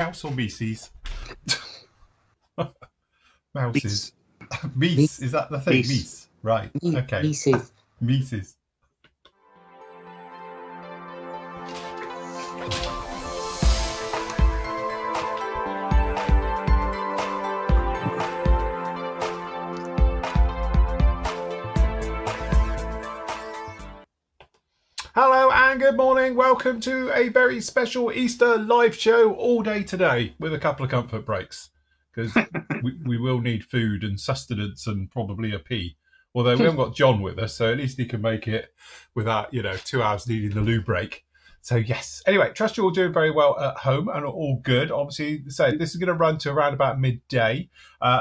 Mouse or Mises? Mouses. Meese. Is that the thing? Meese. Right. Okay. Mises. Mises. Hello and good morning. Welcome to a very special Easter live show all day today with a couple of comfort breaks because we will need food and sustenance and probably a pee. Although we haven't got John with us, so at least he can make it without, 2 hours needing the loo break. So yes. Anyway, trust you're all doing very well at home and all good. Obviously, so this is going to run to around about midday.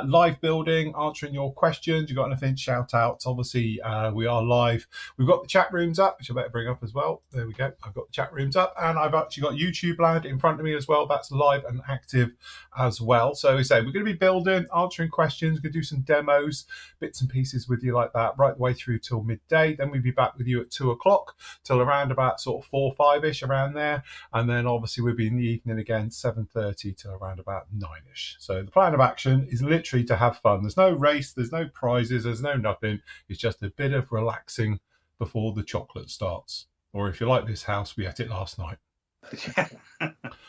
Live building, answering your questions. You got anything? Shout outs. Obviously, we are live. We've got the chat rooms up, which I better bring up as well. There we go. I've got the chat rooms up, and I've actually got YouTube land in front of me as well. That's live and active as well. So we say we're going to be building, answering questions. We're going to do some demos, bits and pieces with you like that, right the way through till midday. Then we'll be back with you at 2:00 till around about sort of 4-5ish around there, and then obviously we'll be in the evening again 7:30 till around about 9ish. So the plan of action is literally to have fun. There's no race, there's no prizes, there's no nothing. It's just a bit of relaxing before the chocolate starts. Or if you like this house, we ate it last night.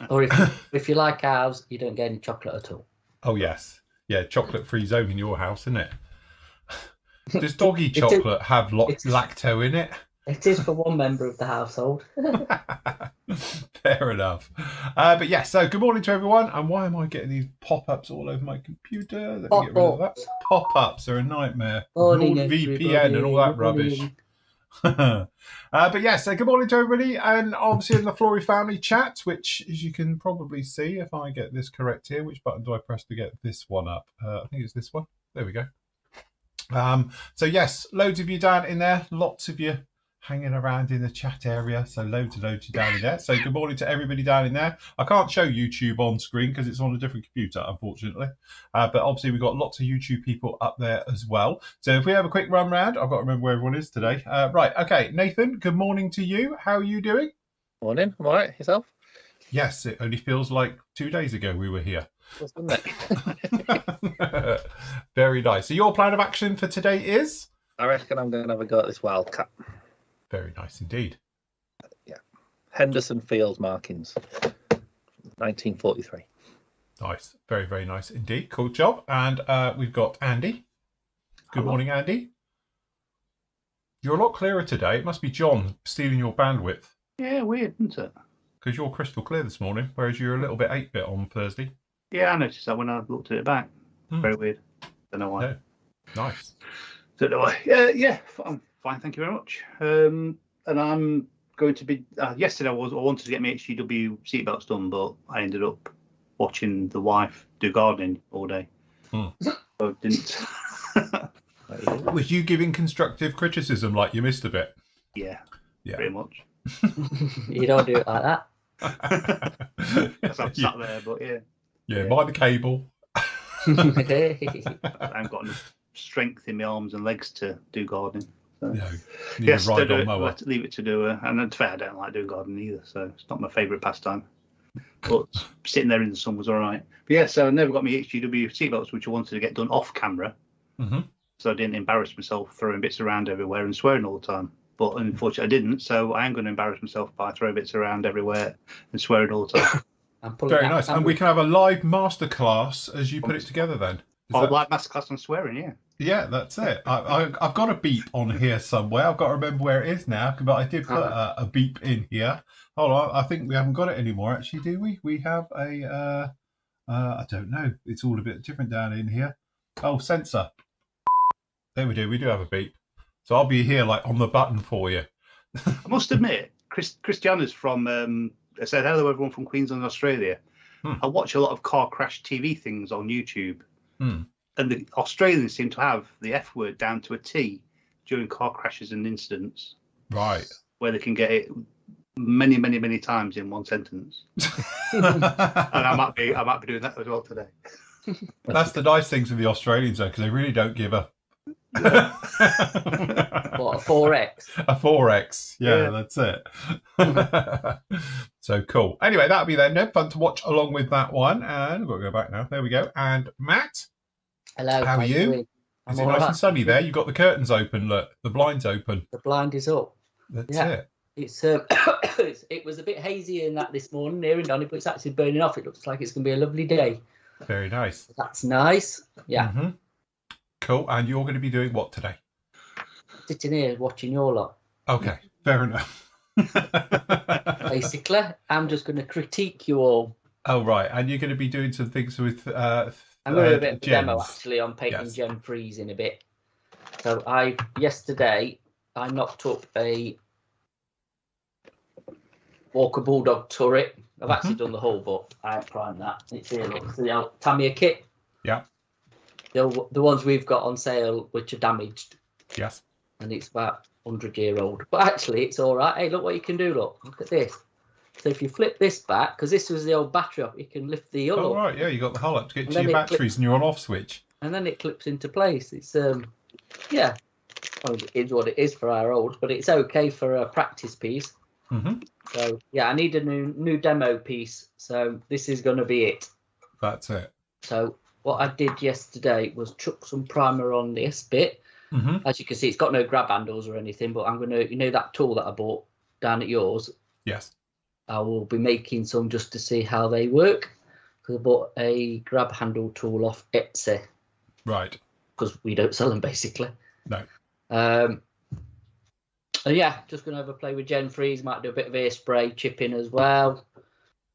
Or if you like ours, you don't get any chocolate at all. Oh yes, yeah, chocolate-free zone in your house, isn't it? Does doggy chocolate have lacto in it? It is for one member of the household. Fair enough. But yeah, so good morning to everyone. And why am I getting these pop-ups all over my computer? Let me get rid of that. Pop-ups are a nightmare. VPN and all that rubbish. But yeah, so good morning to everybody. And obviously in the Flory family chat, which as you can probably see, if I get this correct here, which button do I press to get this one up? I think it's this one. There we go. So yes, loads of you down in there. Lots of you hanging around in the chat area, so loads of you down in there. So good morning to everybody down in there. I can't show YouTube on screen because it's on a different computer, unfortunately, but obviously we've got lots of YouTube people up there as well. So if we have a quick run round, I've got to remember where everyone is today. Right, okay, Nathan, good morning to you. How are you doing? Morning. I'm all right. Yourself? Yes, it only feels like 2 days ago we were here. Wasn't it? Very nice. So your plan of action for today is? I reckon I'm going to have a go at this Wildcat. Very nice indeed. Yeah. Henderson Field markings, 1943. Nice. Very, very nice indeed. Cool job. And we've got Andy. Good morning, Andy. You're a lot clearer today. It must be John stealing your bandwidth. Yeah, weird, isn't it? Because you're crystal clear this morning, whereas you're a little bit 8-bit on Thursday. Yeah, I noticed that when I looked at it back. Very weird. Don't know why. Yeah. Nice. Don't know why. Yeah, I'm fine, thank you very much. And I'm going to be. Yesterday, I wanted to get my HGW seatbelts done, but I ended up watching the wife do gardening all day. So I didn't. Was you giving constructive criticism like you missed a bit? Yeah. Pretty much. You don't do it like that. Because I'm sat there, but yeah. Yeah, by the cable. I haven't got enough strength in my arms and legs to do gardening. So. No, Yes, leave it to do. And to fair, I don't like doing gardening either, so it's not my favourite pastime. But sitting there in the sun was all right. But yeah, so I never got my HGW seatbelts, which I wanted to get done off camera. So I didn't embarrass myself throwing bits around everywhere and swearing all the time. But unfortunately, I didn't. So I am going to embarrass myself by throwing bits around everywhere and swearing all the time. Very nice. And we can have a live masterclass as you put it together then. Live masterclass on swearing, yeah. Yeah, that's it. I've got a beep on here somewhere. I've got to remember where it is now, but I did put a beep in here. Hold on, I think we haven't got it anymore, actually, do we? We have a, I don't know. It's all a bit different down in here. Oh, sensor. There we do. We do have a beep. So I'll be here like on the button for you. I must admit, Christiana's from, I said hello everyone from Queensland, Australia. I watch a lot of car crash TV things on YouTube. And the Australians seem to have the F word down to a T during car crashes and incidents. Right. Where they can get it many, many, many times in one sentence. And I might be doing that as well today. That's the nice things with the Australians, though, because they really don't give a What, a 4X? A 4X. Yeah, Yeah. that's it. So cool. Anyway, that'll be there. No fun to watch along with that one. And we've got to go back now. There we go. And Matt, Hello. how are you? doing? Is I'm it all nice right. and sunny there? You've got the curtains open. Look, the blinds open. The blind is up. That's Yeah. it. It's it was a bit hazy in that this morning here in Donny, but it's actually burning off. It looks like it's going to be a lovely day. Very nice. That's nice. Yeah. Mm-hmm. Cool. And you're going to be doing what today? Sitting here watching your lot. Okay. Fair enough. Basically, I'm just going to critique you all. Oh, right. And you're going to be doing some things with I'm going to do a bit of a demo gens. actually on painting Yes. gem freeze in a bit. So yesterday I knocked up a Walker Bulldog turret. I've actually done the whole, but I haven't primed that. It's here, look. It's the old Tamiya kit. Yeah. The ones we've got on sale, which are damaged, Yes. and it's about 100-year-old. But actually, it's all right. Hey, look what you can do. Look at this. So if you flip this back, because this was the old battery up, you can lift the hull Oh, up, right. Yeah, you got the hull up to get And to then your it batteries and your on-off switch. and then it clips into place. It's yeah. Well, it is what it is for our olds, but it's okay for a practice piece. Mm-hmm. So yeah, I need a new demo piece. So this is going to be it. That's it. So what I did yesterday was chuck some primer on this bit. Mm-hmm. As you can see, it's got no grab handles or anything, but I'm going to, that tool that I bought down at yours, Yes. I will be making some just to see how they work. Because I bought a grab handle tool off Etsy, Right. because we don't sell them basically. No. And yeah, just going to have a play with Gen Freeze. Might do a bit of air spray chipping as well,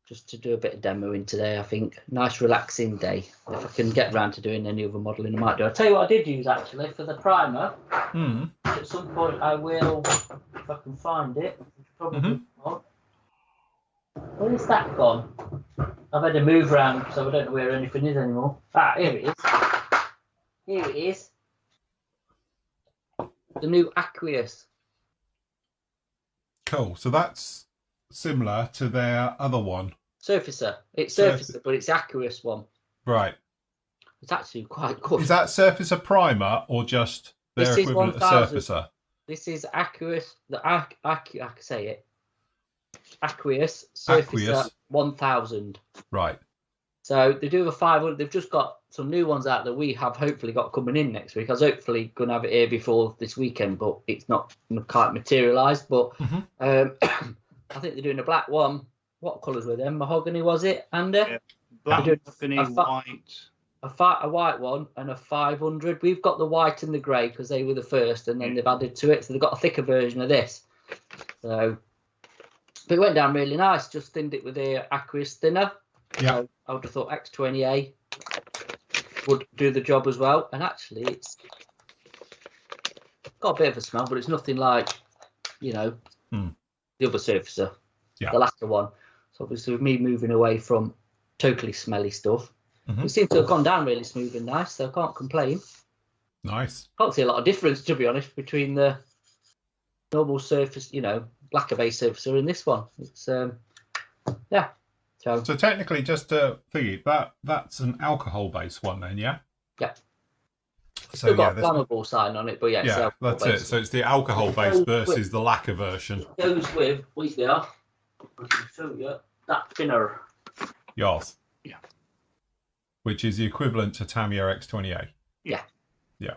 just to do a bit of demoing today. I think nice relaxing day. If I can get around to doing any other modelling, I might do. I'll tell you what I did use actually for the primer. Mm. At some point I will, if I can find it. Probably not. Where is that gone? I've had to move around, so I don't know where anything is anymore. Ah, here it is. Here it is. The new Aqueous. Cool. So that's similar to their other one. Surfacer. It's Surface- Surfacer, but it's Aqueous one. Right. It's actually quite good. Is that Surfacer Primer or just their This is equivalent of 1000. Surfacer? This is Aqueous. I can say it. Aqueous Surfacer Aqueous. 1000. Right. So they do have a 500. They've just got some new ones out that we have hopefully got coming in next week. I was hopefully going to have it here before this weekend, but it's not quite materialised. But I think they're doing a black one. What colours were them? Mahogany, was it, Andy? Yeah. Black, They're doing mahogany, a white. a white one and a 500. We've got the white and the grey because they were the first, and then they've added to it. So they've got a thicker version of this. So, but it went down really nice. Just thinned it with the Aqueous thinner. Yeah. So I would have thought X20A would do the job as well. And actually, it's got a bit of a smell, but it's nothing like, the other Surfacer, the latter one. So obviously, with me moving away from totally smelly stuff, it seems to have gone down really smooth and nice. So I can't complain. Nice. Can't see a lot of difference, to be honest, between the normal Surface, lacquer base Surfacer and this one. It's yeah. So technically, just to thingy, that's an alcohol-based one then, yeah? Yeah. So still got yeah, a flammable sign on it, but yeah, it's yeah, that's it. So it's the alcohol-based versus the lacquer version. It goes with, wait there, I can show you, that thinner. Yes. Yeah. Which is the equivalent to Tamiya X20A. Yeah. Yeah.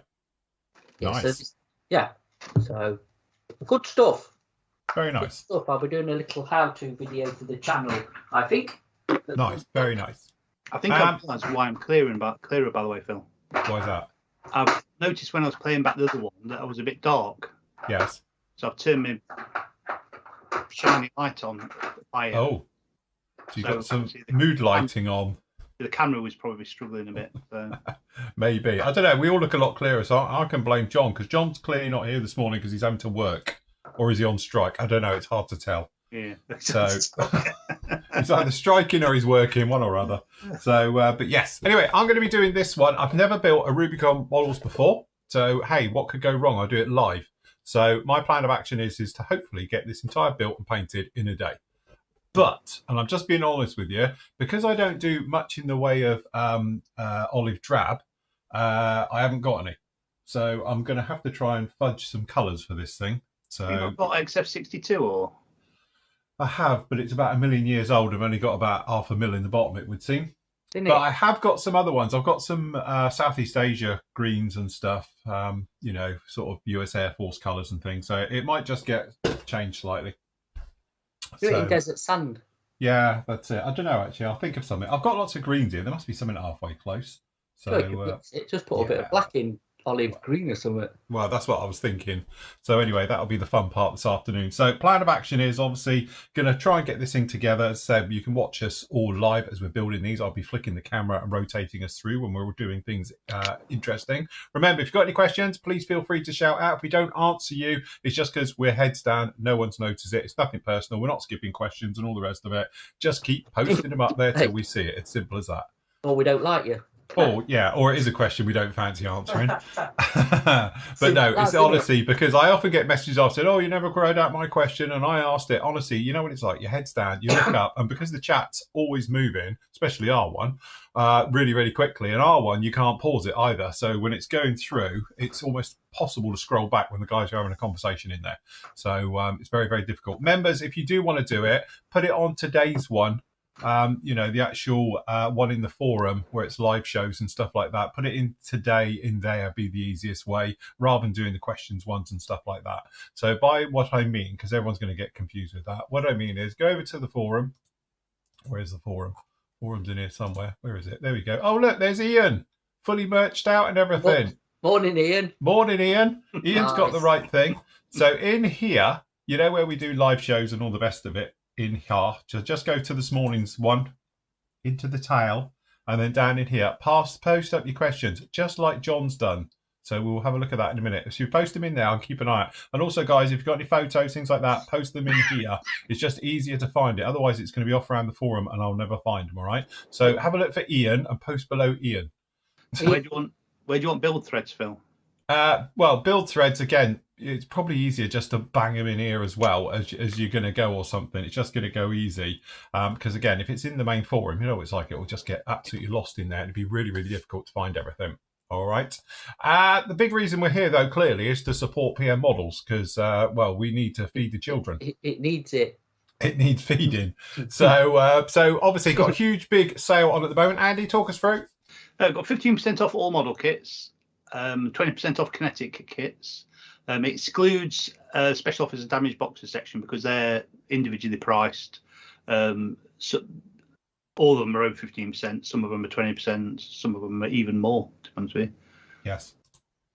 Yeah, Nice. So good stuff. Very Good nice. stuff. I'll be doing a little how-to video for the channel, I think. Nice. Very nice. I think I realised why I'm clearer, by the way, Phil. Why is that? I've noticed when I was playing back the other one that I was a bit dark. Yes. So I've turned my shiny light on. Oh. So you've got some obviously mood lighting on. The camera was probably struggling a bit. So. Maybe. I don't know. We all look a lot clearer, so I can blame John, because John's clearly not here this morning because he's having to work. Or is he on strike? I don't know. It's hard to tell. Yeah. So he's either striking or he's working, one or other. So, but yes. Anyway, I'm going to be doing this one. I've never built a Rubicon models before. So, hey, what could go wrong? I'll do it live. So my plan of action is to hopefully get this entire built and painted in a day. But, and I'm just being honest with you, because I don't do much in the way of olive drab, I haven't got any. So I'm going to have to try and fudge some colours for this thing. So You've not got XF62 or? I have, but it's about 1 million years old. I've only got about 500,000 in the bottom, it would seem. Didn't But it? I have got some other ones. I've got some Southeast Asia greens and stuff, you know, sort of US Air Force colours and things. So it might just get changed slightly. Do it in desert sand. Yeah, that's it. I don't know, actually. I'll think of something. I've got lots of greens here. There must be something halfway close. So it just put a bit of black in olive green or something. Well, that's what I was thinking. So anyway, that'll be the fun part this afternoon. So plan of action is obviously going to try and get this thing together. As I said, you can watch us all live as we're building these. I'll be flicking the camera and rotating us through when we're doing things interesting. Remember, if you've got any questions, please feel free to shout out. If we don't answer you, it's just because we're heads down. No one's noticed it. It's nothing personal. We're not skipping questions and all the rest of it. Just keep posting them up there till we see it. It's simple as that. Or we don't like you. Oh, yeah, or it is a question we don't fancy answering. But no, it's honestly because I often get messages I've said, oh, you never cried out my question, and I asked it. Honestly, you know what it's like? Your head's down, you look up, and because the chat's always moving, especially R1, really, really quickly, and R1, you can't pause it either. So when it's going through, it's almost possible to scroll back when the guys are having a conversation in there. So it's very, very difficult. Members, if you do want to do it, put it on today's one. You know, the actual one in the forum where it's live shows and stuff like that. Put it in today in there, be the easiest way, rather than doing the questions ones and stuff like that. So by what I mean, because everyone's going to get confused with that, what I mean is go over to the forum. Where's the forum? Forum's in here somewhere. Where is it? There we go. Oh, look, there's Ian. Fully merched out and everything. Morning, Ian. Morning, Ian. Ian's got the Nice. right thing. So in here, you know where we do live shows and all the rest of it? In here, just go to this morning's one, into the tail, and then down in here, post up your questions, just like John's done. So we'll have a look at that in a minute. So you post them in there and keep an eye out. And also, guys, if you've got any photos, things like that, post them in here. It's just easier to find it. Otherwise, it's going to be off around the forum and I'll never find them, all right? So have a look for Ian and post below Ian. Where do you want build threads, Phil? Well, build threads, again, it's probably easier just to bang them in here as well as you're going to go or something. It's just going to go easy. Because, again, if it's in the main forum, you know what it's like. It will just get absolutely lost in there. It'd be really, really difficult to find everything. All right. The big reason we're here, though, clearly, is to support PM models because, well, we need to feed the children. It needs it. It needs feeding. So obviously, got a huge, big sale on at the moment. Andy, talk us through. Got 15% off all model kits, 20% off kinetic kits. It excludes special offers and damage boxes section because they're individually priced. So all of them are over 15%. Some of them are 20%. Some of them are even more, to be honest with you. Yes.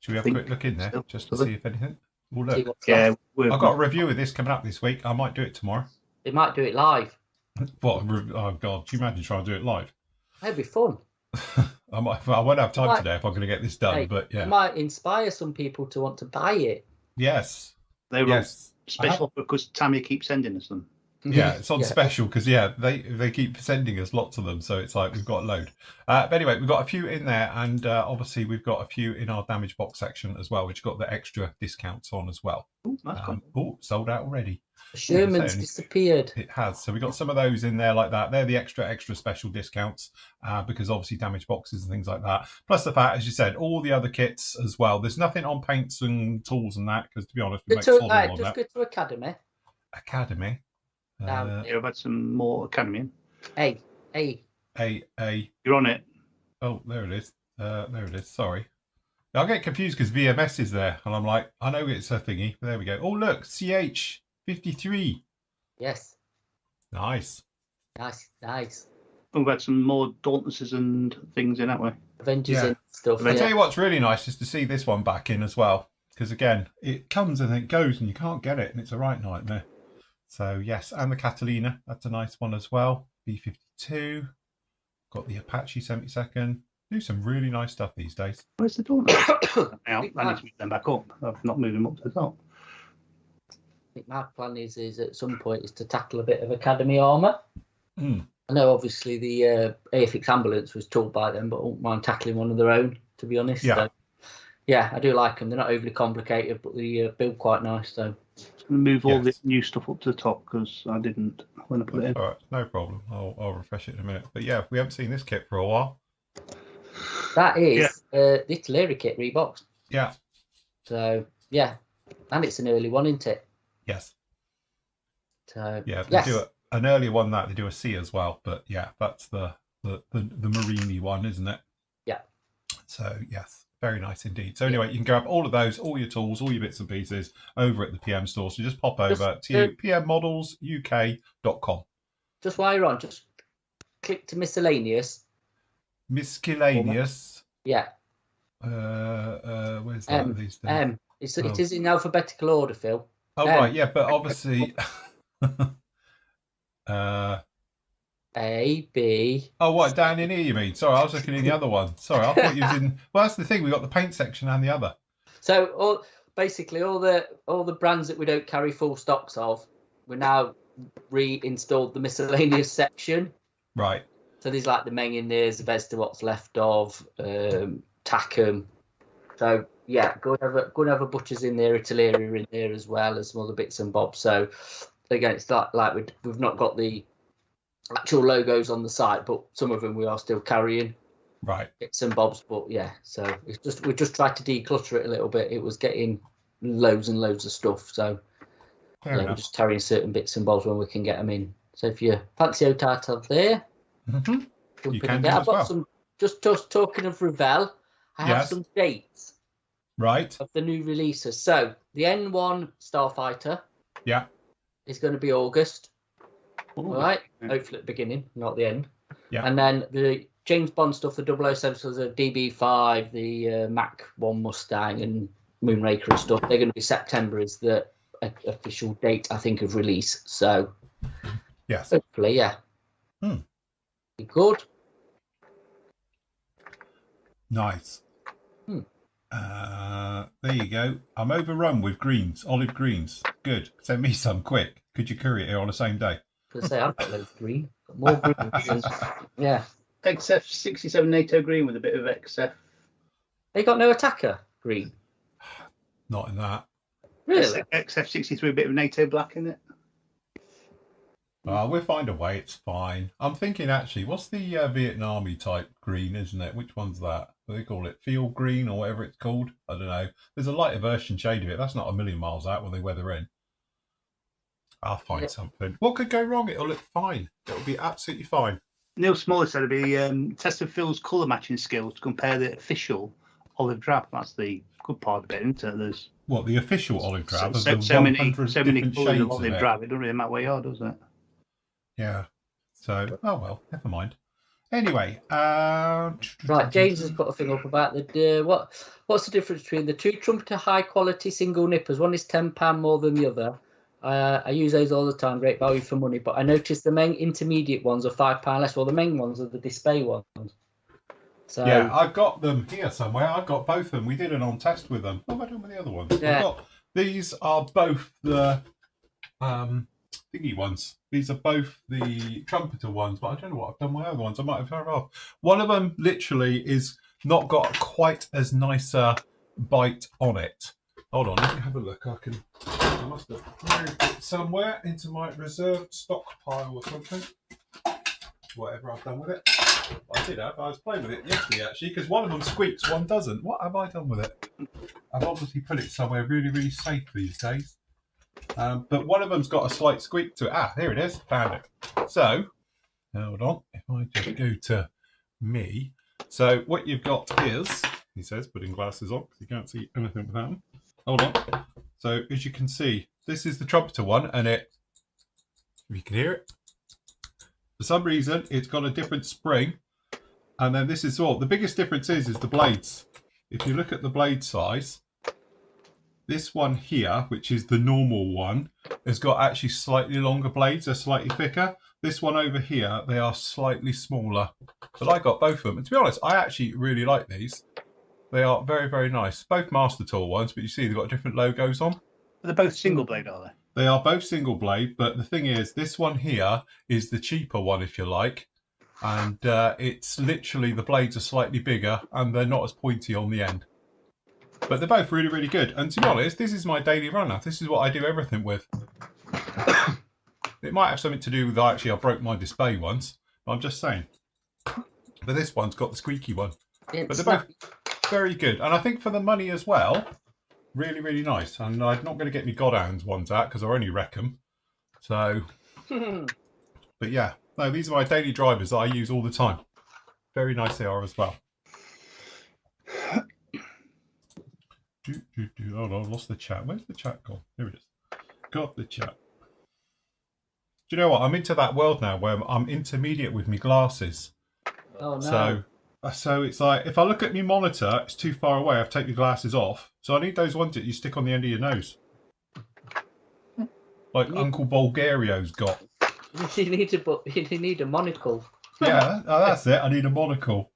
Should we have a quick look in there just to see if anything? Well, look. Yeah, I've got a review of this coming up this week. I might do it tomorrow. They might do it live. What? Oh, God. Can you imagine trying to do it live? It'd be fun. I won't have time today if I'm going to get this done, Hey, but yeah. It might inspire some people to want to buy it. Yes. They were Yes. special because Tammy keeps sending us them. Yeah, it's on special because, yeah, they keep sending us lots of them. So it's like we've got a load. But anyway, we've got a few in there. And obviously, we've got a few in our damage box section as well, which got the extra discounts on as well. Ooh, that's cool. Oh, sold out already. Sherman's disappeared. It has. So we got some of those in there like that. They're the extra special discounts because obviously damage boxes and things like that. Plus the fact, as you said, all the other kits as well. There's nothing on paints and tools and that because, to be honest, we make solid on Just that. go to Academy. Academy. Down. Here, I've had some more Academy in. Hey. You're on it. Oh, there it is. There it is. Sorry. I get confused because VMS is there, and I'm like, I know it's a thingy. But there we go. Oh, look, CH53. Yes. Nice. We've had some more Dauntlesses and things in that way. Avengers Yeah. and stuff. I tell you what's really nice is to see this one back in as well, because again, it comes and it goes, and you can't get it, and it's a right nightmare. So yes, and the Catalina, that's a nice one as well. B52, got the Apache 72nd. Do some really nice stuff these days. Where's the Dauntless? Now, I need to move them back up. I've not moved them up to the top. I think my plan is at some point is to tackle a bit of Academy armour. Mm. I know obviously the AFX ambulance was told by them, but I won't mind tackling one of their own, to be honest. Yeah. So, yeah, I do like them. They're not overly complicated, but they build quite nice. So I'm going to move all this new stuff up to the top because I didn't when I put it in. All right, no problem. I'll refresh it in a minute. But yeah, we haven't seen this kit for a while. that is the Italeri kit reboxed. Yeah, So yeah, and it's an early one, isn't it? Yes. So Yeah, they do an earlier one that they do a C as well, but yeah, that's the Marini one, isn't it? Yeah. So yes, very nice indeed. So anyway, you can grab all of those, all your tools, all your bits and pieces over at the PM store. So just pop over to pmmodelsuk.com. Just while you're on, just click to miscellaneous. Miscellaneous. Yeah. Where's that these days? It is in alphabetical order, Phil. Oh right, yeah, but obviously A, B. Oh, what, down in here you mean? Sorry, I was looking in the other one. Sorry, I thought you was in. Well, that's the thing. We got the paint section and the other. So basically all the brands that we don't carry full stocks of, we now reinstalled the miscellaneous section. Right. So there's like the Meng in there, the Vesta what's left of, Tackham. So yeah, go and have a Butcher's in there, Italia in there as well as some other bits and bobs. So again, it's like we've not got the actual logos on the site, but some of them we are still carrying. Right. Bits and bobs, but yeah. So we just tried to declutter it a little bit. It was getting loads and loads of stuff. So we're just carrying certain bits and bobs when we can get them in. So if you fancy Untitled there, you can do I've got some. Just talking of Revell, I have some dates. Right. Of the new releases. So the N1 Starfighter. Yeah. Is going to be August. Ooh. All right. Hopefully at the beginning, not the end. Yeah. And then the James Bond stuff, the 007, so the DB5, the Mach 1 Mustang and Moonraker and stuff, they're going to be September is the official date, I think, of release. So, yes. Hopefully, yeah. Be good. Nice. There you go. I'm overrun with greens, olive greens. Good. Send me some quick. Could you curry it here on the same day? Because I've got loads of green. Got more green. Yeah. XF 67 NATO green with a bit of XF. They got no attacker green. Not in that. Really? XF 63, a bit of NATO black in it. We'll find a way. It's fine. I'm thinking actually, what's the Vietnamese type green, isn't it? Which one's that? What do they call it? Field green or whatever it's called? I don't know. There's a lighter version shade of it. That's not a million miles out when they weather in. I'll find something. What could go wrong? It'll look fine. It'll be absolutely fine. Neil Smaller said it'd be tested Phil's colour matching skills to compare the official olive drab. That's the good part of it, isn't it? There's what, the official olive drab? So many colours of olive drab. It doesn't really matter where you are, does it? Yeah. So, oh well, never mind. Anyway, right. James has put a thing up about the what's the difference between the two trumpeter high quality single nippers? One is £10 more than the other. I use those all the time, great value for money. But I noticed the Meng intermediate ones are £5 less. Well, the Meng ones are the display ones. So yeah, I've got them here somewhere. I've got both of them. We did an on test with them. What am I doing with the other ones? Yeah. These are both the thingy ones. These are both the trumpeter ones, but I don't know what I've done with my other ones. I might have turned off. One of them literally is not got quite as nice a bite on it. Hold on, let me have a look. I must have moved it somewhere into my reserved stockpile or something. Whatever I've done with it. I did have. I was playing with it yesterday actually, because one of them squeaks, one doesn't. What have I done with it? I've obviously put it somewhere really, really safe these days. But one of them's got a slight squeak to it. Ah, here it is. Found it. So, hold on. If I just go to me. So, what you've got is, he says, putting glasses on because you can't see anything without them. Hold on. So, as you can see, this is the trumpeter one, and it, if you can hear it, for some reason, it's got a different spring. And then this is all. The biggest difference is the blades. If you look at the blade size, this one here, which is the normal one, has got actually slightly longer blades. They're slightly thicker. This one over here, they are slightly smaller. But I got both of them. And to be honest, I actually really like these. They are very, very nice. Both Master Tool ones, but you see they've got different logos on. They're both single blade, are they? They are both single blade, but the thing is, this one here is the cheaper one, if you like. And it's literally, the blades are slightly bigger and they're not as pointy on the end. But they're both really, really good. And to be honest, this is my daily runner. This is what I do everything with. It might have something to do with, actually, I broke my display once. But I'm just saying. But this one's got the squeaky one. But they're both very good. And I think for the money as well, Really, really nice. And I'm not going to get me Godhands ones out because I only wreck them. So, but yeah, no, these are my daily drivers that I use all the time. Very nice they are as well. Oh no, I lost the chat. Where's the chat gone? Here it is. Got the chat. Do you know what? I'm into that world now where I'm intermediate with my glasses. Oh no. So it's like if I look at my monitor, it's too far away. I have to take the glasses off. So I need those ones that you stick on the end of your nose, like Uncle Bulgario's got. You need a monocle. Yeah, that's it. I need a monocle.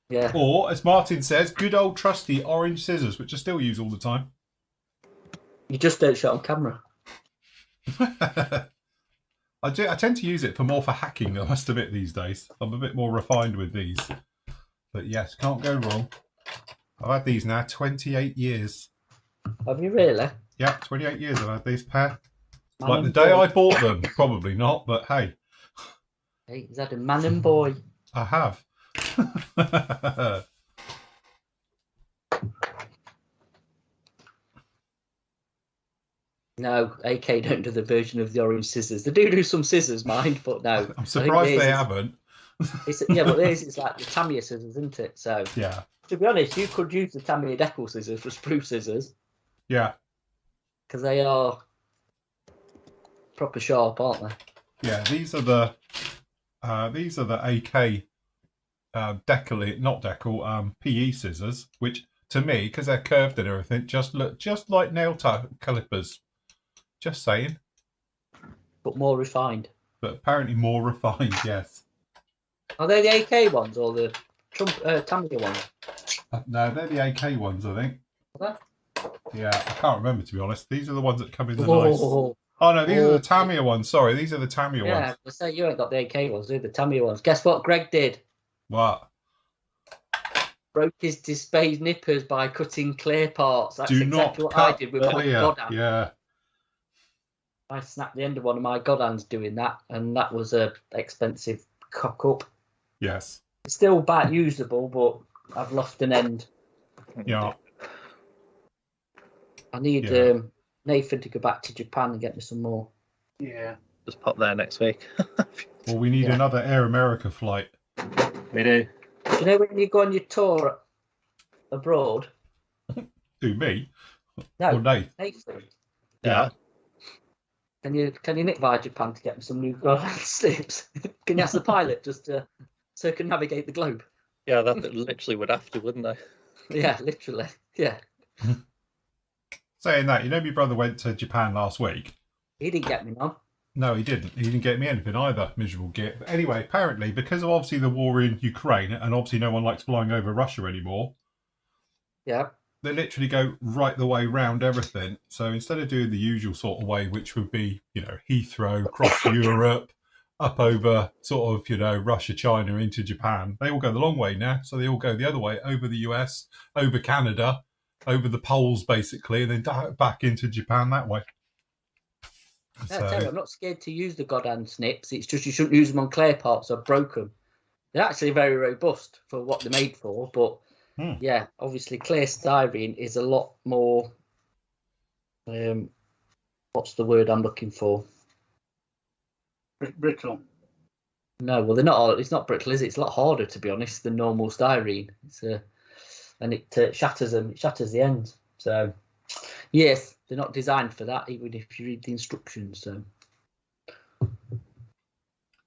Yeah. Or, as Martin says, good old trusty orange scissors, which I still use all the time. You just don't show on camera. I tend to use it more for hacking, I must admit, these days. I'm a bit more refined with these. But yes, can't go wrong. I've had these now 28 years. Have you really? Yeah, 28 years I've had these pair. Man Like the and day boy. I bought them, probably not, but hey. Hey, is that a man and boy? I have. No, AK don't do the version of the orange scissors. They do some scissors, mind, but no. I'm surprised they haven't. Yeah, but theirs is like the Tamiya scissors, isn't it? So, yeah. To be honest, you could use the Tamiya decal scissors for sprue scissors. Yeah. Because they are proper sharp, aren't they? Yeah, these are the AK PE scissors, which to me, because they're curved and everything, just look just like nail calipers. Just saying. But more refined. But apparently more refined, yes. Are they the AK ones or the Tamiya ones? No, they're the AK ones, I think. Are Yeah, I can't remember, to be honest. These are the ones that come in the they? nice... Oh, no, these are the Tamiya ones. Sorry, these are the Tamiya ones. Yeah, I say you ain't got the AK ones, do you? The Tamiya ones. Guess what Greg did? What? Broke his display nippers by cutting clear parts. That's Do exactly not what I cut did with my clear. Godhand. Yeah. I snapped the end of one of my Godhands doing that, and that was a expensive cock up. Yes. It's still about usable, but I've lost an end. Yeah. I need Nathan to go back to Japan and get me some more. Yeah. Just pop there next week. Well, we need another Air America flight. We do. Do you know when you go on your tour abroad? Who, me? No, Or Nate? Nathan. Yeah. Can you nick via Japan to get me some new slips? Can you ask the pilot just to circumnavigate the globe? Yeah, that literally would have to, wouldn't I? Yeah, literally. Yeah. Saying that, you know, my brother went to Japan last week. He didn't get me none. No, he didn't. He didn't get me anything either. Miserable git. But anyway, apparently, because of obviously the war in Ukraine, and obviously no one likes flying over Russia anymore, Yeah. they literally go right the way round everything. So instead of doing the usual sort of way, which would be, you know, Heathrow, cross Europe, up over sort of, you know, Russia, China, into Japan, they all go the long way now. So they all go the other way, over the US, over Canada, over the poles, basically, and then back into Japan that way. Yeah, I tell you, I'm not scared to use the Godhand snips. It's just you shouldn't use them on clay parts. I've broken them. They're actually very robust for what they're made for, but yeah, obviously clear styrene is a lot more. What's the word I'm looking for? Brittle. No, well they're not. It's not brittle, is it? It's a lot harder, to be honest, than normal styrene. And it shatters them. It shatters the ends. So yes, they're not designed for that, even if you read the instructions. So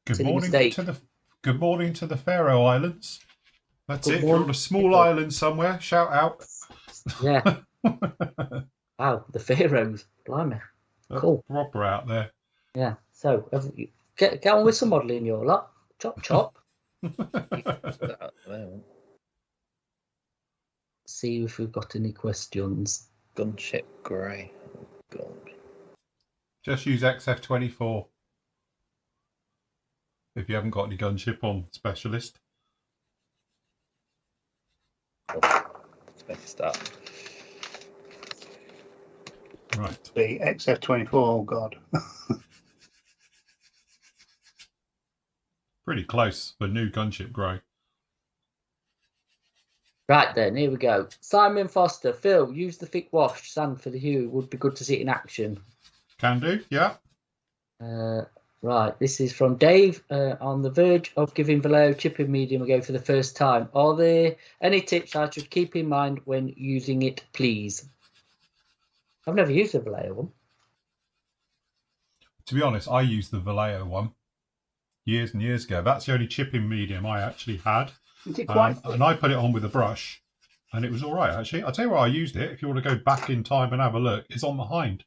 Good morning to the Faroe Islands. That's it. If you're on a small island somewhere, shout out. Yeah. Wow, the Faroes. Blimey. Cool. Proper out there. Yeah. So get on with some modelling, your lot. Chop chop. See if we've got any questions. Gunship grey. Oh, God. Just use XF24 if you haven't got any gunship on specialist. Let's make a start. Right. The XF24, oh God. Pretty close for new gunship grey. Right then, here we go. Simon Foster, Phil, use the thick wash sand for the hue. Would be good to see it in action. Can do, yeah. Right, this is from Dave. On the verge of giving Vallejo chipping medium a go for the first time. Are there any tips I should keep in mind when using it, please? I've never used a Vallejo one. To be honest, I used the Vallejo one years and years ago. That's the only chipping medium I actually had. Is it quite thick? And I put it on with a brush, and it was all right, actually. I'll tell you where I used it. If you want to go back in time and have a look, it's on the hind.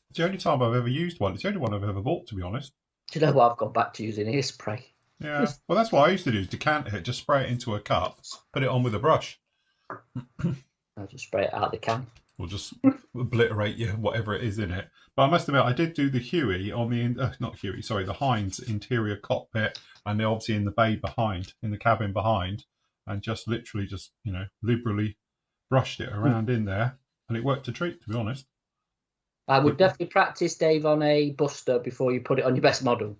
It's the only time I've ever used one. It's the only one I've ever bought, to be honest. Do you know what? I've gone back to using hairspray. Yeah, well, that's what I used to do, is decant it, just spray it into a cup, put it on with a brush. I'll just spray it out of the can. Or just obliterate you, whatever it is in it. But I must admit, I did do the Huey on the Hind's interior cockpit, and they're obviously in the bay behind, in the cabin behind, and just literally liberally brushed it around in there, and it worked a treat, to be honest. I would definitely practice, Dave, on a Buster before you put it on your best model.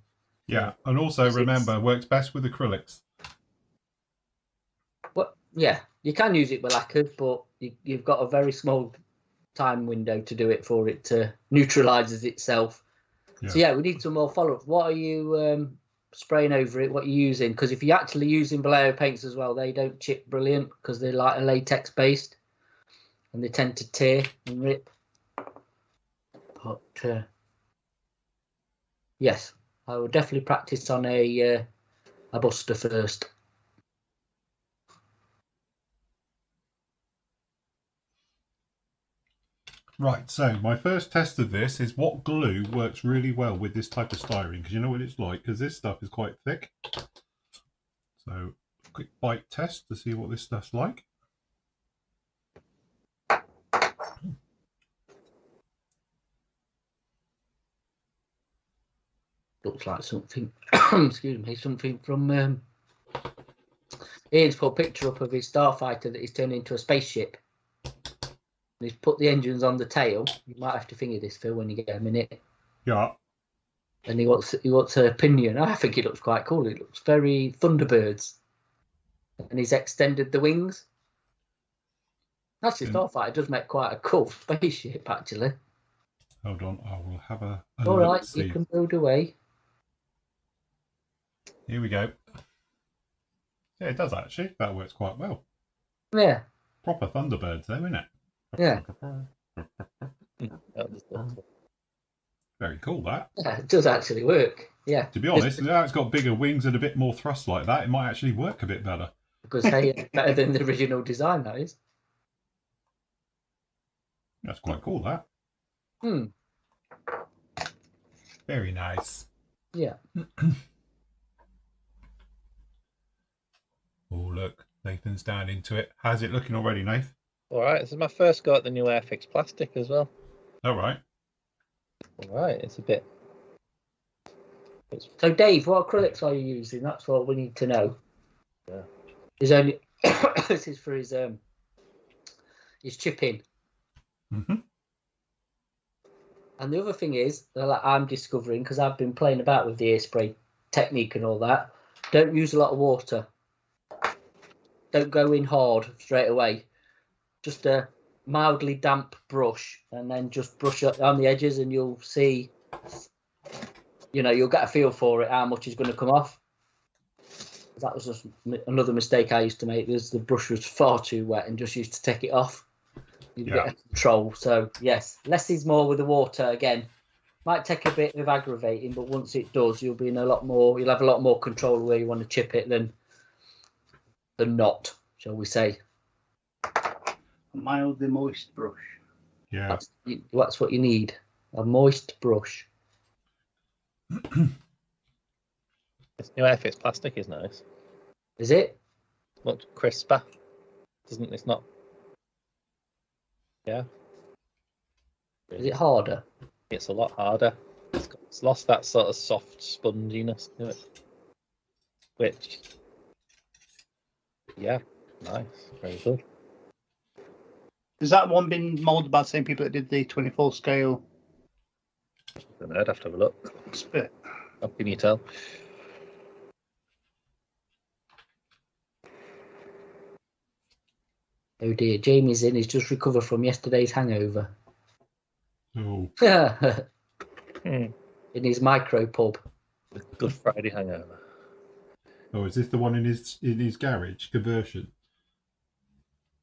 Yeah, and also remember, works best with acrylics. Well, yeah, you can use it with lacquers, but you've got a very small time window to do it for it to neutralises itself. Yeah. So yeah, we need some more follow-up. What are you spraying over it? What are you using? Because if you're actually using Vallejo paints as well, they don't chip brilliant because they're like a latex based, and they tend to tear and rip. But yes, I will definitely practice on a Buster first. Right, so my first test of this is what glue works really well with this type of styrene, because you know what it's like, because this stuff is quite thick. So, quick bite test to see what this stuff's like. Looks like something, excuse me, something from Ian's put a picture up of his starfighter that he's turned into a spaceship. He's put the engines on the tail. You might have to finger this, Phil, when you get a minute. Yeah. And he wants a pinion. I think it looks quite cool. It looks very Thunderbirds. And he's extended the wings. Actually, Starfighter does make quite a cool spaceship, actually. Hold on, I will have a all look. Right, you can build away. Here we go. Yeah, it does actually. That works quite well. Yeah. Proper Thunderbirds, though, isn't it? Yeah. Very cool, that. Yeah, it does actually work. Yeah. To be honest, now it's got bigger wings and a bit more thrust like that, it might actually work a bit better. Because hey, it's better than the original design, that is. That's quite cool, that. Very nice. Yeah. Oh, look. Nathan's down into it. How's it looking already, Nath? All right. This is my first go at the new Airfix plastic as well. All right. All right. It's a bit. So, Dave, what acrylics are you using? That's what we need to know. Yeah. His only. This is for his chipping. Mm-hmm. And the other thing is that I'm discovering, because I've been playing about with the airspray technique and all that, don't use a lot of water. Don't go in hard straight away. Just a mildly damp brush, and then just brush up on the edges, and you'll see, you'll get a feel for it, how much is going to come off. That was just another mistake I used to make, was the brush was far too wet and just used to take it off. You get control. So yes, less is more with the water. Again, might take a bit of aggravating, but once it does, you'll have a lot more control of where you want to chip it than not, shall we say. A mildly moist brush. Yeah. That's what you need. A moist brush. This new Airfix plastic is nice. Is it? Looks crisper. It's not. Yeah. Is it harder? It's a lot harder. It's lost that sort of soft sponginess to it. Which, yeah, nice. Very good. Has that one been moulded by the same people that did the 24 scale? I don't know, I'd have to have a look. Spit. How can you tell? Oh dear, Jamie's in. He's just recovered from yesterday's hangover. Oh. In his micro pub. Good Friday hangover. Oh, is this the one in his garage conversion?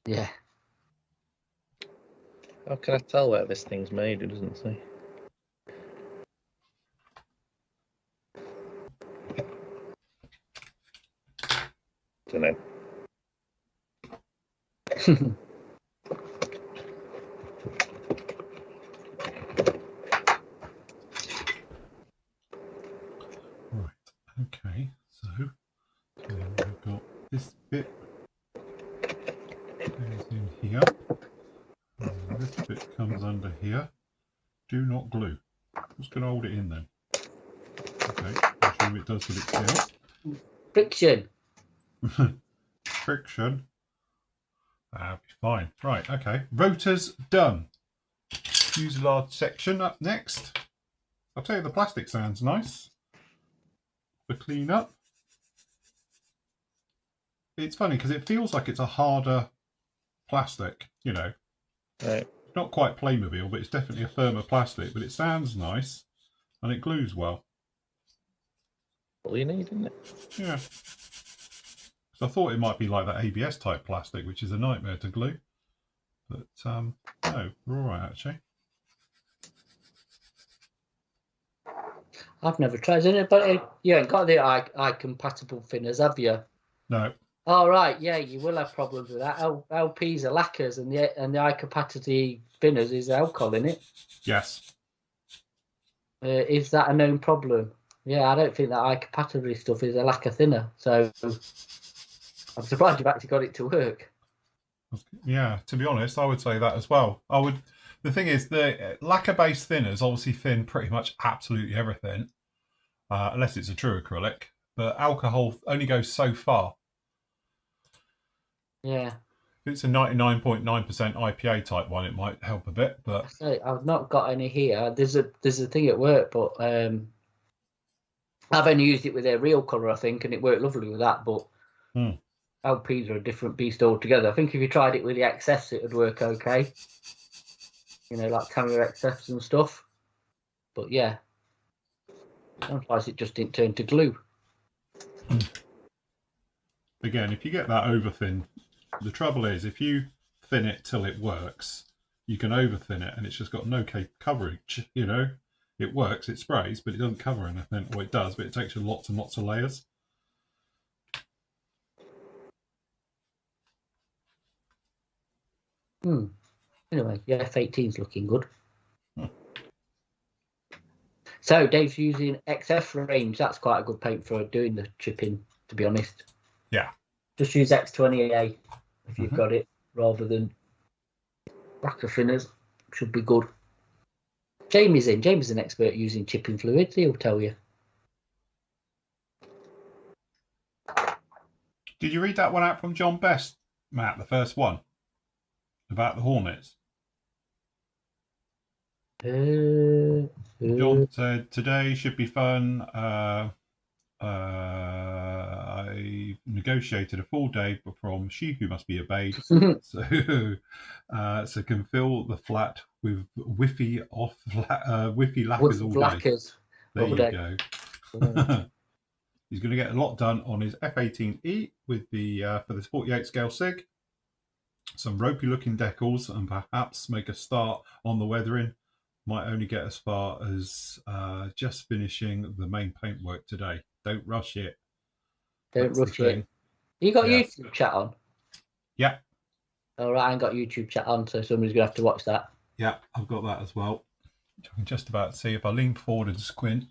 Yeah. How can I tell where this thing's made? It doesn't say. Don't know. Right. Okay. So we've got this bit goes in here. And this bit comes under here. Do not glue. Just going to hold it in then. Okay. I assume it does with itself. Friction. Friction. That'll be fine. Right. Okay. Rotors done. Fuselage section up next. I'll tell you, the plastic sounds nice. For clean up. It's funny because it feels like it's a harder plastic, you know. Right. Not quite Playmobil, but it's definitely a firmer plastic, but it sounds nice and it glues well. All you need, isn't it? Yeah. So I thought it might be like that ABS type plastic, which is a nightmare to glue. But no, we're all right actually. I've never tried it, but you ain't got the eye compatible thinners, have you? No. Oh right, yeah, you will have problems with that. LPs are lacquers, and the eye capacity thinners is alcohol in it. Yes. Is that a known problem? Yeah, I don't think that eye compatibility stuff is a lacquer thinner. So I'm surprised you've actually got it to work. Yeah, to be honest, I would say that as well. The thing is, the lacquer-based thinners obviously thin pretty much absolutely everything, unless it's a true acrylic. But alcohol only goes so far. Yeah. If it's a 99.9% IPA type one, it might help a bit. But I've not got any here. There's a thing at work, but I've only used it with their real colour, I think, and it worked lovely with that. But LPs are a different beast altogether. I think if you tried it with the XFs, it would work okay. You know, like Tamiya XFs and stuff. But yeah, sometimes it just didn't turn to glue. Again, if you get that over thin, the trouble is if you thin it till it works, you can over thin it and it's just got no coverage, you know. It works, it sprays, but it doesn't cover anything. Or it does, but it takes you lots and lots of layers. Anyway, yeah, F18's looking good. So Dave's using XF range. That's quite a good paint for doing the chipping, to be honest. Yeah. Just use X20A if you've got it, rather than lacquer thinners. Should be good. Jamie's in. Jamie's an expert using chipping fluids. He'll tell you. Did you read that one out from John Best, Matt, the first one? About the Hornets? John said, today should be fun. I negotiated a full day from She Who Must Be Obeyed. so can fill the flat with whiffy lacquers all day. There you go. He's going to get a lot done on his F18E with the for this 48 scale SIG. Some ropey looking decals and perhaps make a start on the weathering. Might only get as far as just finishing the main paintwork today. Don't rush it. Don't rush it. You got YouTube chat on? Yeah. All right, I ain't got YouTube chat on, so somebody's going to have to watch that. Yeah, I've got that as well. I can just about see if I lean forward and squint.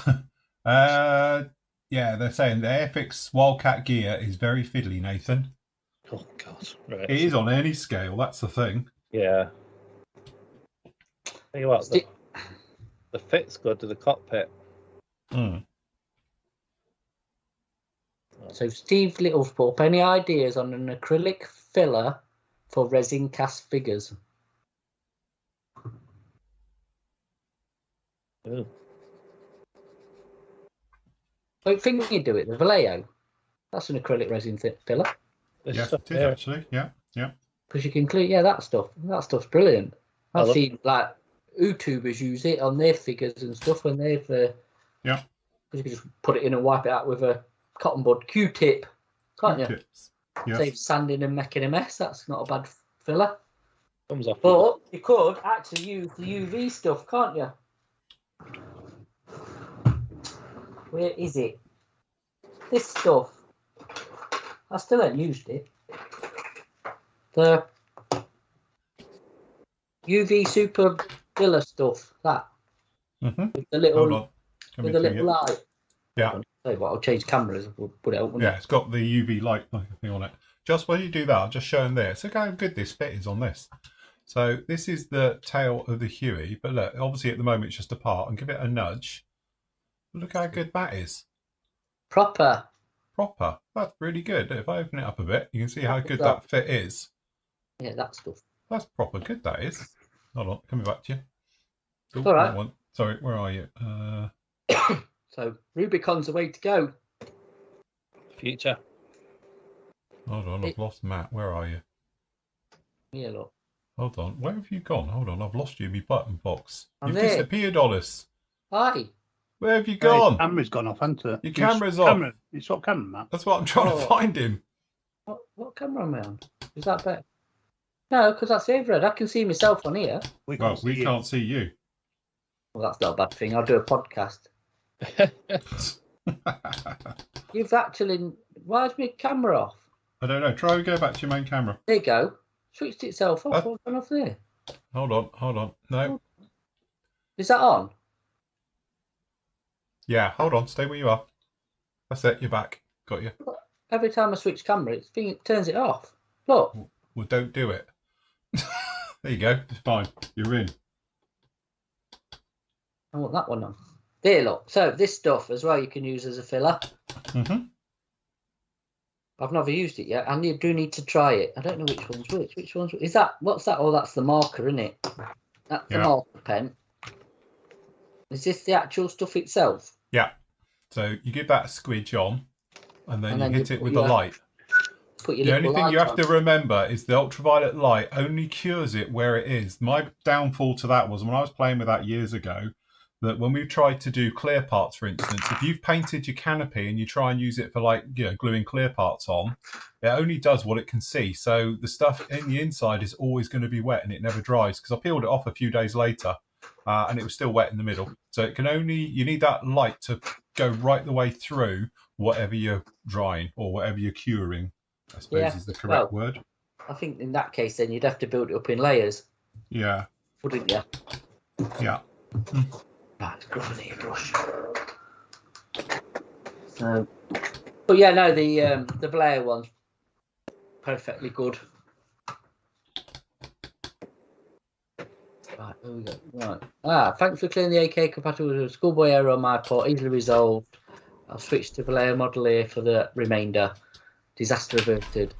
Yeah, they're saying the Airfix Wildcat gear is very fiddly, Nathan. Oh, God. Right. It is on any scale, that's the thing. Yeah. Tell you what, the fit's good to the cockpit. So Steve Littlethorpe, any ideas on an acrylic filler for resin cast figures? Ooh. What thing you do it? The Vallejo. That's an acrylic resin filler. Yes, it is actually. Yeah. Yeah. Because you can clean, that stuff. That stuff's brilliant. I've love- seen like YouTubers use it on their figures and stuff when they've. Yeah. Because you can just put it in and wipe it out with a cotton bud Q-tip, can't you? Q-tips. Yes. Save sanding and making a mess. That's not a bad filler. Comes off. But you could actually use the UV stuff, can't you? Where is it? This stuff. I still haven't used it. The UV Super Villa stuff. That. Mm-hmm. With the little, Hold on. with the little light. Yeah. Say what? I'll change cameras. We'll put it out. Yeah, it's got the UV light thing on it. Just when you do that, I'll just show them this. Look how good this fit is on this. So this is the tail of the Huey, but look, obviously at the moment it's just a part, and give it a nudge. Look how good that is. Proper. That's really good. If I open it up a bit, you can see how good that fit is. Yeah, that stuff. That's proper good, that is. Hold on, coming back to you. It's all right. Sorry, where are you? So Rubicon's the way to go. Future. Hold on, I've lost Matt. Where are you? Yeah, look. Hold on, where have you gone? Hold on, I've lost you in my button box. I'm You've there. disappeared, Ollis. Hi. Where have you gone? Camera's gone off, hasn't it? Your camera's off. You swapped camera, Matt? That's what I'm trying to find him. What camera am I on? Is that better? No, because that's infrared. I can see myself on here. We can't see you. Well, that's not a bad thing. I'll do a podcast. You've actually... Why is my camera off? I don't know. Try and go back to your main camera. There you go. Switched itself off. What's gone off there? Hold on. No. Is that on? Yeah, hold on. Stay where you are. That's it. You're back. Got you. Every time I switch camera, it turns it off. Look. Well, don't do it. There you go. It's fine. You're in. I want that one on. There, look. So this stuff as well you can use as a filler. Mm-hmm. I've never used it yet. I do need to try it. I don't know which one's which. Which one's is that? What's that? Oh, that's the marker, isn't it? That's the marker pen. Is this the actual stuff itself? Yeah. So you give that a squidge on, and then you hit it with the light. The only thing you have to remember is the ultraviolet light only cures it where it is. My downfall to that was when I was playing with that years ago, that when we tried to do clear parts, for instance, if you've painted your canopy and you try and use it for gluing clear parts on, it only does what it can see. So the stuff in the inside is always going to be wet and it never dries, because I peeled it off a few days later and it was still wet in the middle. So you need that light to go right the way through whatever you're drying or whatever you're curing, I suppose is the correct word. I think in that case then you'd have to build it up in layers. Yeah. Wouldn't you? Yeah. Right, grab an airbrush. So, but yeah, no, the Blair one's perfectly good. Right, there we go. Right. Thanks for clearing the AK compatible with a schoolboy error on my part. Easily resolved. I'll switch to Blair model here for the remainder. Disaster averted.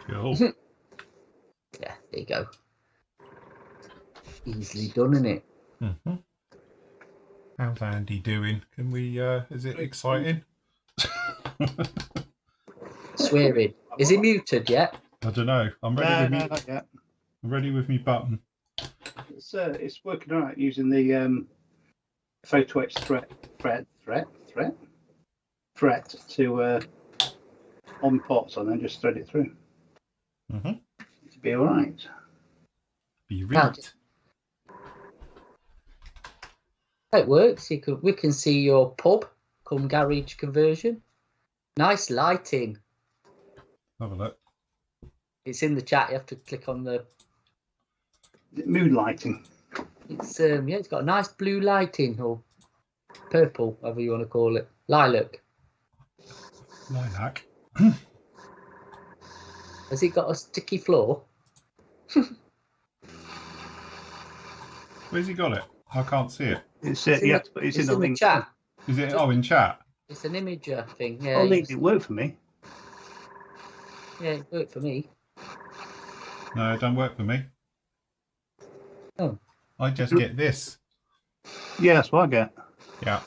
Cool. Yeah, there you go. Easily done, isn't it? Mm-hmm. How's Andy doing? Can we? Is it exciting? Swearing. Is he muted yet? I don't know. I'm ready. No, not yet. I'm ready with me button. It's working all right using the photo etch threat to on pots and then just thread it through. Mm-hmm. It'll be all right. Be right. It works. We can see your pub come garage conversion. Nice lighting. Have a look. It's in the chat. You have to click on the Mood lighting. It's it's got a nice blue lighting or purple, whatever you want to call it. Lilac. Lilac. Has it got a sticky floor? Where's he got it? I can't see it. It's in the chat. Is it? Oh, in chat. It's an imager thing. Yeah. Oh, it worked for me. Yeah, it worked for me. No, it don't work for me. Oh. I just get this. Yeah, that's what I get. Yeah.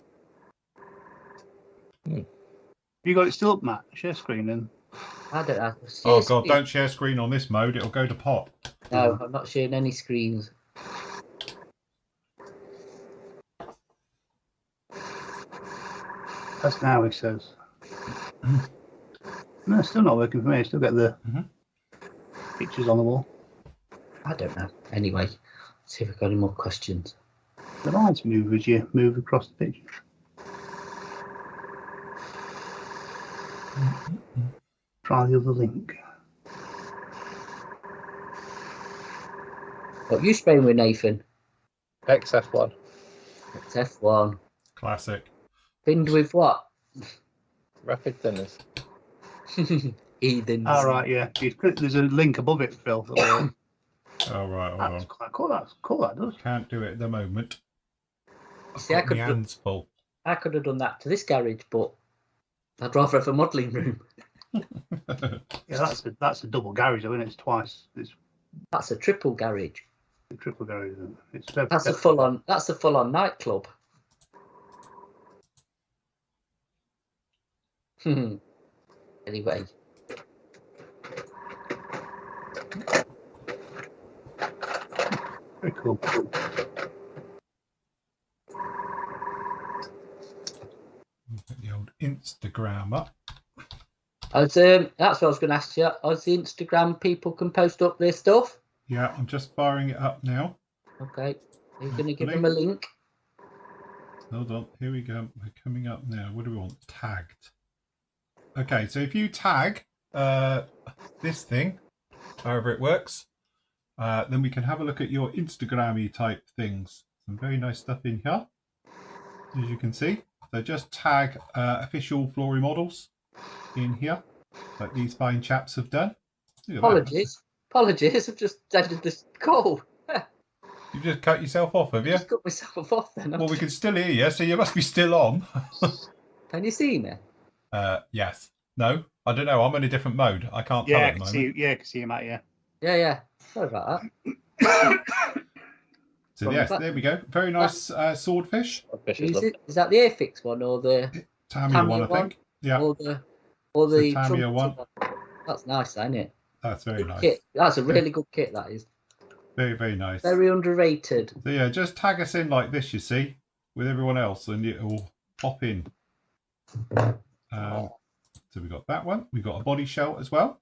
You got it still up, Matt? Share screen and. I don't know. Oh God, don't share screen on this mode. It'll go to pot. No, I'm not sharing any screens. That's now, he says. No, it's still not working for me. I still get the pictures on the wall. I don't know. Anyway, let's see if we've got any more questions. The lines move as you move across the picture. Try the other link. What you spraying with, Nathan? XF1. It's F1. Classic. Binned with what? Rapid thinners. Heathens. All right, yeah. There's a link above it, Phil. Oh right, hold That's on. quite cool. That's cool. That does. Can't do it at the moment. See, I could my hands full. I could have done that to this garage, but I'd rather have a modelling room. Yeah, that's a double garage, though, isn't it? It's twice. It's That's a triple garage. a triple garage. Isn't it? It's That's a full on. That's a full on nightclub. Anyway. Very cool. Get the old Instagram up. That's what I was going to ask you. As the Instagram people can post up their stuff. Yeah, I'm just firing it up now. Okay. Are you going to give them a link? Hold on, here we go. We're coming up now. What do we want? Tagged. Okay, so if you tag this thing, however it works, then we can have a look at your Instagram-y type things. Some very nice stuff in here, as you can see. So just tag official Flory models in here, like these fine chaps have done. Apologies. Apologies, I've just ended this call. You've just cut yourself off, have you? Just cut myself off then. Well, we can still hear you, so you must be still on. Can you see me? Yes. No, I don't know. I'm in a different mode. I can't tell Yeah, at I the can moment. see. Yeah, I can see him out. Yeah. Yeah. Sorry about that. So yes, there we go. Very nice swordfish. Is that the Airfix one or the Tamiya one, I think. Yeah. Or the Tamiya one. That's nice, isn't it? That's very nice. Kit. That's a really good kit, that is. Very, very nice. Very underrated. So yeah, just tag us in like this, you see, with everyone else, and it will pop in. So we got that one. We got a body shell as well.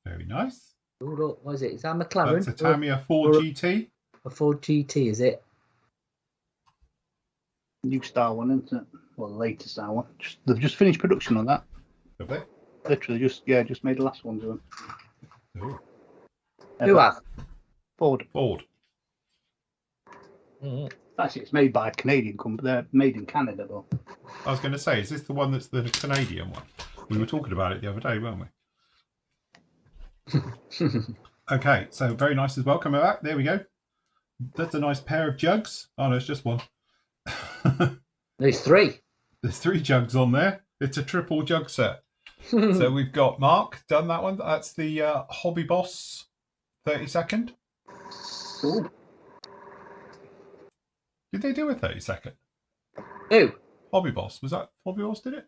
Very nice. What is it? Is that McLaren? That's a Tamiya 4 GT. A Ford GT, is it? New style one, isn't it? Well, the latest style one. They've just finished production on that. Have they? Literally, just made the last one to them. Ooh. Who have? Ford. Mm-hmm. Actually, it's made by a Canadian company. They're made in Canada, though. I was going to say, is this the one that's the Canadian one? We were talking about it the other day, weren't we? Okay, so very nice as well. Coming back, there we go. That's a nice pair of jugs. Oh no, it's just one. There's three. There's 3 jugs on there. It's a triple jug set. So we've got Mark done that one. That's the Hobby Boss 32nd. Cool. Did they do a 32nd? Who? Hobby Boss. Was that Hobby Boss did it?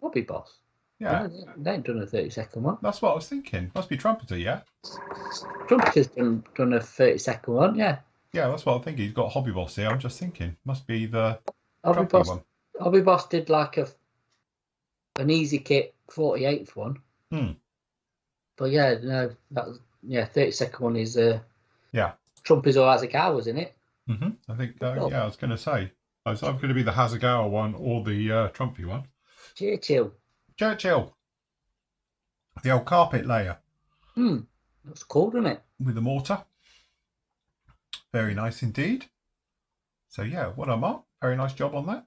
Hobby Boss. Yeah. They ain't done a 30-second one. That's what I was thinking. Must be Trumpeter, yeah? Trumpeter's done a 30-second one, yeah. Yeah, that's what I'm thinking. He's got Hobby Boss here. I'm just thinking. Must be the Hobby Trumpy Boss, one. Hobby Boss did like an easy kit 48th one. But yeah, no, that was 30-second one is yeah. Trumpy's or Hasegawa, wasn't it? I think yeah, I was going to say I'm going to be the Hasegawa one or the Trumpy one. Churchill. The old carpet layer. That's cool, isn't it? With the mortar. Very nice indeed. So yeah, what a Mark. Very nice job on that.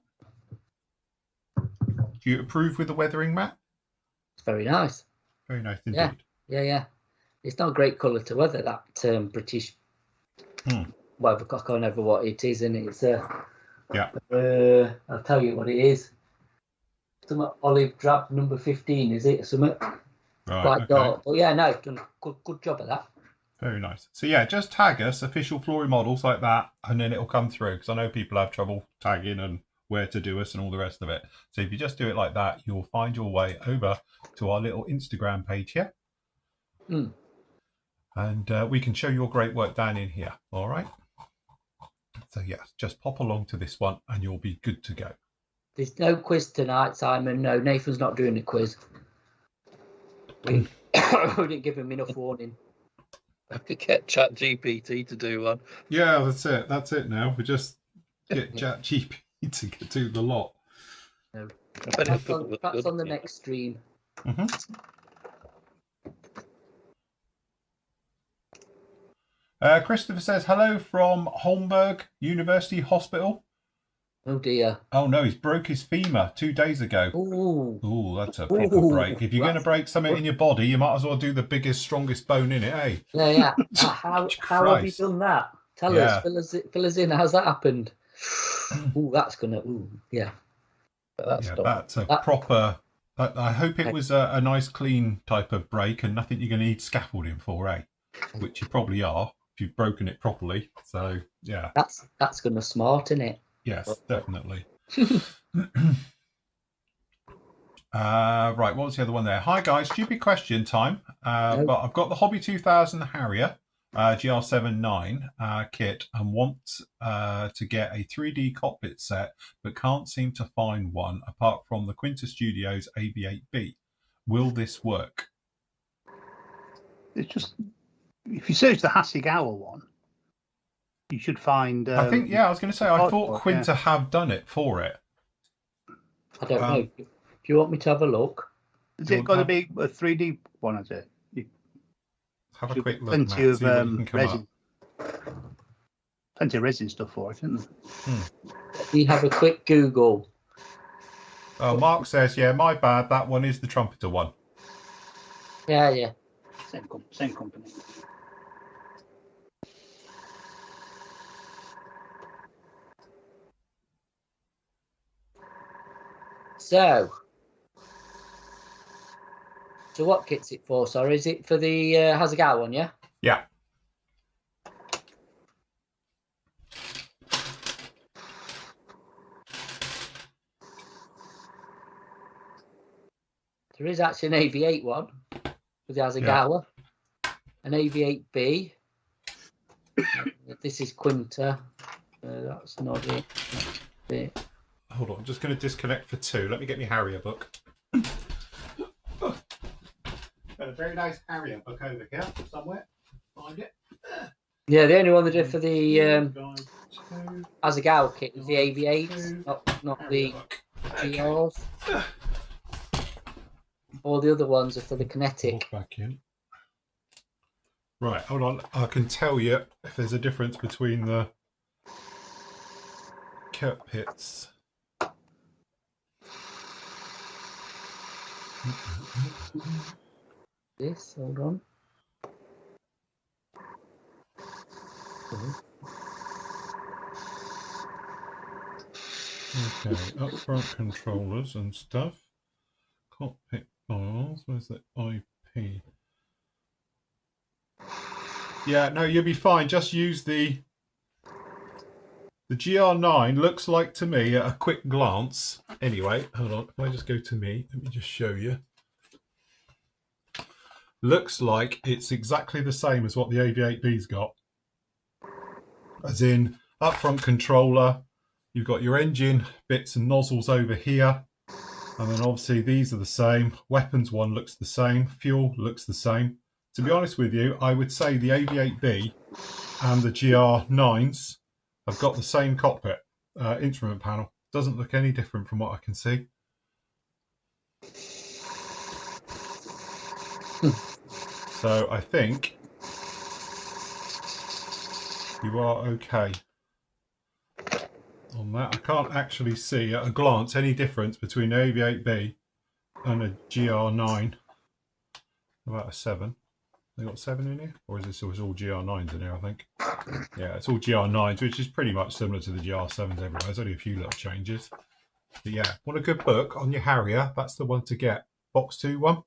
Do you approve with the weathering, Matt? It's very nice. Very nice indeed. Yeah. It's not a great colour to weather, that British. Whatever, I can't remember what it is, and it's yeah. I'll tell you what it is. Some olive drab number 15, is it? Something quite dark. But yeah, no, done a good job of that. Very nice. So yeah, just tag us official Flory models like that, and then it'll come through. Because I know people have trouble tagging and where to do us and all the rest of it. So if you just do it like that, you'll find your way over to our little Instagram page here. And we can show your great work down in here. All right. So yeah, just pop along to this one and you'll be good to go. There's no quiz tonight, Simon. No, Nathan's not doing the quiz. We didn't give him enough warning. I could get ChatGPT to do one. Yeah, that's it. That's it now. We just get ChatGPT to do the lot. No. Perhaps on the next stream. Christopher says, hello from Holmberg University Hospital. Oh, dear. Oh, no, he's broke his femur 2 days ago. Ooh, that's a proper break. If you're going to break something in your body, you might as well do the biggest, strongest bone in it, eh? Yeah. How have you done that? Tell us, fill us in. How's that happened? That's yeah. That's a proper... I hope it was a nice, clean type of break and nothing you're going to need scaffolding for, eh? Which you probably are if you've broken it properly. So, yeah. That's going to smarten it. Yes, definitely. Right, what was the other one there? Hi, guys. Stupid question time. But I've got the Hobby 2000 Harrier GR79 kit and want to get a 3D cockpit set, but can't seem to find one apart from the Quinta Studios AV8B. Will this work? It's just, if you search the Hasegawa one, you should find... I think, I was going to say, I thought Quinta have done it for it. I don't know. Do you want me to have a look? Is it got to be a 3D one, is it? Have a quick look, plenty Matt, of resin. Plenty of resin stuff for it, isn't there? We have a quick Google. Oh, Mark says, yeah, my bad. That one is the trumpeter one. Yeah. Same company. So what kit's it for? Sorry, is it for the Hasegawa one? Yeah. Yeah. There is actually an AV8 one for the Hasegawa, an AV8B. This is Quinta. That's not it. That's it. Hold on, I'm just going to disconnect for 2. Let me get my Harrier book. Got a very nice Harrier book over here somewhere. Find it. Yeah, the only one they did for the Hasegawa kit was the AV8, not the GRs. All the other ones are for the kinetic. Back in. Right, hold on. I can tell you if there's a difference between the cockpits. This, hold on. Okay, up front controllers and stuff. Cockpit files, where's the IP? Yeah, no, you'll be fine. Just use the GR9 looks like to me at a quick glance. Anyway, hold on. If I just go to me, let me just show you. Looks like it's exactly the same as what the AV8B's got. As in, up front controller, you've got your engine bits and nozzles over here. And then obviously these are the same. Weapons one looks the same. Fuel looks the same. To be honest with you, I would say the AV8B and the GR9s have got the same cockpit instrument panel. Doesn't look any different from what I can see. So I think you are okay on that. I can't actually see at a glance any difference between an AV8B and a GR9. About a 7. They got 7 in here? Or is this all GR9s in here, I think? Yeah, it's all GR9s, which is pretty much similar to the GR7s everywhere. There's only a few little changes. But yeah, want a good book on your Harrier, that's the one to get. Box 2 one.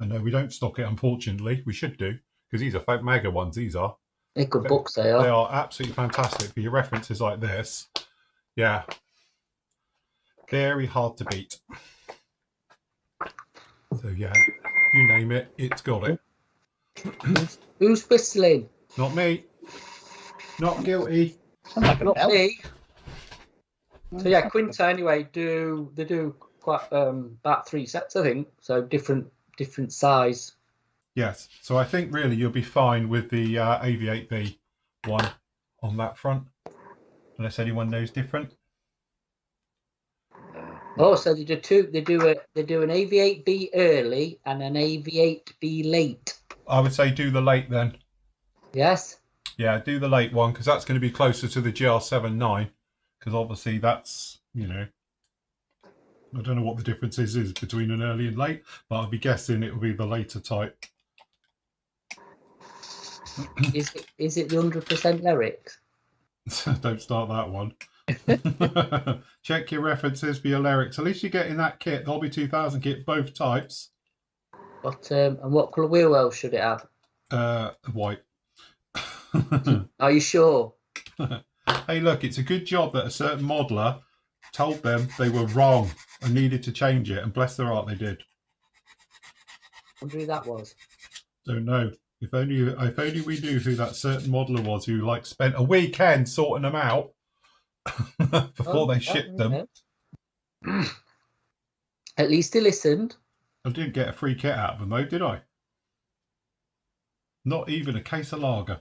And no, we don't stock it, unfortunately. We should do, because these are mega ones, these are. They're good books, they are. They are absolutely fantastic for your references like this. Yeah, Very hard to beat. So yeah, you name it, it's got it. Who's whistling? Not me. Not guilty. Not me. So yeah, Quinta anyway they do quite about 3 sets, I think. So different size. Yes. So I think really you'll be fine with the AV8B one on that front, unless anyone knows different. Oh, so they do two. They do an AV8B early and an AV8B late. I would say do the late then. Yes. Yeah, do the late one because that's going to be closer to the GR79. Because obviously that's, you know, I don't know what the difference is between an early and late, but I'll be guessing it will be the later type. Is it the 100% lyrics? Don't start that one. Check your references for your lyrics. At least you get in that kit, the Hobby 2000 kit, both types. But and what colour wheel wells should it have? White. Are you sure? Hey, look, it's a good job that a certain modeler told them they were wrong and needed to change it, and bless their heart, they did. I wonder who that was. Don't know. If only we knew who that certain modeler was who like spent a weekend sorting them out before they shipped them. At least he listened. I didn't get a free kit out of them though, did I? Not even a case of lager.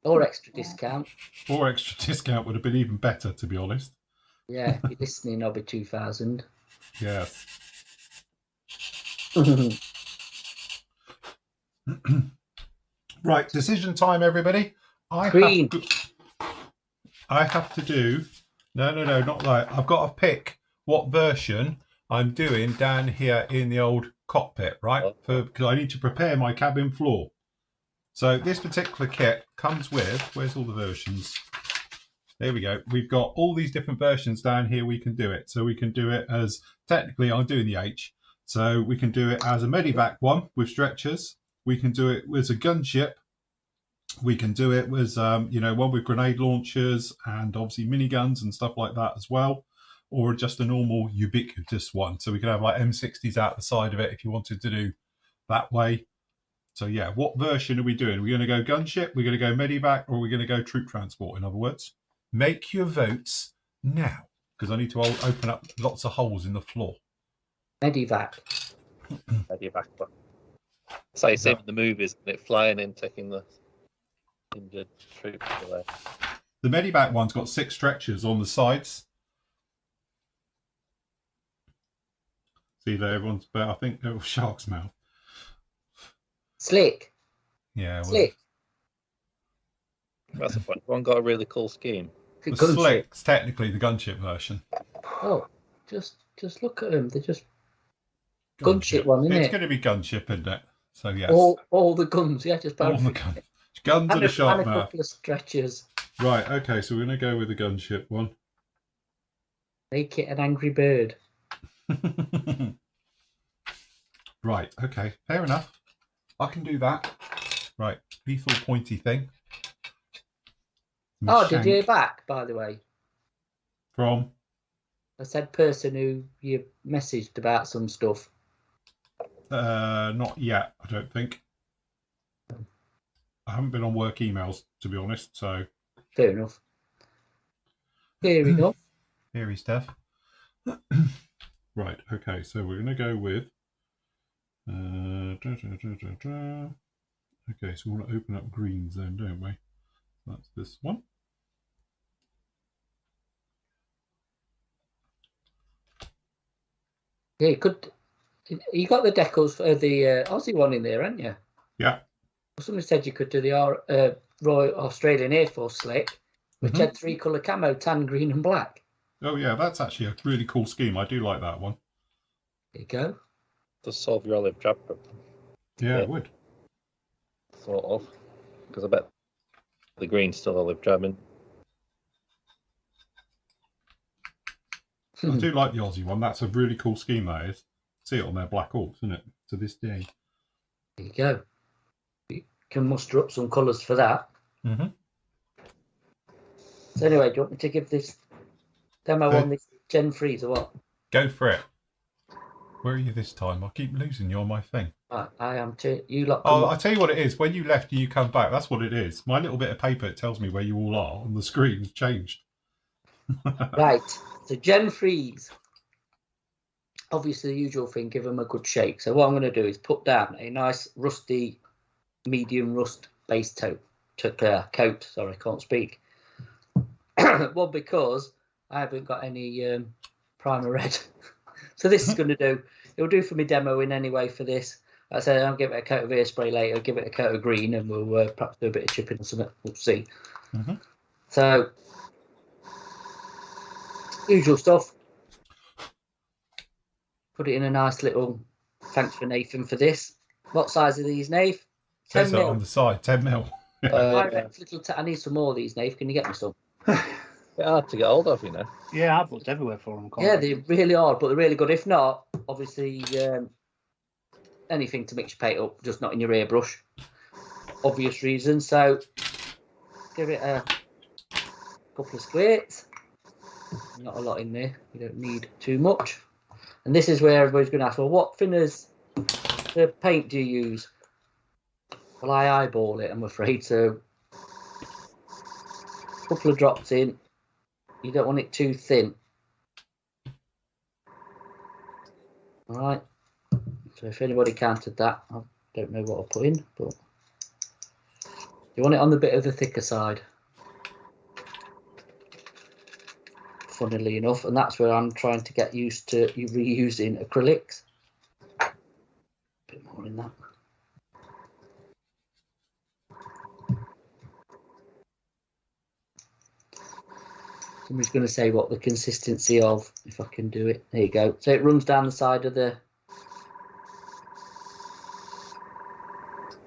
Or extra discount. Or extra discount would have been even better, to be honest. Yeah, if you're listening, Hobby 2000. Yes. Right, decision time, everybody. Green. I have to do. No, not that. I've got to pick what version I'm doing down here in the old cockpit, right? Because I need to prepare my cabin floor. So this particular kit comes with. Where's all the versions? There we go. We've got all these different versions down here. We can do it. So we can do it as technically. I'm doing the H. So we can do it as a Medivac one with stretchers. We can do it as a gunship. We can do it with, one with grenade launchers and obviously miniguns and stuff like that as well. Or just a normal ubiquitous one. So we can have like M60s out the side of it if you wanted to do that way. So yeah, what version are we doing? Are we going to go gunship? We're going to go Medivac, or are we going to go troop transport, in other words? Make your votes now, because I need to open up lots of holes in the floor. Medivac. Medivac. So you see in the movies, isn't it? Flying in, taking the injured troops away. The Medivac one's got 6 stretchers on the sides. See there, everyone's about, I think, it was shark's mouth. Slick. Yeah. Well, Slick. That's the point. One got a really cool scheme. The Slick's technically the gunship version. Oh, just look at them. They're just gunship one, isn't it? It's going to be gunship, isn't it? So yes. All the guns, yeah, just all the guns and a shark mouth. And a couple of stretchers. Right. Okay. So we're going to go with the gunship one. Make it an angry bird. Right. Okay. Fair enough. I can do that. Right. Lethal pointy thing. Oh, did you hear back, by the way? From? I said person who you messaged about some stuff. Not yet, I don't think. I haven't been on work emails, to be honest, so... Fair enough. Fair enough. Fairy stuff. Right, okay, so we're going to go with... Okay, so we want to open up greens then, don't we? That's this one. Yeah, you got the decals for the Aussie one in there, haven't you? Yeah. Somebody said you could do the Royal Australian Air Force slick, which had 3 colour camo, tan, green and black. Oh yeah, that's actually a really cool scheme. I do like that one. There you go. Does solve your olive drab problem. Yeah, it would. Sort of. Because I bet the green's still olive drabbing. I do like the Aussie one. That's a really cool scheme, that is. See it on their Black Hawks, isn't it? To this day. There you go. You can muster up some colours for that. Mm-hmm. So anyway, do you want me to give this demo on this Gen 3s or what? Go for it. Where are you this time? I keep losing you on my thing. Right, I am too. You lot. Oh, I'll tell you what it is. When you left and you come back, that's what it is. My little bit of paper, it tells me where you all are on the screen has changed. Right. So Gen 3s. Obviously, the usual thing, give them a good shake. So what I'm going to do is put down a nice rusty, medium rust base coat. Sorry, I can't speak. Well, because I haven't got any primer red. So this is going to do. It'll do for me demoing anyway for this. I said I'll give it a coat of airspray later, give it a coat of green, and we'll perhaps do a bit of chipping or something. We'll see. Mm-hmm. So, usual stuff. Put it in a nice little. Thanks for Nathan for this. What size are these, Nath? 10 mil on the side, 10 mil. I need some more of these, Nath. Can you get me some? Bit hard to get hold of, you know. Yeah, I've looked everywhere for them. Yeah, they really are, but they're really good. If not, obviously, anything to mix your paint up, just not in your airbrush. Obvious reasons. So, give it a couple of squirts. Not a lot in there. You don't need too much. And this is where everybody's going to ask, well, what thinners the paint do you use? Well, I eyeball it, I'm afraid. So, a couple of drops in. You don't want it too thin. All right. So if anybody counted that, I don't know what I'll put in, but you want it on the bit of the thicker side. Funnily enough, and that's where I'm trying to get used to you reusing acrylics. A bit more in that. Somebody's going to say what the consistency of, if I can do it. There you go. So it runs down the side of the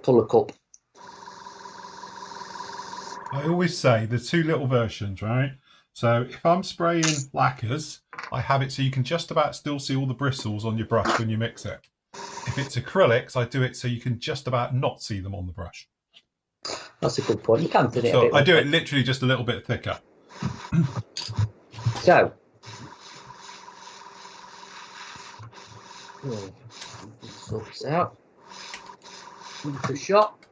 colour cup. I always say there's two little versions, right? So if I'm spraying lacquers, I have it so you can just about still see all the bristles on your brush when you mix it. If it's acrylics, I do it so you can just about not see them on the brush. That's a good point. You can do it. So I do it literally just a little bit thicker. So, sort this out. Into the shop.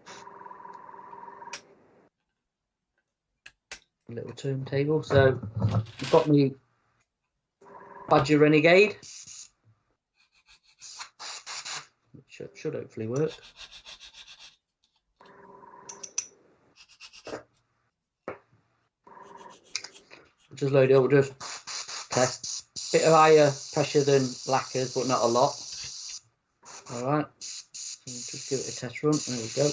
A little turntable. So, I've got me Badger Renegade. Which should hopefully work. Just load it up, we'll just test. Bit of higher pressure than lacquers, but not a lot. Alright, just give it a test run. There we go.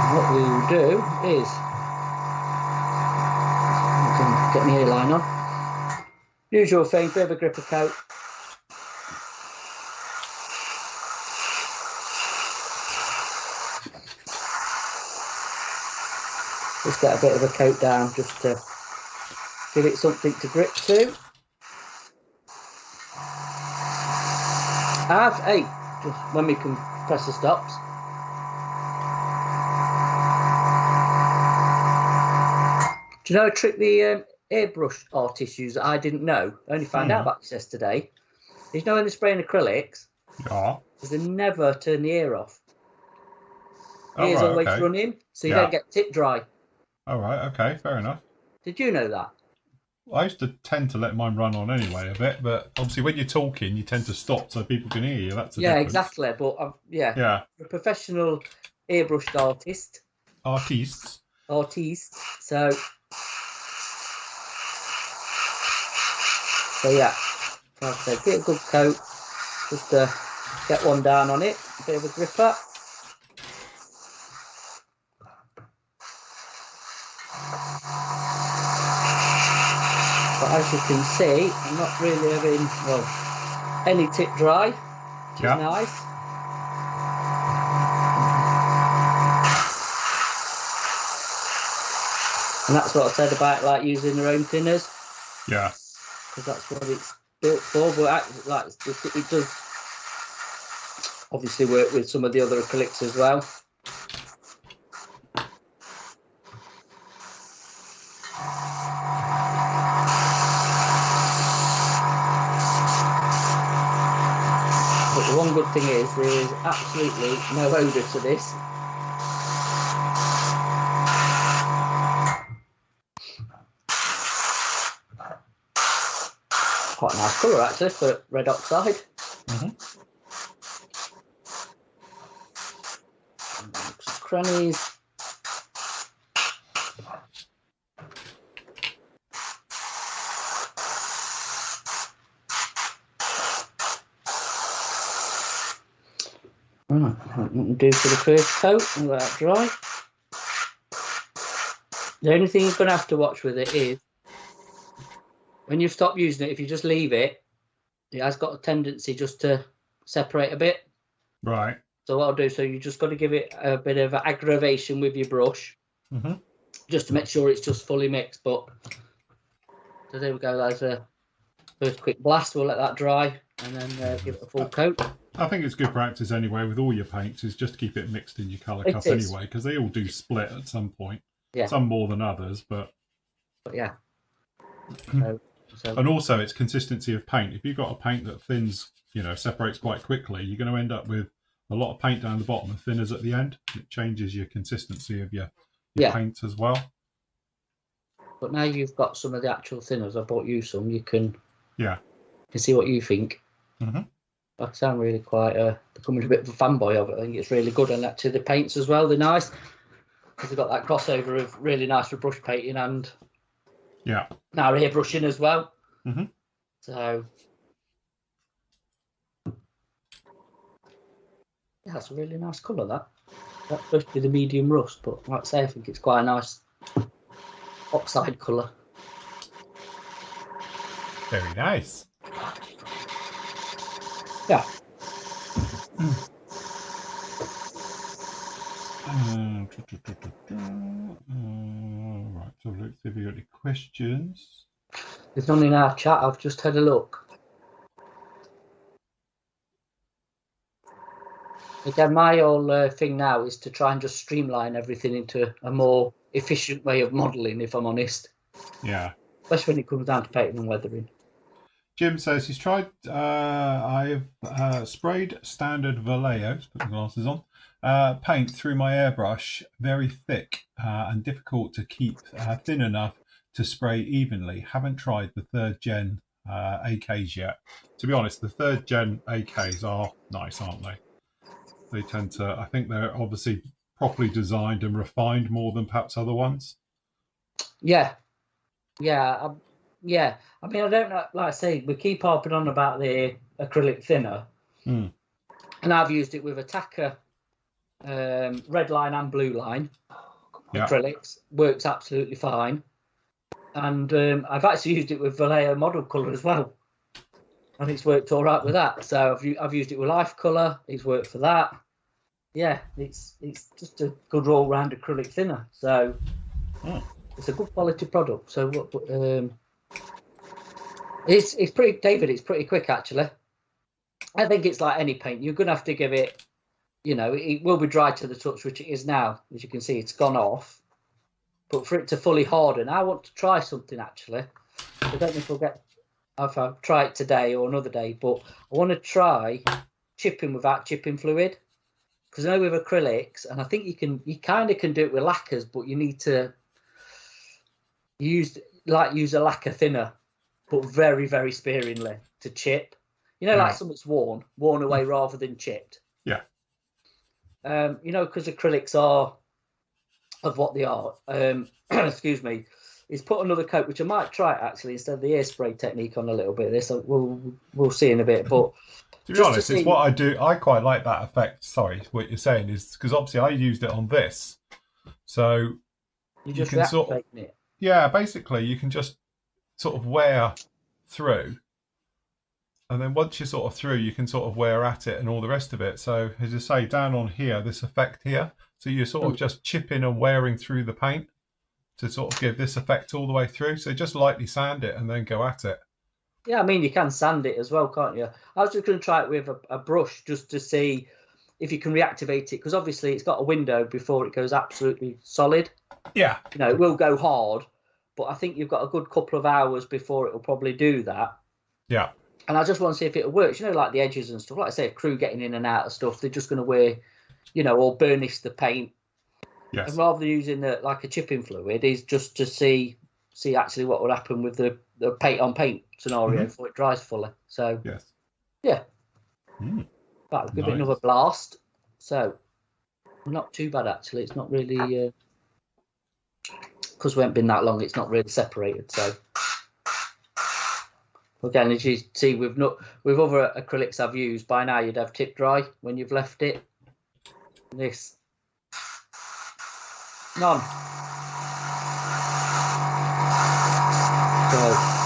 And what we will do is, I can get my hairline on. Usual thing, bit of a gripper coat. Just get a bit of a coat down just to give it something to grip to. Hey, just when we can press the stops. Do you know a trick the airbrush artists use that I didn't know? I only found out about this yesterday. You know when they're spraying acrylics, they never turn the air off. The air's always running, so you don't get tip dry. All right, okay, fair enough. Did you know that? I used to tend to let mine run on anyway a bit, but obviously when you're talking, you tend to stop so people can hear you. That's the difference. Exactly. But a professional airbrush artist. Artists. So yeah, like I said, get a good coat, just to get one down on it, a bit of a gripper. But as you can see, I'm not really having, any tip dry, which is nice. And that's what I said about like using their own thinners. Yeah. Because that's what it's built for. But it does obviously work with some of the other acrylics as well. But the one good thing is there is absolutely no odour to this. Quite a nice colour actually for red oxide. Crannies. Right, what we do for the first coat and let that dry. The only thing you're going to have to watch with it is when you stop using it, if you just leave it, it has got a tendency just to separate a bit. Right. So what I'll do, so you just got to give it a bit of aggravation with your brush, just to make sure it's just fully mixed. But so there we go. There's a first quick blast. We'll let that dry and then give it a full coat. I think it's good practice anyway with all your paints is just keep it mixed in your colour cup anyway, because they all do split at some point. Yeah. Some more than others, but yeah. And also it's consistency of paint. If you've got a paint that thins, separates quite quickly, you're going to end up with a lot of paint down the bottom and thinners at the end. It changes your consistency of your paint as well. But now you've got some of the actual thinners, I bought you some, you can see what you think. I sound really quite becoming a bit of a fanboy of it. I think it's really good, and actually the paints as well, they're nice because they've got that crossover of really nice for brush painting and now airbrushing as well. So yeah, that's a really nice colour. That's supposed to be the medium rust, but like I say, I think it's quite a nice oxide colour. Very nice. Yeah. Right, so let's see if we got any questions. There's none in our chat. I've just had a look. Again, my whole thing now is to try and just streamline everything into a more efficient way of modelling, if I'm honest. Yeah. Especially when it comes down to painting and weathering. Jim says he's tried, I've sprayed standard Vallejo, put my glasses on, paint through my airbrush, very thick and difficult to keep thin enough to spray evenly. Haven't tried the 3rd gen AKs yet. To be honest, the 3rd gen AKs are nice, aren't they? They tend to, I think they're obviously properly designed and refined more than perhaps other ones. Yeah. I mean, I don't know, like I say, we keep harping on about the acrylic thinner. And I've used it with Attacker red line and blue line acrylics. Works absolutely fine. And I've actually used it with Vallejo model colour as well. And it's worked all right with that. So I've used it with life colour. It's worked for that. Yeah, it's just a good all-round acrylic thinner. So it's a good quality product. So it's pretty, David. It's pretty quick actually. I think it's like any paint. You're gonna have to give it. It will be dry to the touch, which it is now. As you can see, it's gone off. But for it to fully harden, I want to try something actually. I don't know if I'll try it today or another day, but I want to try chipping without chipping fluid. Because I know with acrylics, and I think you kind of can do it with lacquers, but you need to use a lacquer thinner, but very, very sparingly to chip. Like something's worn away rather than chipped. Yeah. Because acrylics are of what they are. Excuse me. Is put another coat, which I might try actually instead of the air spray technique on a little bit of this. We'll see in a bit, but. To be honest, it's what I do. I quite like that effect. Sorry, what you're saying is because obviously I used it on this, so you can it. Yeah, basically you can just sort of wear through, and then once you're sort of through, you can sort of wear at it and all the rest of it. So as you say, down on here, this effect here, so you're sort of just chipping and wearing through the paint to sort of give this effect all the way through. So just lightly sand it and then go at it. Yeah, I mean, you can sand it as well, can't you? I was just going to try it with a brush just to see if you can reactivate it, because obviously it's got a window before it goes absolutely solid. Yeah. You know, it will go hard, but I think you've got a good couple of hours before it will probably do that. Yeah. And I just want to see if it works. You know, like the edges and stuff. Like I say, crew getting in and out of stuff, they're just going to wear, you know, or burnish the paint. Yes. And rather than using like a chipping fluid, is just to see actually what would happen with the paint on paint scenario before it dries fully. So yes. Yeah. Mm. That'll give Nice. it another blast. So not too bad actually. It's not really because we haven't been that long. It's not really separated. So again, as you see, with other acrylics I've used by now, you'd have tip dry when you've left it. This none. So.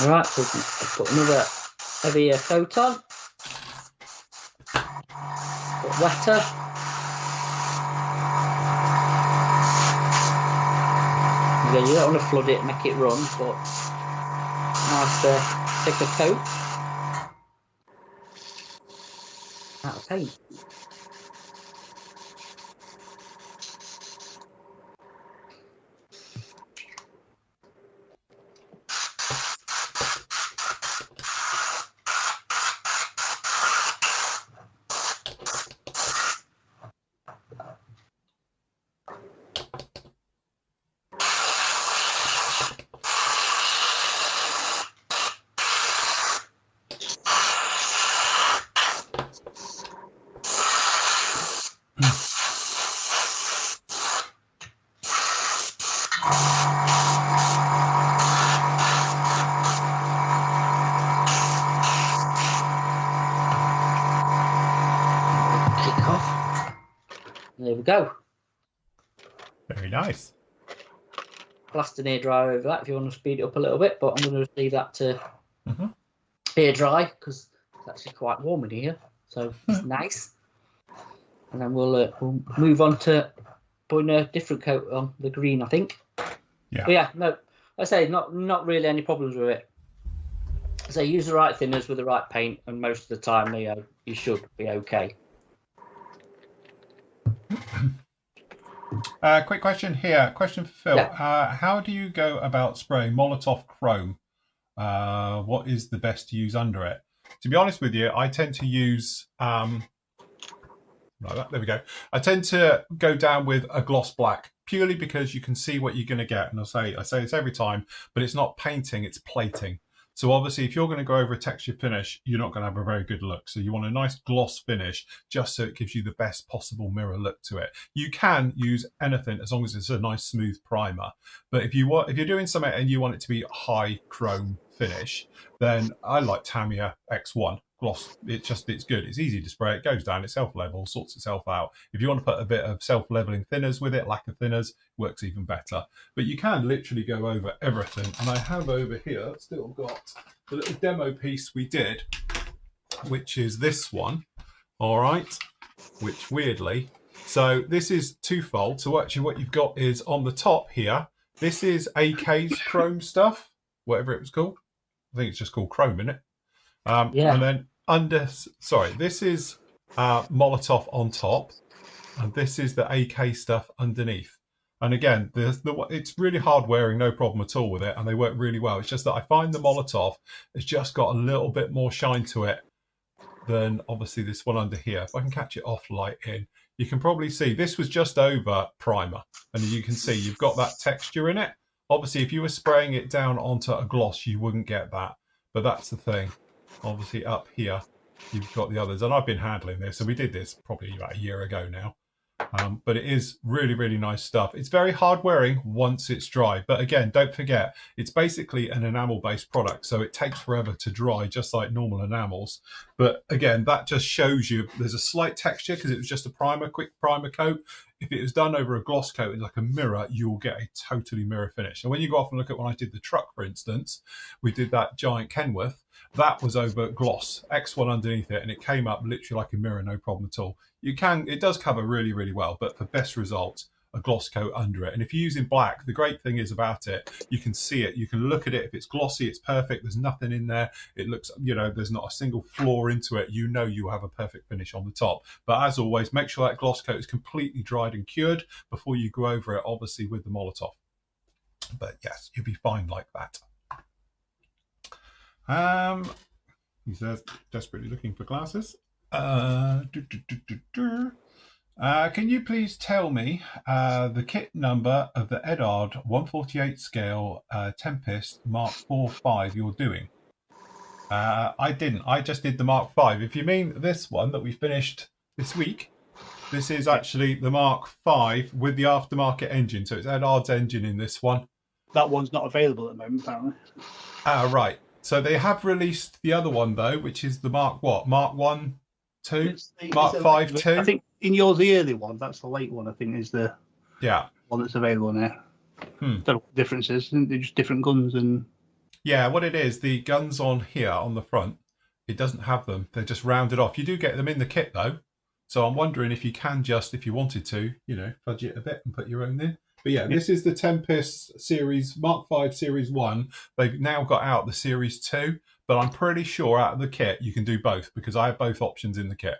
Alright, so I've put another heavier coat on. Bit wetter. Again, you don't want to flood it, make it run, but nice thicker coat. Out of paint. There we go. Very nice. Blast an air dry over that if you want to speed it up a little bit, but I'm going to leave that to air dry because it's actually quite warm in here, so it's nice. And then we'll move on to putting a different coat on, the green, I think. Yeah. But yeah, no, I say not really any problems with it. So use the right thinners with the right paint, and most of the time, you should be okay. Quick question here. Question for Phil. Yeah. How do you go about spraying Molotov Chrome? What is the best to use under it? To be honest with you, I tend to use like that. There we go. I tend to go down with a gloss black purely because you can see what you're going to get. And I say this every time, but it's not painting, it's plating. So obviously, if you're going to go over a texture finish, you're not going to have a very good look. So you want a nice gloss finish, just so it gives you the best possible mirror look to it. You can use anything as long as it's a nice smooth primer. But if you're doing something and you want it to be high chrome finish, then I like Tamiya X1 gloss. It's good. It's easy to spray. It goes down. It self-levels, sorts itself out. If you want to put a bit of self-leveling thinners with it, lacquer thinners, works even better. But you can literally go over everything. And I have over here still got the little demo piece we did, which is this one. All right. Which weirdly, so this is twofold. So actually what you've got is on the top here, this is AK's chrome stuff, whatever it was called. I think it's just called chrome, isn't it? Yeah. And then this is Molotov on top, and this is the AK stuff underneath. And again, it's really hard wearing, no problem at all with it, and they work really well. It's just that I find the Molotov has just got a little bit more shine to it than obviously this one under here. If I can catch it off light in, you can probably see this was just over primer, and you can see you've got that texture in it. Obviously, if you were spraying it down onto a gloss, you wouldn't get that, but that's the thing. Obviously up here you've got the others, and I've been handling this, and we did this probably about a year ago now, But it is really, really nice stuff. It's very hard wearing once it's dry. But again, don't forget, it's basically an enamel-based product. So it takes forever to dry, just like normal enamels. But again, that just shows you there's a slight texture because it was just a quick primer coat. If it was done over a gloss coat like a mirror, you will get a totally mirror finish. And when you go off and look at when I did the truck, for instance, we did that giant Kenworth. That was over gloss, X1 underneath it, and it came up literally like a mirror, no problem at all. It does cover really, really well, but for best results, a gloss coat under it. And if you're using black, the great thing is about it, you can see it, you can look at it. If it's glossy, it's perfect. There's nothing in there. It looks, there's not a single flaw into it. You know you have a perfect finish on the top. But as always, make sure that gloss coat is completely dried and cured before you go over it, obviously with the Molotov. But yes, you'll be fine like that. He says, desperately looking for glasses. Can you please tell me the kit number of the Edard 148 scale Tempest Mark 4.5 you're doing? I didn't. I just did the Mark 5. If you mean this one that we finished this week, this is actually the Mark 5 with the aftermarket engine. So it's Edard's engine in this one. That one's not available at the moment, apparently. Right. So they have released the other one, though, which is the Mark what? Mark 1, 2? Mark 5, 2? I think in yours, the early one, that's the late one, I think, is the one that's available now. Don't know what the difference is. They're just different guns. And yeah, what it is, the guns on here on the front, it doesn't have them. They're just rounded off. You do get them in the kit, though. So I'm wondering if you can just, if you wanted to, fudge it a bit and put your own in. But yeah, this is the Tempest Series, Mark 5 Series 1. They've now got out the Series 2, but I'm pretty sure out of the kit you can do both because I have both options in the kit.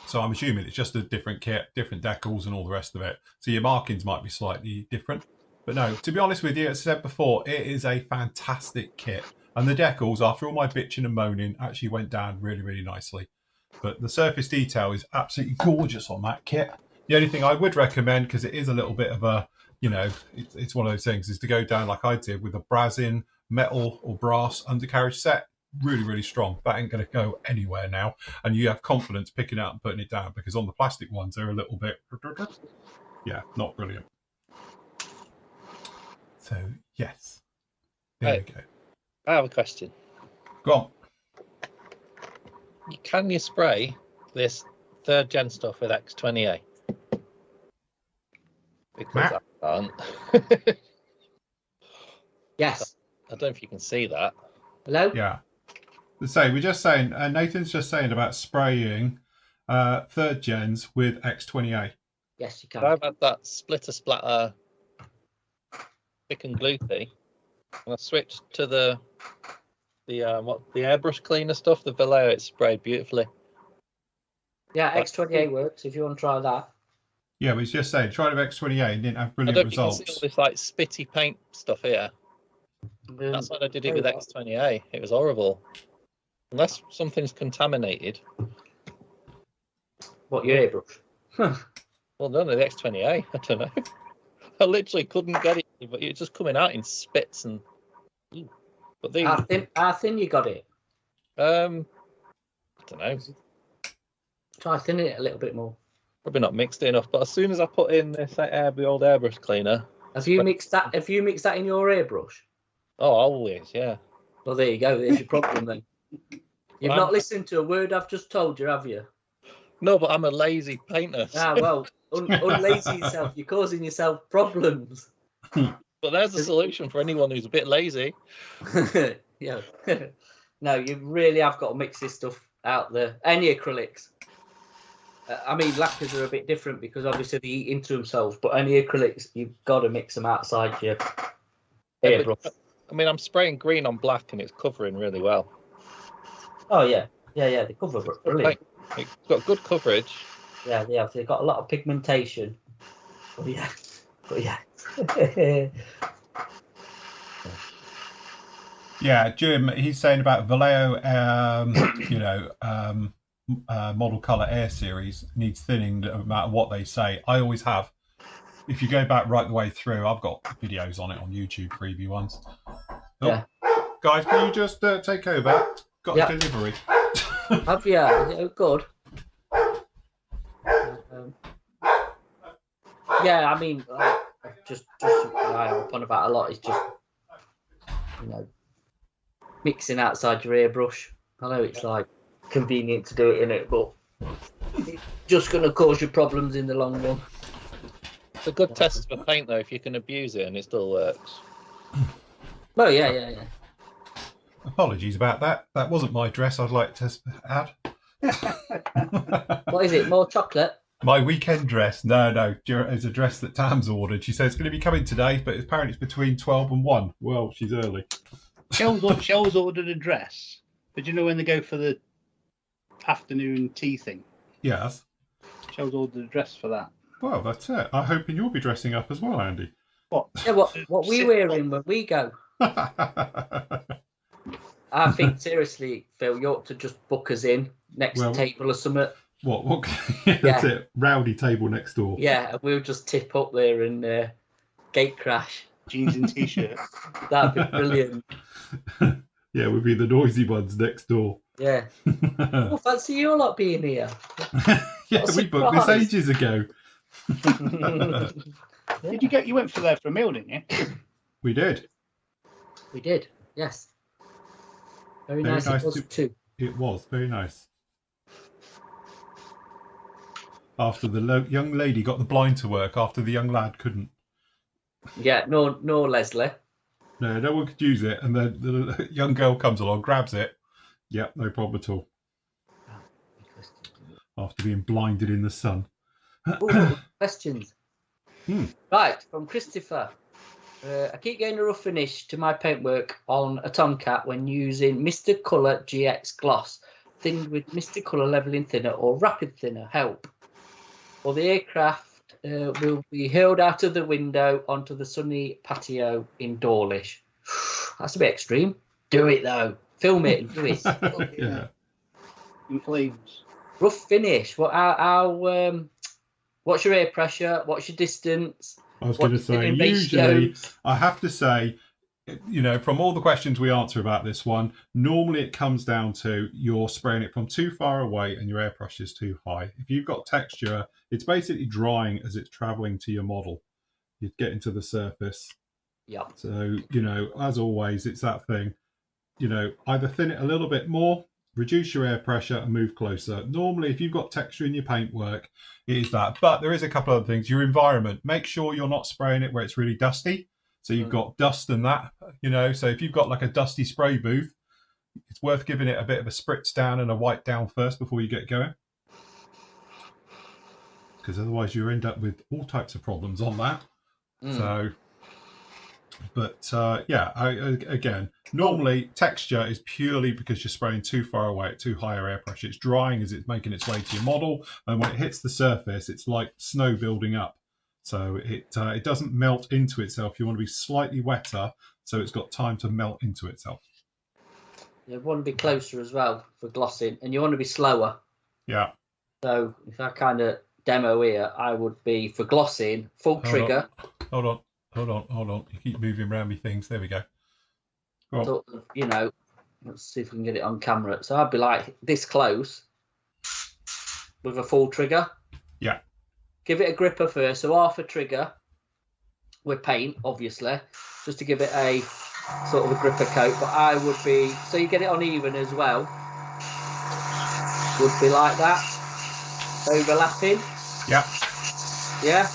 So I'm assuming it's just a different kit, different decals and all the rest of it. So your markings might be slightly different. But no, to be honest with you, as I said before, it is a fantastic kit. And the decals, after all my bitching and moaning, actually went down really, really nicely. But the surface detail is absolutely gorgeous on that kit. The only thing I would recommend, because it is a little bit of a, it's one of those things, is to go down like I did with a Brazin metal or brass undercarriage set. Really, really strong. That ain't going to go anywhere now. And you have confidence picking it up and putting it down, because on the plastic ones, they're a little bit, not brilliant. So, yes. There you go. I have a question. Go on. Can you spray this 3rd gen stuff with X20A? Because I can't. Yes. I don't know if you can see that. Hello? Yeah. So we're just saying, Nathan's just saying about spraying 3rd gens with X20A. Yes, you can. I've had that splitter splatter thick and gluey, and I switched to the airbrush cleaner stuff, the Vallejo. It's sprayed beautifully. Yeah, X28 works if you want to try that. Yeah, but he's just saying, tried with X20A and didn't have I brilliant don't results. You can see all this spitty paint stuff here. That's why I did it with X20A. It was horrible. Unless something's contaminated. What, your airbrush? Well, no, the X20A. I don't know. I literally couldn't get it, but it's just coming out in spits and. But how thin you got it? I don't know. Try thinning it a little bit more. Probably not mixed enough. But as soon as I put in this the old airbrush cleaner. Have you mixed that? Have you mixed that in your airbrush? Oh, always, yeah. Well, there you go. There's your problem then. You've not listened to a word I've just told you, have you? No, but I'm a lazy painter. Ah, well, unlazy yourself. You're causing yourself problems. But there's a solution for anyone who's a bit lazy. Yeah. No, you really have got to mix this stuff out there. Any acrylics. I mean, lacquers are a bit different because obviously they eat into themselves, but any acrylics, you've got to mix them outside your airbrush. I mean, I'm spraying green on black and it's covering really well. Oh, yeah. Yeah, they cover brilliant. It's got good coverage. Yeah, they have. They've got a lot of pigmentation. But yeah. Yeah, Jim, he's saying about Vallejo, model color air series needs thinning no matter what they say. I always have. If you go back right the way through, I've got videos on it on YouTube, freebie ones. Oh, yeah. Guys, can you just take over? Got a delivery. Have you? Good. Yeah, I mean, just what I harp on about a lot is just, you know, mixing outside your airbrush. I know it's like convenient to do it in it, but it's just going to cause you problems in the long run. It's a good test for paint though, if you can abuse it and it still works. Oh yeah. Apologies about that. That wasn't my dress I'd like to add. What is it? More chocolate? My weekend dress. No. It's a dress that Tam's ordered. She says it's going to be coming today, but apparently it's between 12 and 1. Well, she's early. Shell's ordered a dress. But you know when they go for the afternoon tea thing? Yes. Shell's ordered a dress for that. Well, that's it. I'm hoping you'll be dressing up as well, Andy. What? Yeah, what we wearing when we go? I think seriously, Phil, you ought to just book us in next table or something. What? That's it. Rowdy table next door. Yeah, and we'll just tip up there and gate crash. Jeans and t-shirt. That'd be brilliant. Yeah, we'll be the noisy ones next door. Yeah. Oh, fancy you lot being here. Yeah, we booked this ages ago. You went for there for a meal, didn't you? We did. We did, yes. Very nice it was too. It was very nice. After the young lady got the blind to work, after the young lad couldn't. Yeah, no, Leslie. No one could use it, and then the young girl comes along, grabs it. Yep, no problem at all. After being blinded in the sun. Ooh, questions. Right, from Christopher. I keep getting a rough finish to my paintwork on a Tomcat when using Mr. Colour GX gloss, thinned with Mr. Colour leveling thinner or rapid thinner. Help. Or the aircraft will be hurled out of the window onto the sunny patio in Dawlish. That's a bit extreme. Do it though. Film it and do it. Yeah. In flames. Rough finish. What's your air pressure? What's your distance? I was going to say, usually, I have to say, from all the questions we answer about this one, normally it comes down to you're spraying it from too far away and your air pressure is too high. If you've got texture, it's basically drying as it's traveling to your model. You get into the surface. Yeah. So, as always, it's that thing, either thin it a little bit more, reduce your air pressure and move closer. Normally, if you've got texture in your paintwork, it is that. But there is a couple of things. Your environment, make sure you're not spraying it where it's really dusty. So you've got dust and that, So if you've got like a dusty spray booth, it's worth giving it a bit of a spritz down and a wipe down first before you get going. Because otherwise you end up with all types of problems on that. So... But again, normally texture is purely because you're spraying too far away at too high air pressure. It's drying as it's making its way to your model, and when it hits the surface, it's like snow building up. So it doesn't melt into itself. You want to be slightly wetter, so it's got time to melt into itself. You want to be closer as well for glossing, and you want to be slower. Yeah. So if I kind of demo here, I would be for glossing full trigger. Hold on. You keep moving around me things. There we go. Sort of, let's see if we can get it on camera. So I'd be like this close with a full trigger. Yeah. Give it a gripper first. So half a trigger with paint, obviously, just to give it a sort of a gripper coat. But I would be, so you get it on even as well. Would be like that. Overlapping. Yeah. Yeah.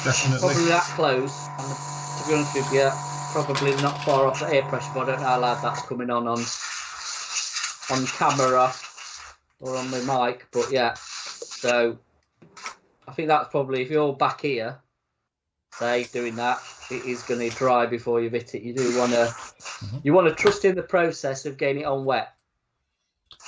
Definitely. Probably that close. And to be honest with you, probably not far off the air pressure, but I don't know how loud that's coming on camera or on the mic. But yeah, so I think that's probably, if you're back here, say doing that, it is going to dry before you've hit it. You do want to, you want to trust in the process of getting it on wet.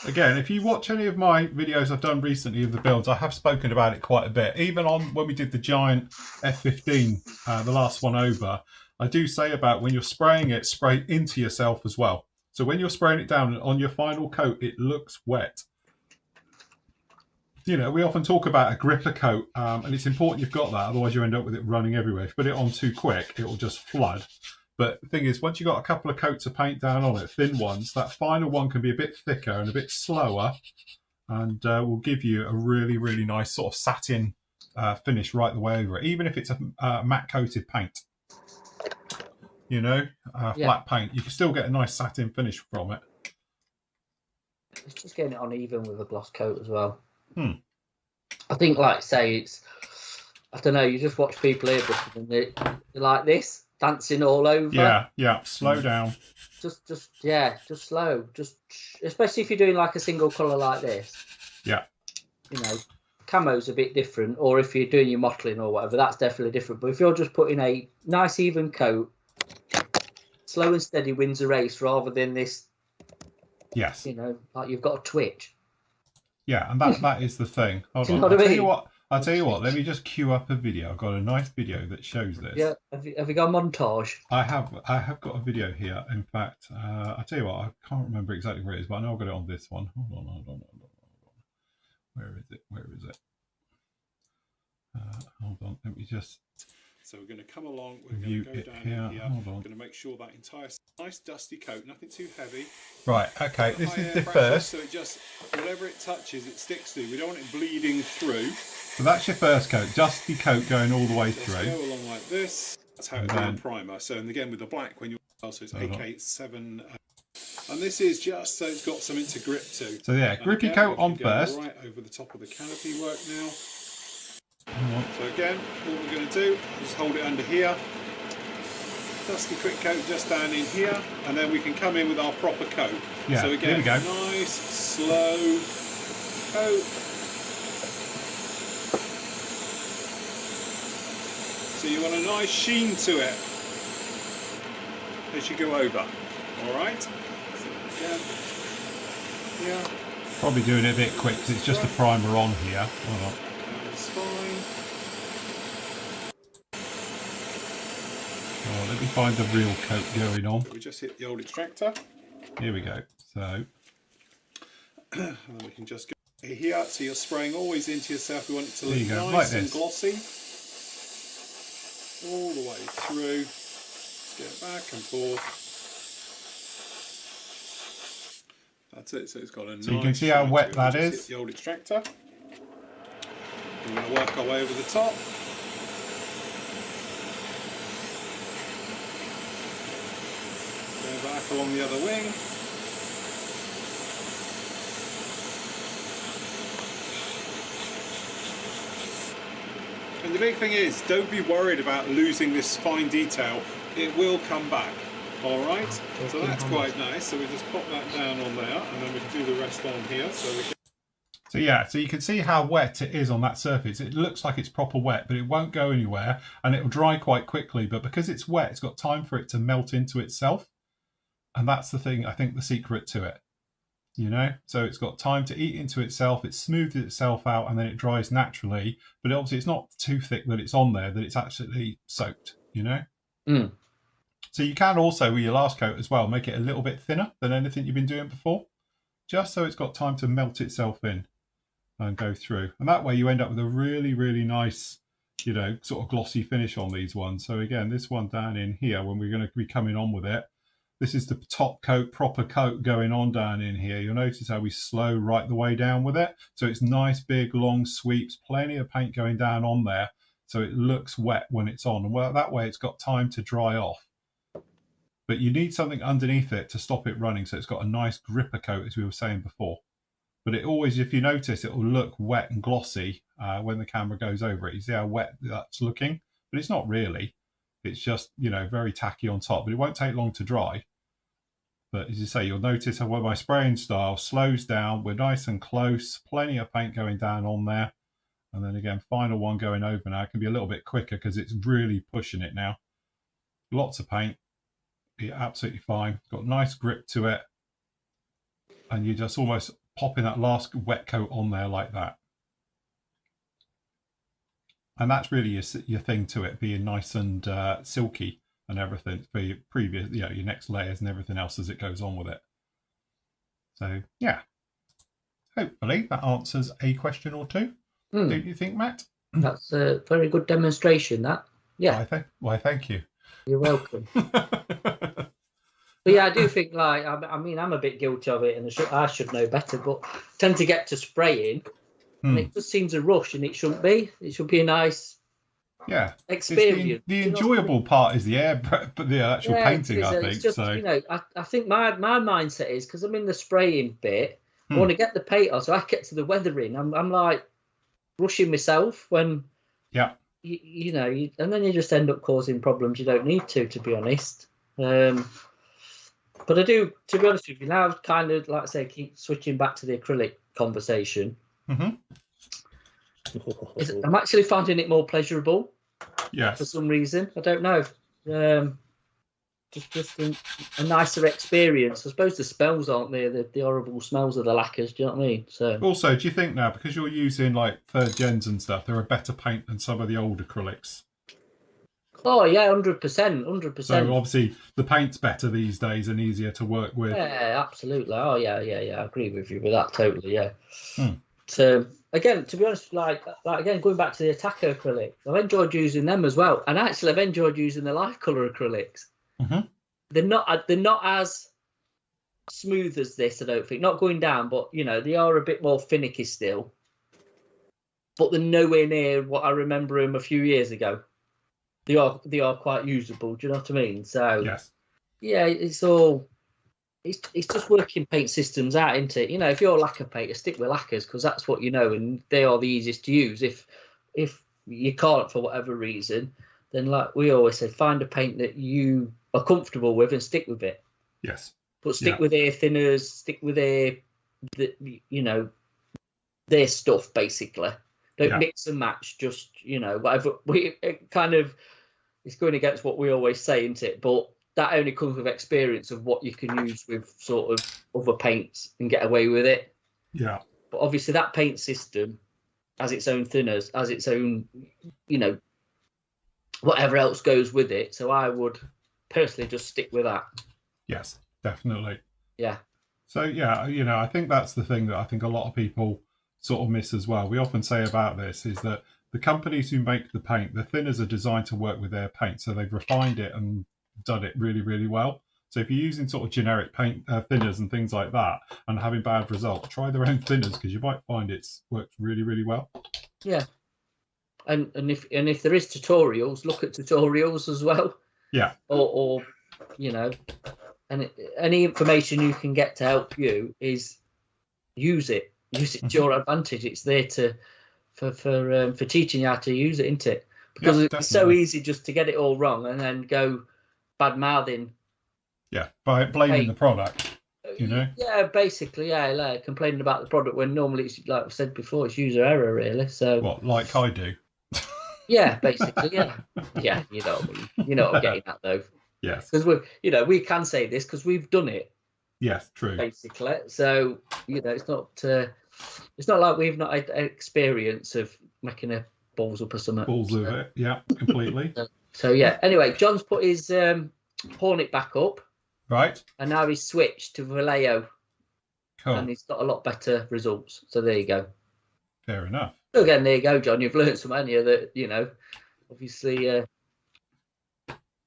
Again, if you watch any of my videos I've done recently of the builds, I have spoken about it quite a bit. Even on when we did the giant F15, the last one over, I do say about when you're spraying it, spray into yourself as well. So when you're spraying it down on your final coat, it looks wet. We often talk about a gripper coat, and it's important you've got that, otherwise you end up with it running everywhere. If you put it on too quick, it will just flood. But the thing is, once you've got a couple of coats of paint down on it, thin ones, that final one can be a bit thicker and a bit slower, and will give you a really, really nice sort of satin finish right the way over it, even if it's a matte coated paint. You know, flat paint, you can still get a nice satin finish from it. It's just getting it on even with a gloss coat as well. I think, like say, it's, I don't know, you just watch people here and they're like this, dancing all over. Yeah, slow down. Just slow. Just especially if you're doing like a single colour like this. Yeah. You know, camo's a bit different, or if you're doing your mottling or whatever, that's definitely different. But if you're just putting a nice even coat, slow and steady wins a race rather than this. Yes. You know, like you've got a twitch. Yeah, and that is the thing. Hold on. I'll tell you what. Let me just queue up a video. I've got a nice video that shows this. Yeah. Have you got a montage? I have got a video here. In fact, I'll tell you what. I can't remember exactly where it is, but I know I've got it on this one. Hold on. Where is it? Hold on. Let me just. So we're going to come along. We're going to go down here. Hold on. We're going to make sure that entire nice dusty coat, nothing too heavy. Right. Okay. This is the first. So it just whatever it touches, it sticks to. We don't want it bleeding through. So that's your first coat, dusty coat going all the way through. Go along like this. That's how it's done primer. So and again with the black when you so it's AK7. And this is just so it's got something to grip to. So yeah, grippy coat on first. Right over the top of the canopy work now. So again, what we're going to do is hold it under here, dusty quick coat just down in here, and then we can come in with our proper coat. Yeah, so again, here we go. Nice, slow coat. So you want a nice sheen to it as you go over. Alright? So again, yeah. Probably doing it a bit quick because it's just a primer on here. Hold on. That's fine. Oh, let me find the real coat going on. We just hit the old extractor. Here we go. So and we can just go here. So you're spraying always into yourself. We want it to look nice and glossy. All the way through. Just get back and forth. That's it. So it's got a nice. So you can see how wet that is. Hit the old extractor. We're going to work our way over the top. Go back along the other wing. And the big thing is, don't be worried about losing this fine detail. It will come back. Alright? So that's quite nice. So we just pop that down on there and then we can do the rest on here. So yeah, so you can see how wet it is on that surface. It looks like it's proper wet, but it won't go anywhere and it'll dry quite quickly. But because it's wet, it's got time for it to melt into itself. And that's the thing, I think, the secret to it. You know, so it's got time to eat into itself. It's smoothed itself out and then it dries naturally. But obviously it's not too thick that it's on there, that it's actually soaked, you know? Mm. So you can also, with your last coat as well, make it a little bit thinner than anything you've been doing before. Just so it's got time to melt itself in and go through, and that way you end up with a really, really nice, you know, sort of glossy finish on these ones. So again, this one down in here, when we're going to be coming on with it, this is the top coat, proper coat going on down in here. You'll notice how we slow right the way down with it. So it's nice, big, long sweeps, plenty of paint going down on there. So it looks wet when it's on. And well, that way it's got time to dry off. But you need something underneath it to stop it running. So it's got a nice gripper coat, as we were saying before. But it always, if you notice, it will look wet and glossy when the camera goes over it. You see how wet that's looking? But it's not really. It's just, you know, very tacky on top. But it won't take long to dry. But as you say, you'll notice how my spraying style slows down. We're nice and close. Plenty of paint going down on there. And then again, final one going over now. It can be a little bit quicker because it's really pushing it now. Lots of paint. Be absolutely fine. Got a nice grip to it. And you just almost popping that last wet coat on there like that. And that's really your thing to it, being nice and silky and everything for your previous, you know, your next layers and everything else as it goes on with it. So, yeah. Hopefully that answers a question or two. Don't you think, Matt? That's a very good demonstration, that. Yeah. Why, thank you. You're welcome. But yeah, I do think, like, I mean, I'm a bit guilty of it, and I should know better, but tend to get to spraying, and it just seems a rush, and it shouldn't be. It should be a nice experience. The enjoyable part is the air, but the actual painting, I think. It's just, so. I think my mindset is, because I'm in the spraying bit, I want to get the paint on, so I get to the weathering. I'm like rushing myself when, and then you just end up causing problems you don't need to be honest. But I do, to be honest with you, now kind of, like I say, keep switching back to the acrylic conversation. I'm actually finding it more pleasurable. Yes. For some reason, I don't know. Just a nicer experience. I suppose the smells aren't there, the horrible smells of the lacquers. Do you know what I mean? So. Also, do you think now, because you're using like third gens and stuff, they're a better paint than some of the old acrylics? Oh yeah, 100%. So obviously the paint's better these days and easier to work with. Yeah, absolutely. Oh yeah. I agree with you with that totally. Yeah. So again, to be honest, like again, going back to the Attacker acrylic, I've enjoyed using them as well, and actually I've enjoyed using the light color acrylics. They're not as smooth as this, I don't think. Not going down, but they are a bit more finicky still. But they're nowhere near what I remember them a few years ago. They are quite usable. Do you know what I mean? So yes, yeah, it's just working paint systems out, isn't it? If you're a lacquer painter, stick with lacquers because that's what you know, and they are the easiest to use. If you can't for whatever reason, then like we always say, find a paint that you are comfortable with and stick with it. Yes, but stick with their thinners, stick with their stuff basically. Don't mix and match. Just whatever. It's going against what we always say, isn't it? But that only comes with experience of what you can use with sort of other paints and get away with it. Yeah. But obviously that paint system has its own thinners, has its own, whatever else goes with it. So I would personally just stick with that. Yes, definitely. Yeah. So yeah, I think that's the thing that I think a lot of people sort of miss as well. We often say about this is that the companies who make the paint, the thinners are designed to work with their paint. So they've refined it and done it really, really well. So if you're using sort of generic paint thinners and things like that and having bad results, try their own thinners because you might find it's worked really, really well. Yeah. And if there is tutorials, look at tutorials as well. Yeah. Or and any information you can get to help you is use it. Use it to your advantage. It's there for teaching you how to use it, isn't it? Because it's so easy just to get it all wrong and then go bad mouthing. Yeah, by blaming the product, Yeah, basically, like complaining about the product when normally it's, like I've said before, it's user error really. So what, like I do? Yeah, basically, yeah. Yeah, you know what I mean. You know what I'm getting at though. Yes. Because we can say this because we've done it. Yes, true. Basically, so it's not like we've not had experience of making a balls up or something. Balls of it, yeah, completely. So yeah. Anyway, John's put his Hornet back up. Right. And now he's switched to Vallejo. Cool. And he's got a lot better results. So there you go. Fair enough. So again, there you go, John. You've learned some, haven't you? That obviously the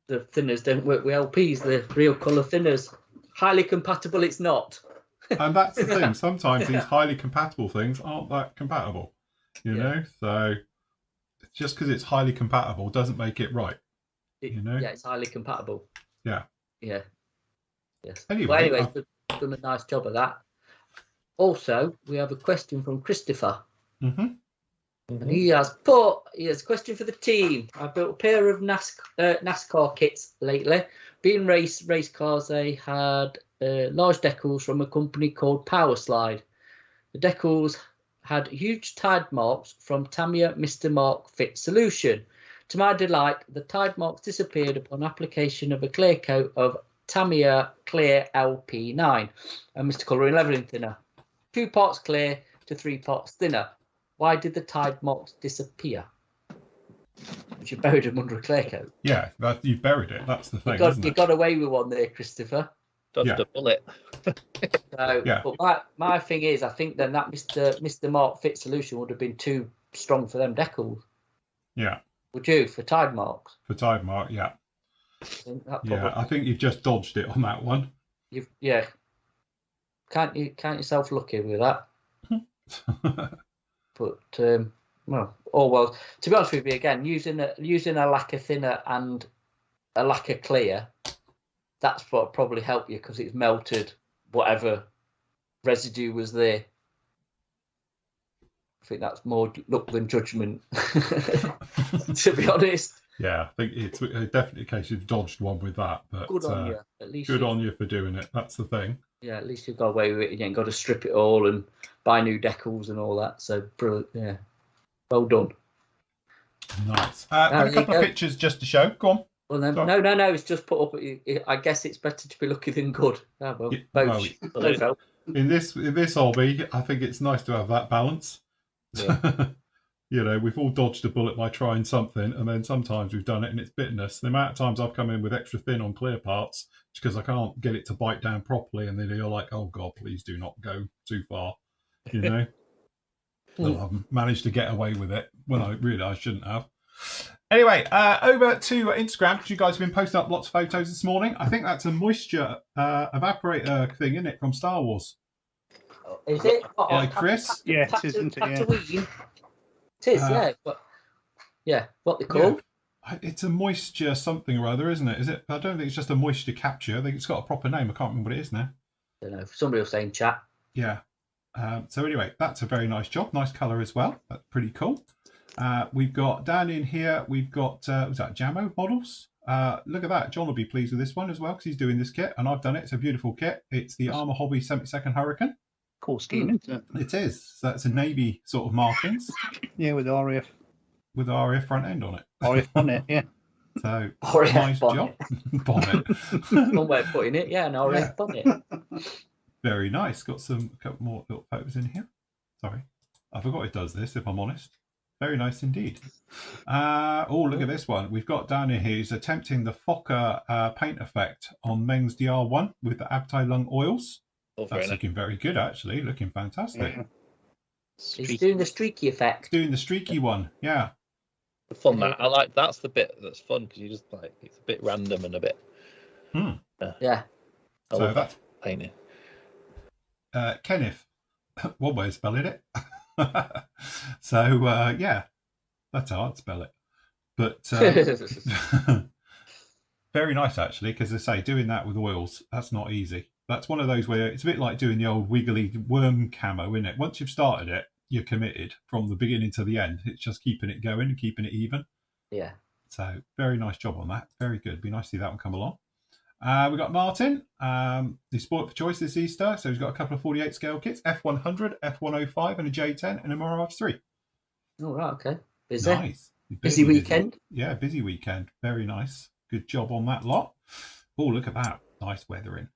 thinners don't work with LPs. The real colour thinners, highly compatible. It's not. And that's the thing. Sometimes these highly compatible things aren't that compatible. You know, so just because it's highly compatible doesn't make it right. Yeah, it's highly compatible. Yeah. Yeah. Yes. Anyway, done a nice job of that. Also, we have a question from Christopher. And he has a question for the team. I built a pair of NASCAR kits lately. Being race cars, they had large decals from a company called Power Slide. The decals had huge tide marks from Tamiya Mr. Mark Fit Solution. To my delight, the tide marks disappeared upon application of a clear coat of Tamiya Clear LP9 and Mr. Colouring Leveling Thinner. 2 parts clear to 3 parts thinner. Why did the tide marks disappear? You buried them under a clear coat. Yeah, you've buried it. That's the thing. You got away with one there, Christopher. Dodged a bullet. But my thing is, I think then that Mr. Mark Fit Solution would have been too strong for them decals. Yeah. Would you for tide marks? For tide mark, yeah. I think you've just dodged it on that one. Count yourself lucky with that. But well, to be honest with you, again, using a lacquer thinner and a lacquer clear, that's what probably helped you because it's melted whatever residue was there. I think that's more luck than judgment, to be honest. Yeah, I think it's definitely a case you've dodged one with that. But good on you. At least good on you for doing it. That's the thing. Yeah, at least you got away with it. You ain't got to strip it all and buy new decals and all that. So, yeah, well done. Nice. Got a couple of pictures just to show. Go on. Well, no. It's just put up. I guess it's better to be lucky than good. Oh, well, both. In this hobby, I think it's nice to have that balance. Yeah. You know, we've all dodged a bullet by trying something, and then sometimes we've done it and it's bitterness. The amount of times I've come in with extra thin on clear parts because I can't get it to bite down properly, and then you're like, oh God, please do not go too far. You know? Well, I've managed to get away with it when I really shouldn't have. Anyway, over to Instagram, because you guys have been posting up lots of photos this morning. I think that's a moisture evaporator thing, isn't it, from Star Wars? Is it? By Chris? Yeah, it is, isn't it? Yeah. It is, yeah. But, yeah, what they called? Yeah. It's a moisture something or other, isn't it? Is it? I don't think it's just a moisture capture. I think it's got a proper name. I can't remember what it is now. I don't know. Somebody will say in chat. Yeah. So anyway, that's a very nice job. Nice colour as well. That's pretty cool. We've got down in here, we've got, was that Jamo models? Look at that. John will be pleased with this one as well because he's doing this kit and I've done it. It's a beautiful kit. It's the Armour Hobby 72nd Hurricane. Cool scheme, isn't it? It is. So that's a navy sort of markings. Yeah, with RAF. With the RAF front end on it. RAF bonnet, yeah. So, RAF nice bonnet. job. Bonnet. One way of putting it, yeah, an RAF bonnet. Very nice. Got a couple more little photos in here. Sorry. I forgot it does this, if I'm honest. Very nice indeed. Look at this one. We've got down in here, he's attempting the Fokker paint effect on Meng's DR1 with the Abtai Lung oils. That's looking very good, actually. Looking fantastic. Yeah. He's doing the streaky effect. Doing the streaky one, yeah. The fun that I like. That's the bit that's fun because you just like it's a bit random and a bit. Yeah. So that's painting. Kenneth, one way of spelling it. So yeah, that's how I'd spell it. But very nice actually, because as I say, doing that with oils, that's not easy. That's one of those where it's a bit like doing the old wiggly worm camo, isn't it? Once you've started it, you're committed from the beginning to the end. It's just keeping it going and keeping it even. Yeah. So very nice job on that. Very good. Be nice to see that one come along. We've got Martin. He's spoiled for choice this Easter. So he's got a couple of 48 scale kits, F100, F105 and a J10 and a Mirage 3. Oh, right, okay. Busy. Nice. Busy weekend. Yeah, busy weekend. Very nice. Good job on that lot. Oh, look at that. Nice weathering.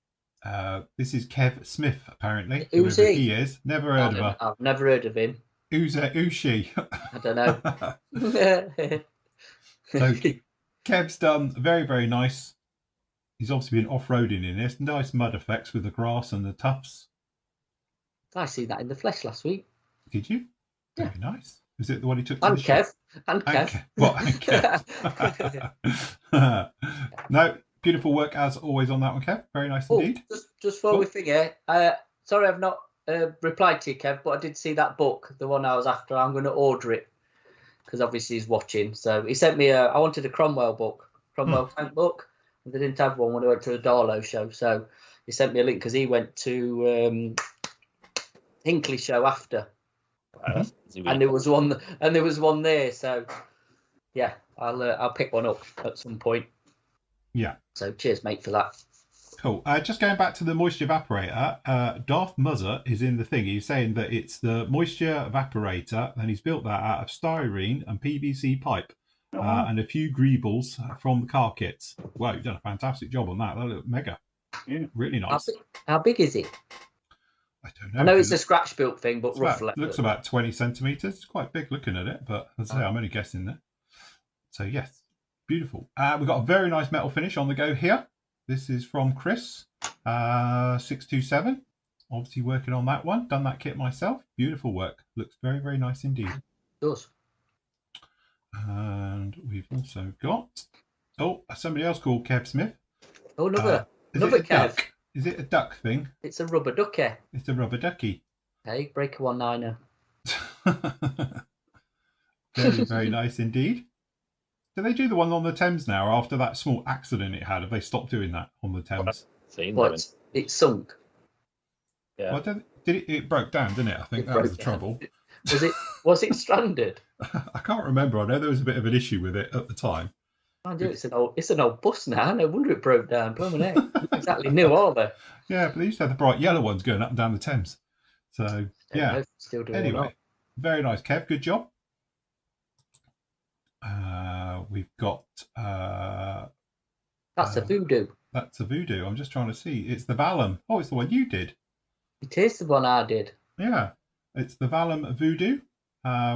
This is Kev Smith, apparently. Who's he? He is. Never heard of her. I've never heard of him. Who's she? I don't know. So Kev's done very, very nice. He's obviously been off-roading in this. Nice mud effects with the grass and the tufts. I see that in the flesh last week. Did you? Yeah. Very nice. Is it the one he took to And the Kev. shop? And Kev. What? And Kev. No, beautiful work as always on that one, Kev. Very nice indeed. Just while we figure, sorry I've not replied to you, Kev, but I did see that book, the one I was after. I'm going to order it because obviously he's watching. So he sent me I wanted a Cromwell book, tank book. They didn't have one when I went to a Darlow show. So he sent me a link because he went to Hinkley show after. And there was one there. So yeah, I'll pick one up at some point. Yeah. So cheers, mate, for that. Cool. Just going back to the moisture evaporator, Darth Muzzer is in the thing. He's saying that it's the moisture evaporator, and he's built that out of styrene and PVC pipe and a few greebles from the car kits. Wow, you've done a fantastic job on that. That looked mega. Yeah. Really nice. How big is it? I don't know. I know it's a scratch built thing, but roughly. Looks about 20 centimetres. It's quite big looking at it, but as I say, I'm only guessing there. So yes, beautiful. We've got a very nice metal finish on the go here. This is from Chris, 627. Obviously working on that one. Done that kit myself. Beautiful work. Looks very, very nice indeed. It does. And we've also got, somebody else called Kev Smith. Oh, another Kev. Kev. Is it a duck thing? It's a rubber ducky. It's a rubber ducky. Hey, breaker 1-9er. Very, very nice indeed. Do they do the one on the Thames now after that small accident it had? Have they stopped doing that on the Thames? It sunk. Yeah. Well, it broke down, didn't it? I think that was the trouble. Was it stranded? I can't remember. I know there was a bit of an issue with it at the time. It's an old bus now. No wonder it broke down. Not exactly new, are they? Yeah, but they used to have the bright yellow ones going up and down the Thames. So yeah. Still doing anyway, very nice, Kev. Good job. We've got. That's a Voodoo. That's a Voodoo. I'm just trying to see. It's the Valum. Oh, it's the one you did. It is the one I did. Yeah, it's the Valum Voodoo,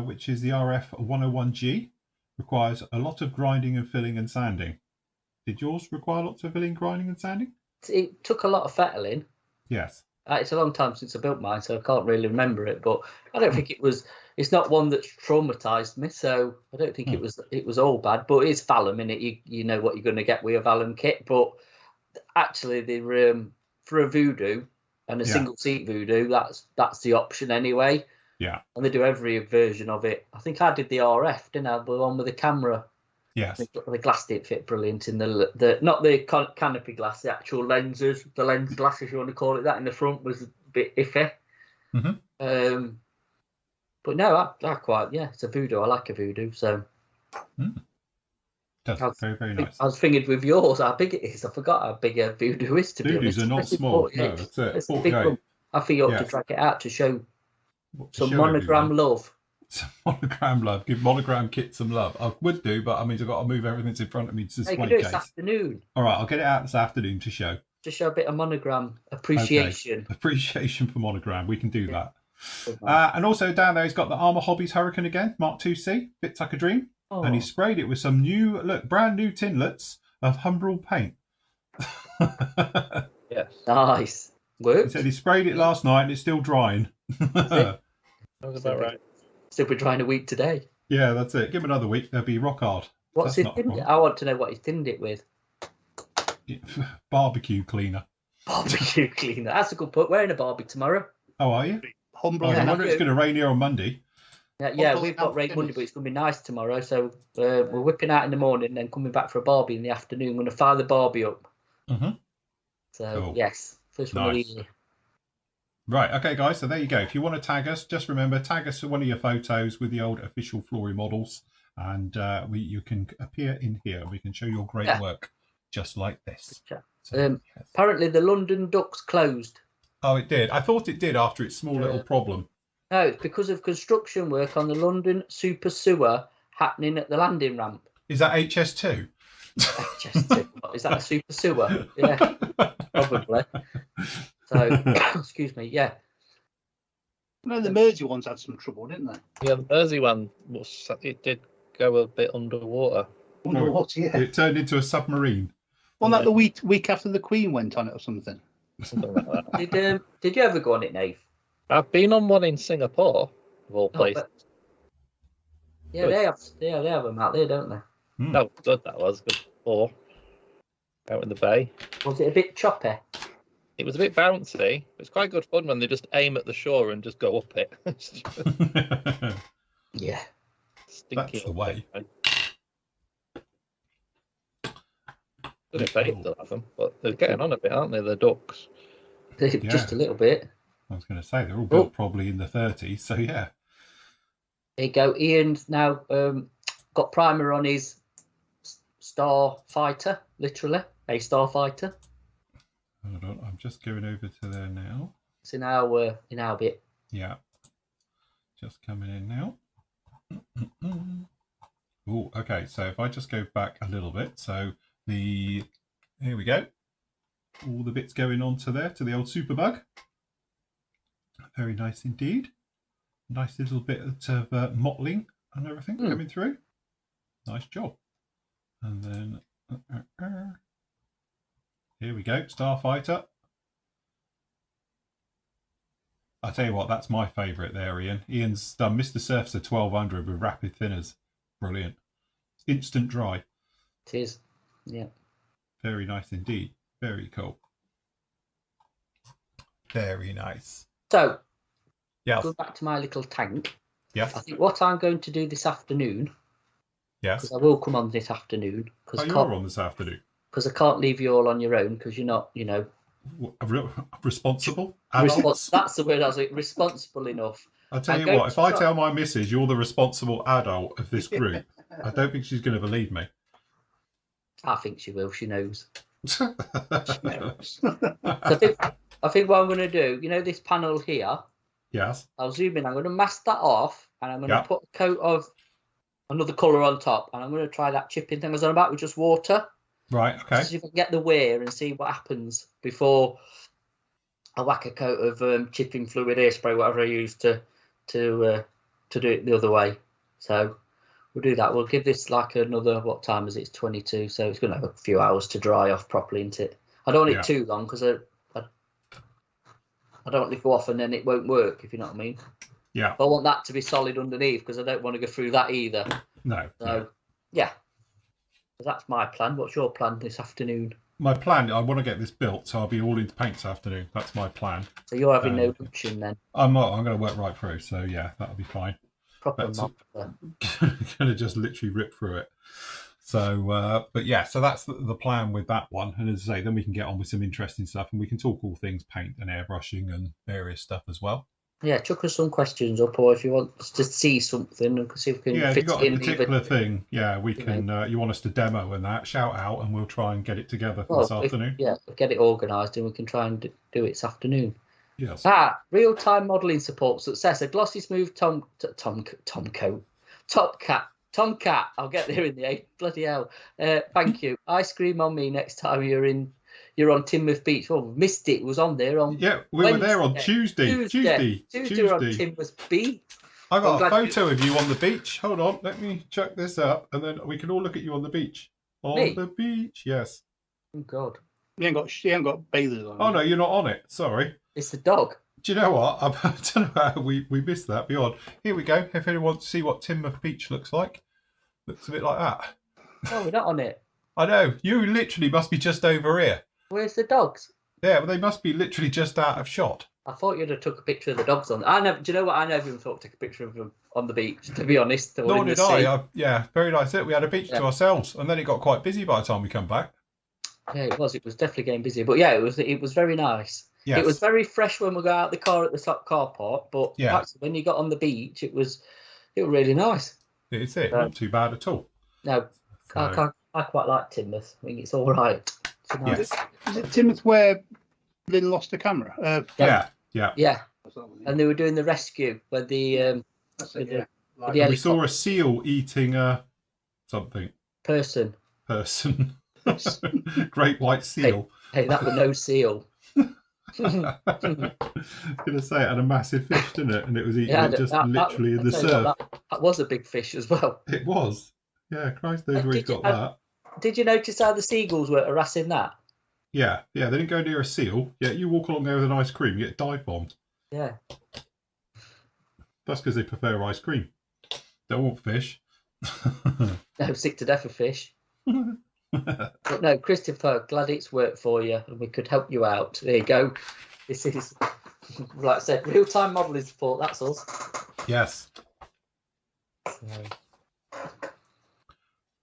which is the RF 101G. Requires a lot of grinding and filling and sanding. Did yours require lots of filling, grinding and sanding? It took a lot of fettling. Yes. It's a long time since I built mine, so I can't really remember it. But I don't think it was. It's not one that's traumatized me, so I don't think it was all bad. But it's Valum in it. You know what you're going to get with a Valum kit. But actually, for a Voodoo and a single seat Voodoo, that's the option anyway. Yeah. And they do every version of it. I think I did the RF, didn't I? The one with the camera. Yes. The glass didn't fit brilliant in the not the canopy glass, the actual lenses, the lens glass, if you want to call it that, in the front was a bit iffy. Mm-hmm. But no, I quite, it's a Voodoo. I like a Voodoo, so. That's very, very nice. I was thinking with yours how big it is. I forgot how big a Voodoo is, to be honest. Voodoos are not small. No, that's it. It's a big one. I think you ought to drag it out to show some monogram love. Some monogram love. Give monogram kit some love. I would do, but I mean, I've got to move everything that's in front of me to display you can do it case. this afternoon. All right, I'll get it out this afternoon to show. To show a bit of monogram appreciation. Okay. Appreciation for monogram. We can do that. And also down there, he's got the Armour Hobbies Hurricane again, Mark 2C, Bit Like a Dream. Oh. And he sprayed it with some brand new tinlets of Humbrol paint. Yes. Nice. Works. He said he sprayed it last night and it's still drying. That was about right. Still be drying a week today. Yeah, that's it. Give him another week, they'll be rock hard. What's he tinned it? I want to know what he tinned it with. Barbecue cleaner. Barbecue cleaner. That's a good point. We're in a barbie tomorrow. Oh, are you? I wonder if it's going to rain here on Monday. Yeah, we've got rain Monday, but it's going to be nice tomorrow. So we're whipping out in the morning and then coming back for a barbie in the afternoon. We're going to fire the barbie up. Mm-hmm. So, cool. Yes, first one of the year. Right, okay, guys, so there you go. If you want to tag us, just remember, tag us one of your photos with the old official Flory models, and you can appear in here. We can show your great work just like this. So, apparently, the London Ducks closed. Oh, it did? I thought it did after its small little problem. No, it's because of construction work on the London Super Sewer happening at the landing ramp. Is that HS2? HS2. Is that a Super Sewer? Yeah, probably. So, excuse me, yeah. No, the Mersey ones had some trouble, didn't they? Yeah, the Mersey one, it did go a bit underwater. Underwater, yeah. It turned into a submarine. Wasn't that the week after the Queen went on it or something? Something like that. Did you ever go on it, Nave? I've been on one in Singapore, of all places. Yeah, they have them out there, don't they? No, good that was. Good ball. Out in the bay. Was it a bit choppy? It was a bit bouncy. It's quite good fun when they just aim at the shore and just go up it. Yeah. Stinky. That's the way. Good if they still have them, but they're getting on a bit, aren't they, the ducks? Just a little bit. I was going to say, they're all built probably in the 30s, so yeah. There you go. Ian's now got primer on his Starfighter, literally, a Starfighter. Hold on, I'm just going over to there now. It's in our bit. Yeah. Just coming in now. Oh, okay. So if I just go back a little bit, so here we go. All the bits going on to there, to the old Superbug. Very nice indeed. Nice little bit of mottling and everything coming through. Nice job. And then here we go, Starfighter. I tell you what, that's my favourite there, Ian. Ian's done Mr. Surfacer 1200 with rapid thinners. Brilliant. Instant dry. It is, yeah. Very nice indeed. Very cool. Very nice. So, yes. go back to my little tank. Yes. I think what I'm going to do this afternoon, Yes. because I will come on this afternoon. Oh, you're on this afternoon. Because I can't leave you all on your own because you're not, responsible adults. That's the word I was like, responsible enough. I'll tell you what, if I tell my missus you're the responsible adult of this group, I don't think she's going to believe me. I think she will. She knows. She knows. I think what I'm going to do, this panel here, Yes. I'll zoom in. I'm going to mask that off and I'm going to Yep. put a coat of another colour on top. And I'm going to try that chipping thing I was on about with just water. Right, okay. See if I can get the wear and see what happens before I whack a coat of chipping fluid hairspray, whatever I use to do it the other way. So we'll do that. We'll give this like another, what time is it? It's 22, so it's going to have a few hours to dry off properly, isn't it? I don't want it too long because I don't want it to go off and then it won't work, if you know what I mean. Yeah. But I want that to be solid underneath because I don't want to go through that either. No. So, yeah. That's my plan. What's your plan this afternoon? My plan, I want to get this built, so I'll be all into paint this afternoon. That's my plan. So you're having no luncheon then? I'm not. I'm going to work right through, so yeah, that'll be fine. Proper monster. Going to just literally rip through it. So, but yeah, so that's the plan with that one. And as I say, then we can get on with some interesting stuff, and we can talk all things paint and airbrushing and various stuff as well. Yeah, chuck us some questions up, or if you want us to see something, and see if we can if fit you've got it in. a particular thing, we can. know. You want us to demo and that, shout out, and we'll try and get it together this afternoon. We'll get it organised, and we can try and do it this afternoon. Yes. Real-time modelling support success. A glossy smooth Tomcat. I'll get there in the end. Bloody hell. Thank you. Ice cream on me next time you're on Teignmouth Beach. Oh, missed it. It was on there on. Yeah, we were there on Tuesday. Tuesday on Teignmouth Beach. I got a photo of you on the beach. Hold on, let me check this up, and then we can all look at you on the beach. The beach, yes. Oh God. You ain't got bathers on. Oh no, you're not on it. Sorry. It's the dog. Do you know what? I don't know how we missed that. Beyond. Here we go. If anyone wants to see what Teignmouth Beach looks like, looks a bit like that. Oh, we're not on it. I know. You literally must be just over here. Where's the dogs? Yeah, well, they must be literally just out of shot. I thought you'd have took a picture of the dogs on. Do you know what? I never even thought to take a picture of them on the beach. To be honest, nor did I. Yeah, very nice. We had a beach to ourselves, and then it got quite busy by the time we come back. Yeah, it was. It was definitely getting busy. But yeah, it was very nice. Yes. It was very fresh when we got out the car at the car park. But actually, when you got on the beach, it was really nice. It's not too bad at all. No, so. I quite like Teignmouth. I think it's all right. Yes. Is it Teignmouth where Lynn lost the camera? Yeah. And they were doing the rescue where the we saw a seal eating something. Person. Great white seal. Hey, that was no seal. I was going to say it had a massive fish, didn't it? And it was eating literally in the surf. That was a big fish as well. It was. Yeah, Christ knows where he's got that. Did you notice how the seagulls were harassing that? Yeah, they didn't go near a seal. Yeah, you walk along there with an ice cream, you get dive bombed. Yeah. That's because they prefer ice cream. Don't want fish. No, sick to death of fish. But no, Christopher, glad it's worked for you and we could help you out. There you go. This is, like I said, real-time modelling support. That's us. Yes.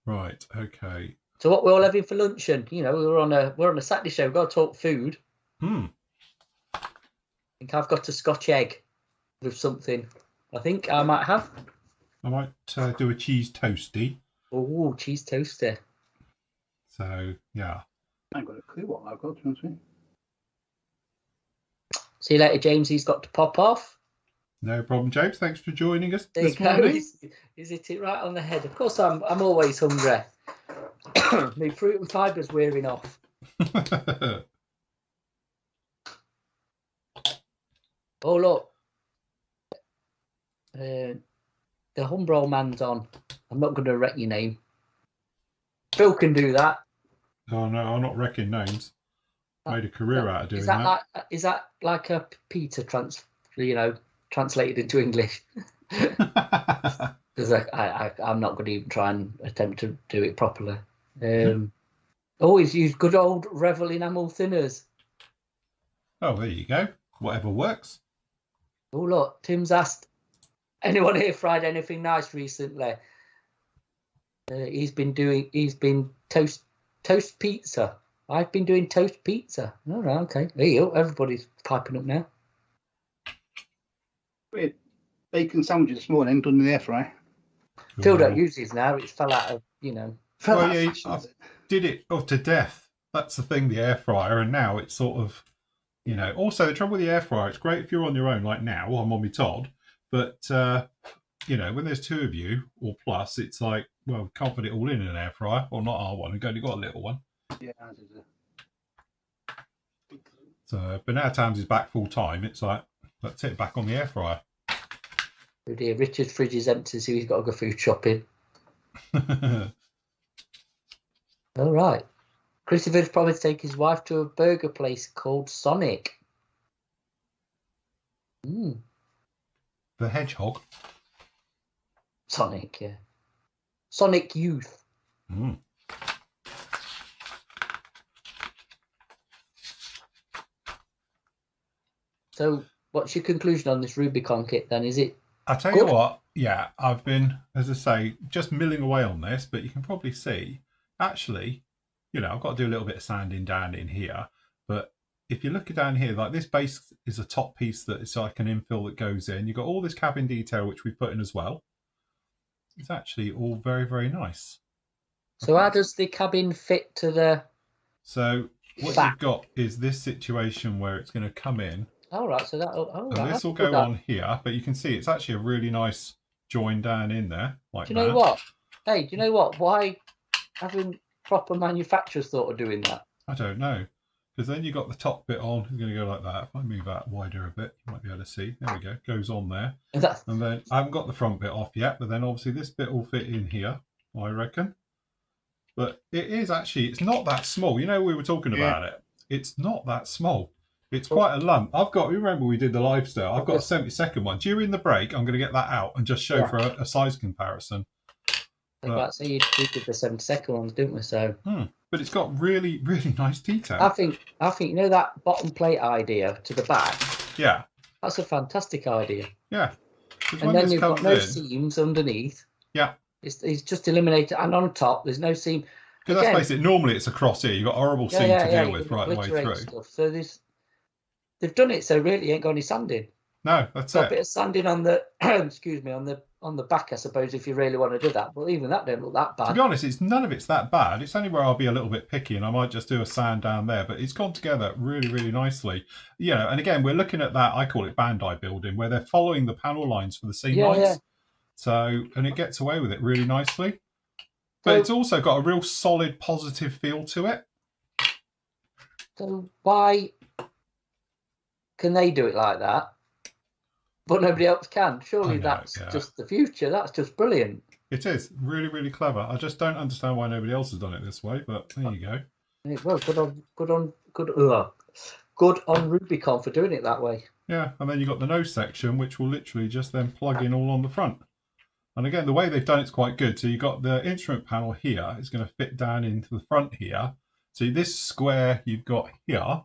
Right. Okay. So what we're all having for luncheon? We're on a Saturday show. We've got to talk food. I think I've got a Scotch egg with something. I think I might have. I might do a cheese toasty. Oh, cheese toasty. So, yeah. I ain't got a clue what I've got, to be honest with you. See you later, James. He's got to pop off. No problem, James. Thanks for joining us this morning. He's hit it right on the head. Of course, I'm always hungry. My fruit and fiber's wearing off. Oh, look. The Humbrol man's on. I'm not going to wreck your name. Phil can do that. Oh, no, I'm not wrecking names. Made a career out of doing that. Is that like a Peter translated into English? Because I'm not going to even try and attempt to do it properly. Always use good old Revel enamel thinners. Oh, there you go. Whatever works. Oh, look, Tim's asked Anyone here fried anything nice recently? He's been toast pizza. I've been doing toast pizza. All right, okay. There you go. Everybody's piping up now. Bacon sandwiches this morning done in the air fryer. Phil don't use these now. It's fell out of, Well, yeah, I did it to death. That's the thing, the air fryer, and now it's sort of, Also, the trouble with the air fryer, it's great if you're on your own, like now. I'm on my Todd, but when there's two of you or plus, it's like, well, can't put it all in an air fryer, or not our one. We've only got a little one. Yeah. So, but now Tams is back full time. It's like, let's hit it back on the air fryer. Oh dear, Richard's fridge is empty, so he's got to go food shopping. All right. Christopher's promised to take his wife to a burger place called Sonic. The Hedgehog. Sonic, yeah. Sonic Youth. So, what's your conclusion on this Rubicon kit then? Is it I tell you what, yeah, I've been, as I say, just milling away on this, but you can probably see, actually, I've got to do a little bit of sanding down in here. But if you look down here, like this base is a top piece that is like an infill that goes in. You've got all this cabin detail, which we've put in as well. It's actually all very, very nice. So how does the cabin fit to the... So what you've got is this situation where it's going to come in. All right, so that'll... and this will go on here, but you can see it's actually a really nice join down in there. Like, do you know what? Hey, do you know what? Why haven't proper manufacturers thought of doing that? I don't know. Because then you've got the top bit on. It's going to go like that. If I move that wider a bit, you might be able to see. There we go. Goes on there. And then I haven't got the front bit off yet, but then obviously this bit will fit in here, I reckon. But it is actually, it's not that small. We were talking about it. It's not that small. It's quite a lump. Remember we did the lifestyle. I've got a 72nd one. During the break, I'm going to get that out and just show for a size comparison. So you did the 72nd ones, didn't we? So. But it's got really, really nice detail. I think that bottom plate idea to the back. Yeah. That's a fantastic idea. Yeah. And then you've got no seams underneath. Yeah. It's just eliminated, and on top there's no seam. Because let's face it, normally it's a cross here. You've got a horrible seam to deal with right the way through. Stuff. So they've done it so really you ain't got any sanding. No, that's got a bit of sanding on the on the back, I suppose, if you really want to do that. But even that don't look that bad. To be honest, none of it's that bad. It's only where I'll be a little bit picky and I might just do a sand down there. But it's gone together really, really nicely. And again, we're looking at that, I call it Bandai building, where they're following the panel lines for the seam lines. Yeah. So, and it gets away with it really nicely. But it's also got a real solid, positive feel to it. So why can they do it like that, but nobody else can? Surely that's just the future. That's just brilliant. It is really, really clever. I just don't understand why nobody else has done it this way. But there you go. Well, good on Rubicon for doing it that way. Yeah, and then you've got the nose section, which will literally just then plug in all on the front. And again, the way they've done it's quite good. So you've got the instrument panel here. It's going to fit down into the front here. So this square you've got here,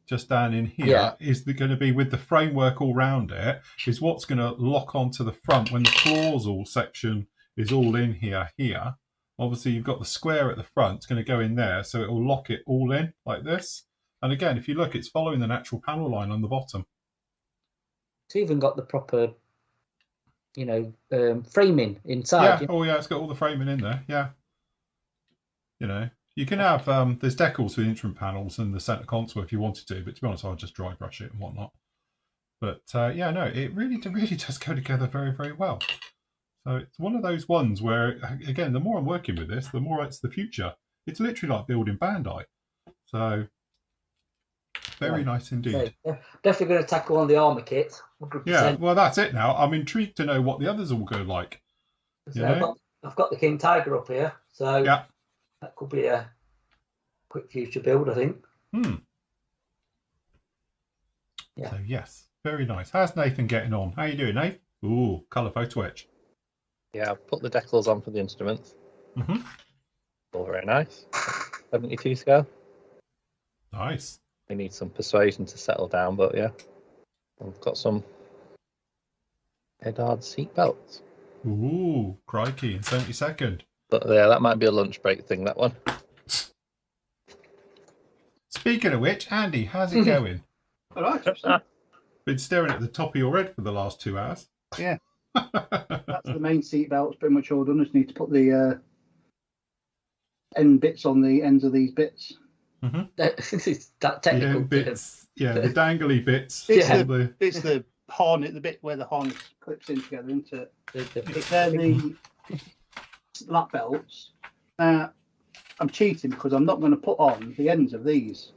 just down in here, is going to be with the framework all round it, is what's going to lock onto the front when the floors all section is all in here. Obviously, you've got the square at the front. It's going to go in there, so it will lock it all in like this. And again, if you look, it's following the natural panel line on the bottom. It's even got the proper... framing inside. Yeah, it's got all the framing in there. Yeah. You can have, there's decals for the instrument panels and the centre console if you wanted to, but to be honest, I'll just dry brush it and whatnot. But it really does go together very, very well. So it's one of those ones where, again, the more I'm working with this, the more it's the future. It's literally like building Bandai. So very nice indeed. Yeah, definitely going to tackle on the armour kit. 100%. Yeah, well, that's it now. I'm intrigued to know what the others will go like. So I've got the King Tiger up here, so that could be a quick future build, I think. Yeah. So yes, very nice. How's Nathan getting on? How you doing, Nathan? Ooh, colour photo etch. Yeah, I've put the decals on for the instruments. All very nice. 72 scale. Nice. We need some persuasion to settle down, but yeah, I've got some Edard seatbelts. Ooh, crikey, in 72nd. But yeah, that might be a lunch break thing, that one. Speaking of which, Andy, how's it going? All right. Been staring at the top of your head for the last 2 hours. Yeah. That's the main seat belt's pretty much all done. I just need to put the end bits on the ends of these bits. Mm-hmm. That technical bits. Yeah, the dangly bits. It's the harness, the bit where the harness clips in together, isn't it? They're the lap belts. Now, I'm cheating because I'm not going to put on the ends of these.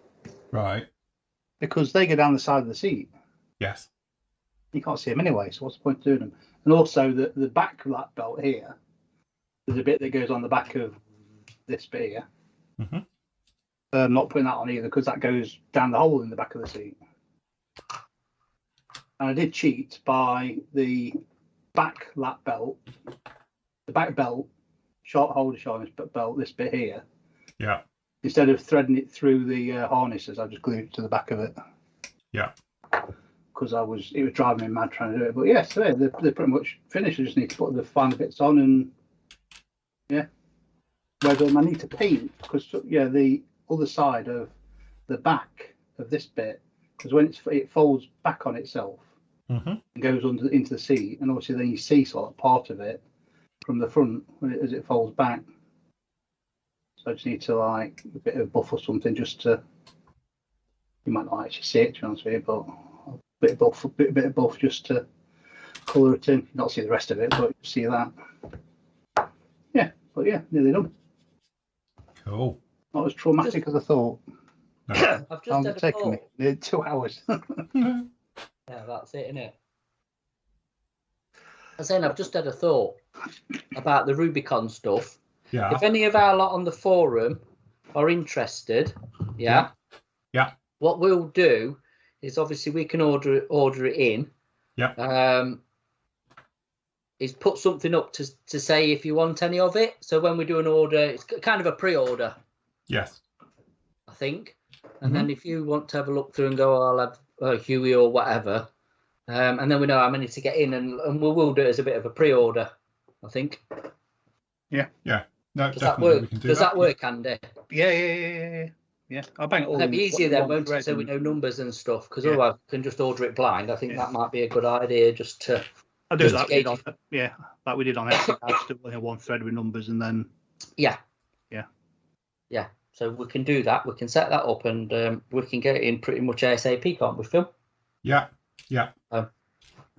Right. Because they go down the side of the seat. Yes. You can't see them anyway, so what's the point of doing them? And also the back lap belt here, there's a bit that goes on the back of this bit here. Mm-hmm. I'm not putting that on either because that goes down the hole in the back of the seat. And I did cheat by the back lap belt, the back belt, short holder harness belt, this bit here. Yeah. Instead of threading it through the harnesses, I just glued it to the back of it. Yeah. Because it was driving me mad trying to do it. But yes, they're pretty much finished. I just need to put the final bits on and yeah. Whether I need to paint because the other side of the back of this bit, because when it folds back on itself and goes into the seat, and obviously then you see sort of part of it from the front as it folds back. So I just need to like a bit of buff or something just to. You might not actually see it, to be honest with you, but a bit of buff just to colour it in. You not see the rest of it, but you see that. Yeah, but yeah, nearly done. Cool. Not as traumatic as I thought. No. I've just had a taken thought. me 2 hours. Yeah, that's it, innit? I'm saying I've just had a thought about the Rubicon stuff. Yeah. If any of our lot on the forum are interested, yeah. What we'll do is obviously we can order it in. Yeah. Is put something up to say if you want any of it. So when we do an order, it's kind of a pre-order. Yes. I think. And then if you want to have a look through and go, I'll have Huey or whatever. And then we know how many to get in, and we will do it as a bit of a pre-order, I think. Yeah. No, does that work? Does that work, Andy? Yeah. I'll bang it all. It'll be easier then, won't it? So we know numbers and stuff, because otherwise we can just order it blind. I think that might be a good idea just to. I'll do that. Like we did on Etsy. I'll still have one thread with numbers and then. Yeah. So we can do that. We can set that up and we can get it in pretty much ASAP, can't we, Phil? Yeah.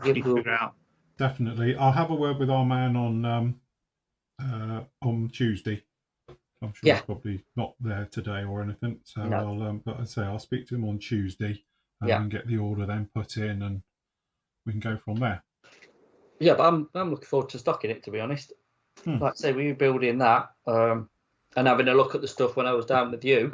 Figure out. Definitely. I'll have a word with our man on Tuesday. I'm sure he's probably not there today or anything. So no. But I say I'll speak to him on Tuesday and we can get the order then put in and we can go from there. Yeah, but I'm looking forward to stocking it, to be honest. Like I say, we were building that and having a look at the stuff when I was down with you.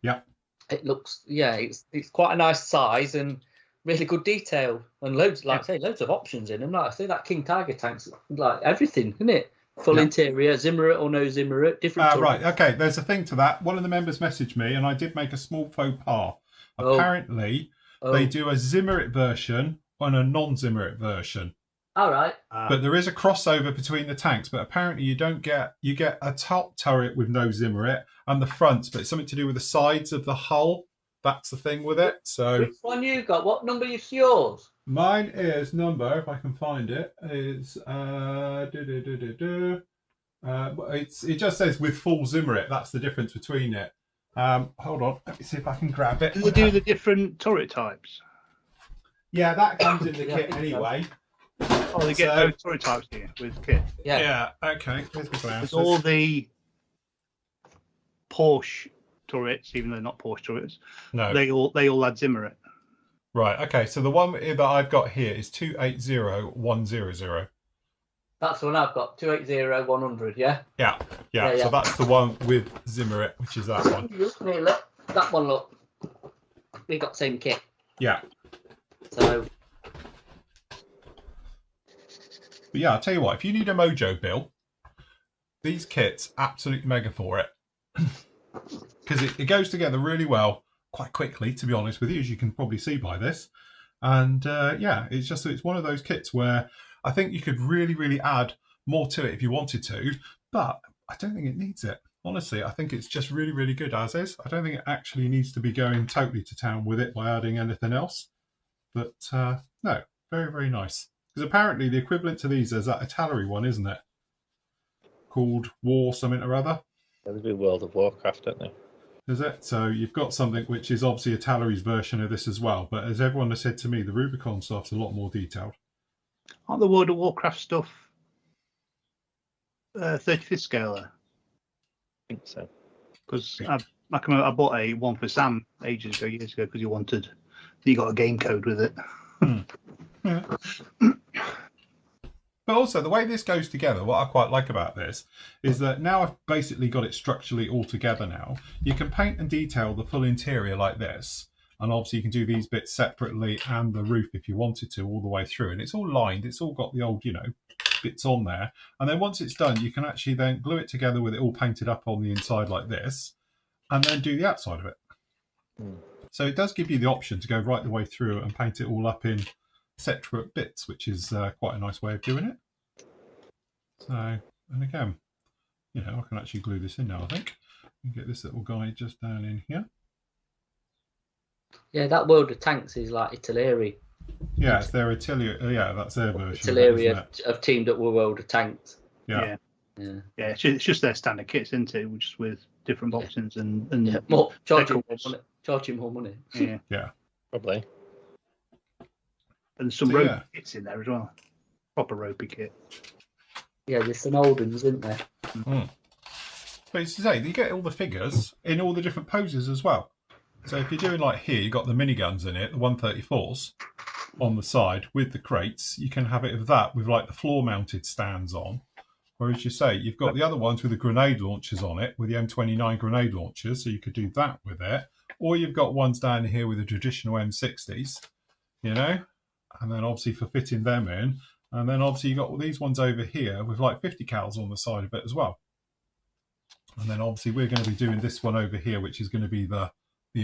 Yeah. It looks, it's quite a nice size and really good detail and loads, loads of options in them. Like I say, that King Tiger tank's like everything, isn't it? Full interior, Zimmerit or no Zimmerit, different. Right, okay. There's a thing to that. One of the members messaged me, and I did make a small faux pas. Apparently, they do a Zimmerit version and a non-Zimmerit version. All right. But there is a crossover between the tanks. But apparently, you get a top turret with no Zimmerit and the fronts, but it's something to do with the sides of the hull. That's the thing with it. So which one you got? What number is yours? Mine is number, if I can find it, is it just says with full Zimmerit. That's the difference between it. Hold on, let me see if I can grab it. Do they do the different turret types? Yeah, that comes in the kit anyway. Oh, they get those turret types here with kit. Yeah. Okay. Here's my glasses. All the Porsche turrets, even though they're not Porsche turrets, no, they all had Zimmerit. Right. Okay. So the one that I've got here is 280100. That's the one I've got. 280100. Yeah. Yeah. So that's the one with Zimmerit, which is that one. Look, that one. Look, we got the same kit. Yeah. So. But yeah, I'll tell you what. If you need a Mojo bill, these kits absolutely mega for it, because it goes together really well. Quite quickly, to be honest with you, as you can probably see by this. And it's one of those kits where I think you could really, really add more to it if you wanted to, but I don't think it needs it. Honestly, I think it's just really, really good as is. I don't think it actually needs to be going totally to town with it by adding anything else. But no, very, very nice. Because apparently the equivalent to these is that Italy one, isn't it? Called War something or other. There's a World of Warcraft, don't they? Is it? So you've got something which is obviously Italy's version of this as well. But as everyone has said to me, the Rubicon stuff's a lot more detailed. Aren't the World of Warcraft stuff 35th scale there? I think so. Because I bought a one for Sam years ago, because he got a game code with it. Yeah. But also, the way this goes together, what I quite like about this is that now I've basically got it structurally all together now. You can paint and detail the full interior like this. And obviously you can do these bits separately and the roof if you wanted to all the way through. And it's all lined. It's all got the old, bits on there. And then once it's done, you can actually then glue it together with it all painted up on the inside like this. And then do the outside of it. So it does give you the option to go right the way through and paint it all up in separate bits, which is quite a nice way of doing it. So, and again, I can actually glue this in now, I think. Get this little guy just down in here. Yeah, that World of Tanks is like Italeri. Yeah, it's their Italia. Yeah, that's their version. Italeri have teamed up with World of Tanks. Yeah. It's just their standard kits, isn't it? Just with different options and more charging more money. Yeah, probably. And some ropey kits in there as well. Proper ropey kit. Yeah, there's some old ones, isn't there? But it's to say, you get all the figures in all the different poses as well. So if you're doing like here, you've got the miniguns in it, the 134s on the side with the crates. You can have it of that with like the floor-mounted stands on. Whereas you say, you've got the other ones with the grenade launchers on it, with the M29 grenade launchers, so you could do that with it. Or you've got ones down here with the traditional M60s, and then obviously for fitting them in. And then obviously you've got all these ones over here with like 50 cals on the side of it as well. And then obviously we're going to be doing this one over here, which is going to be the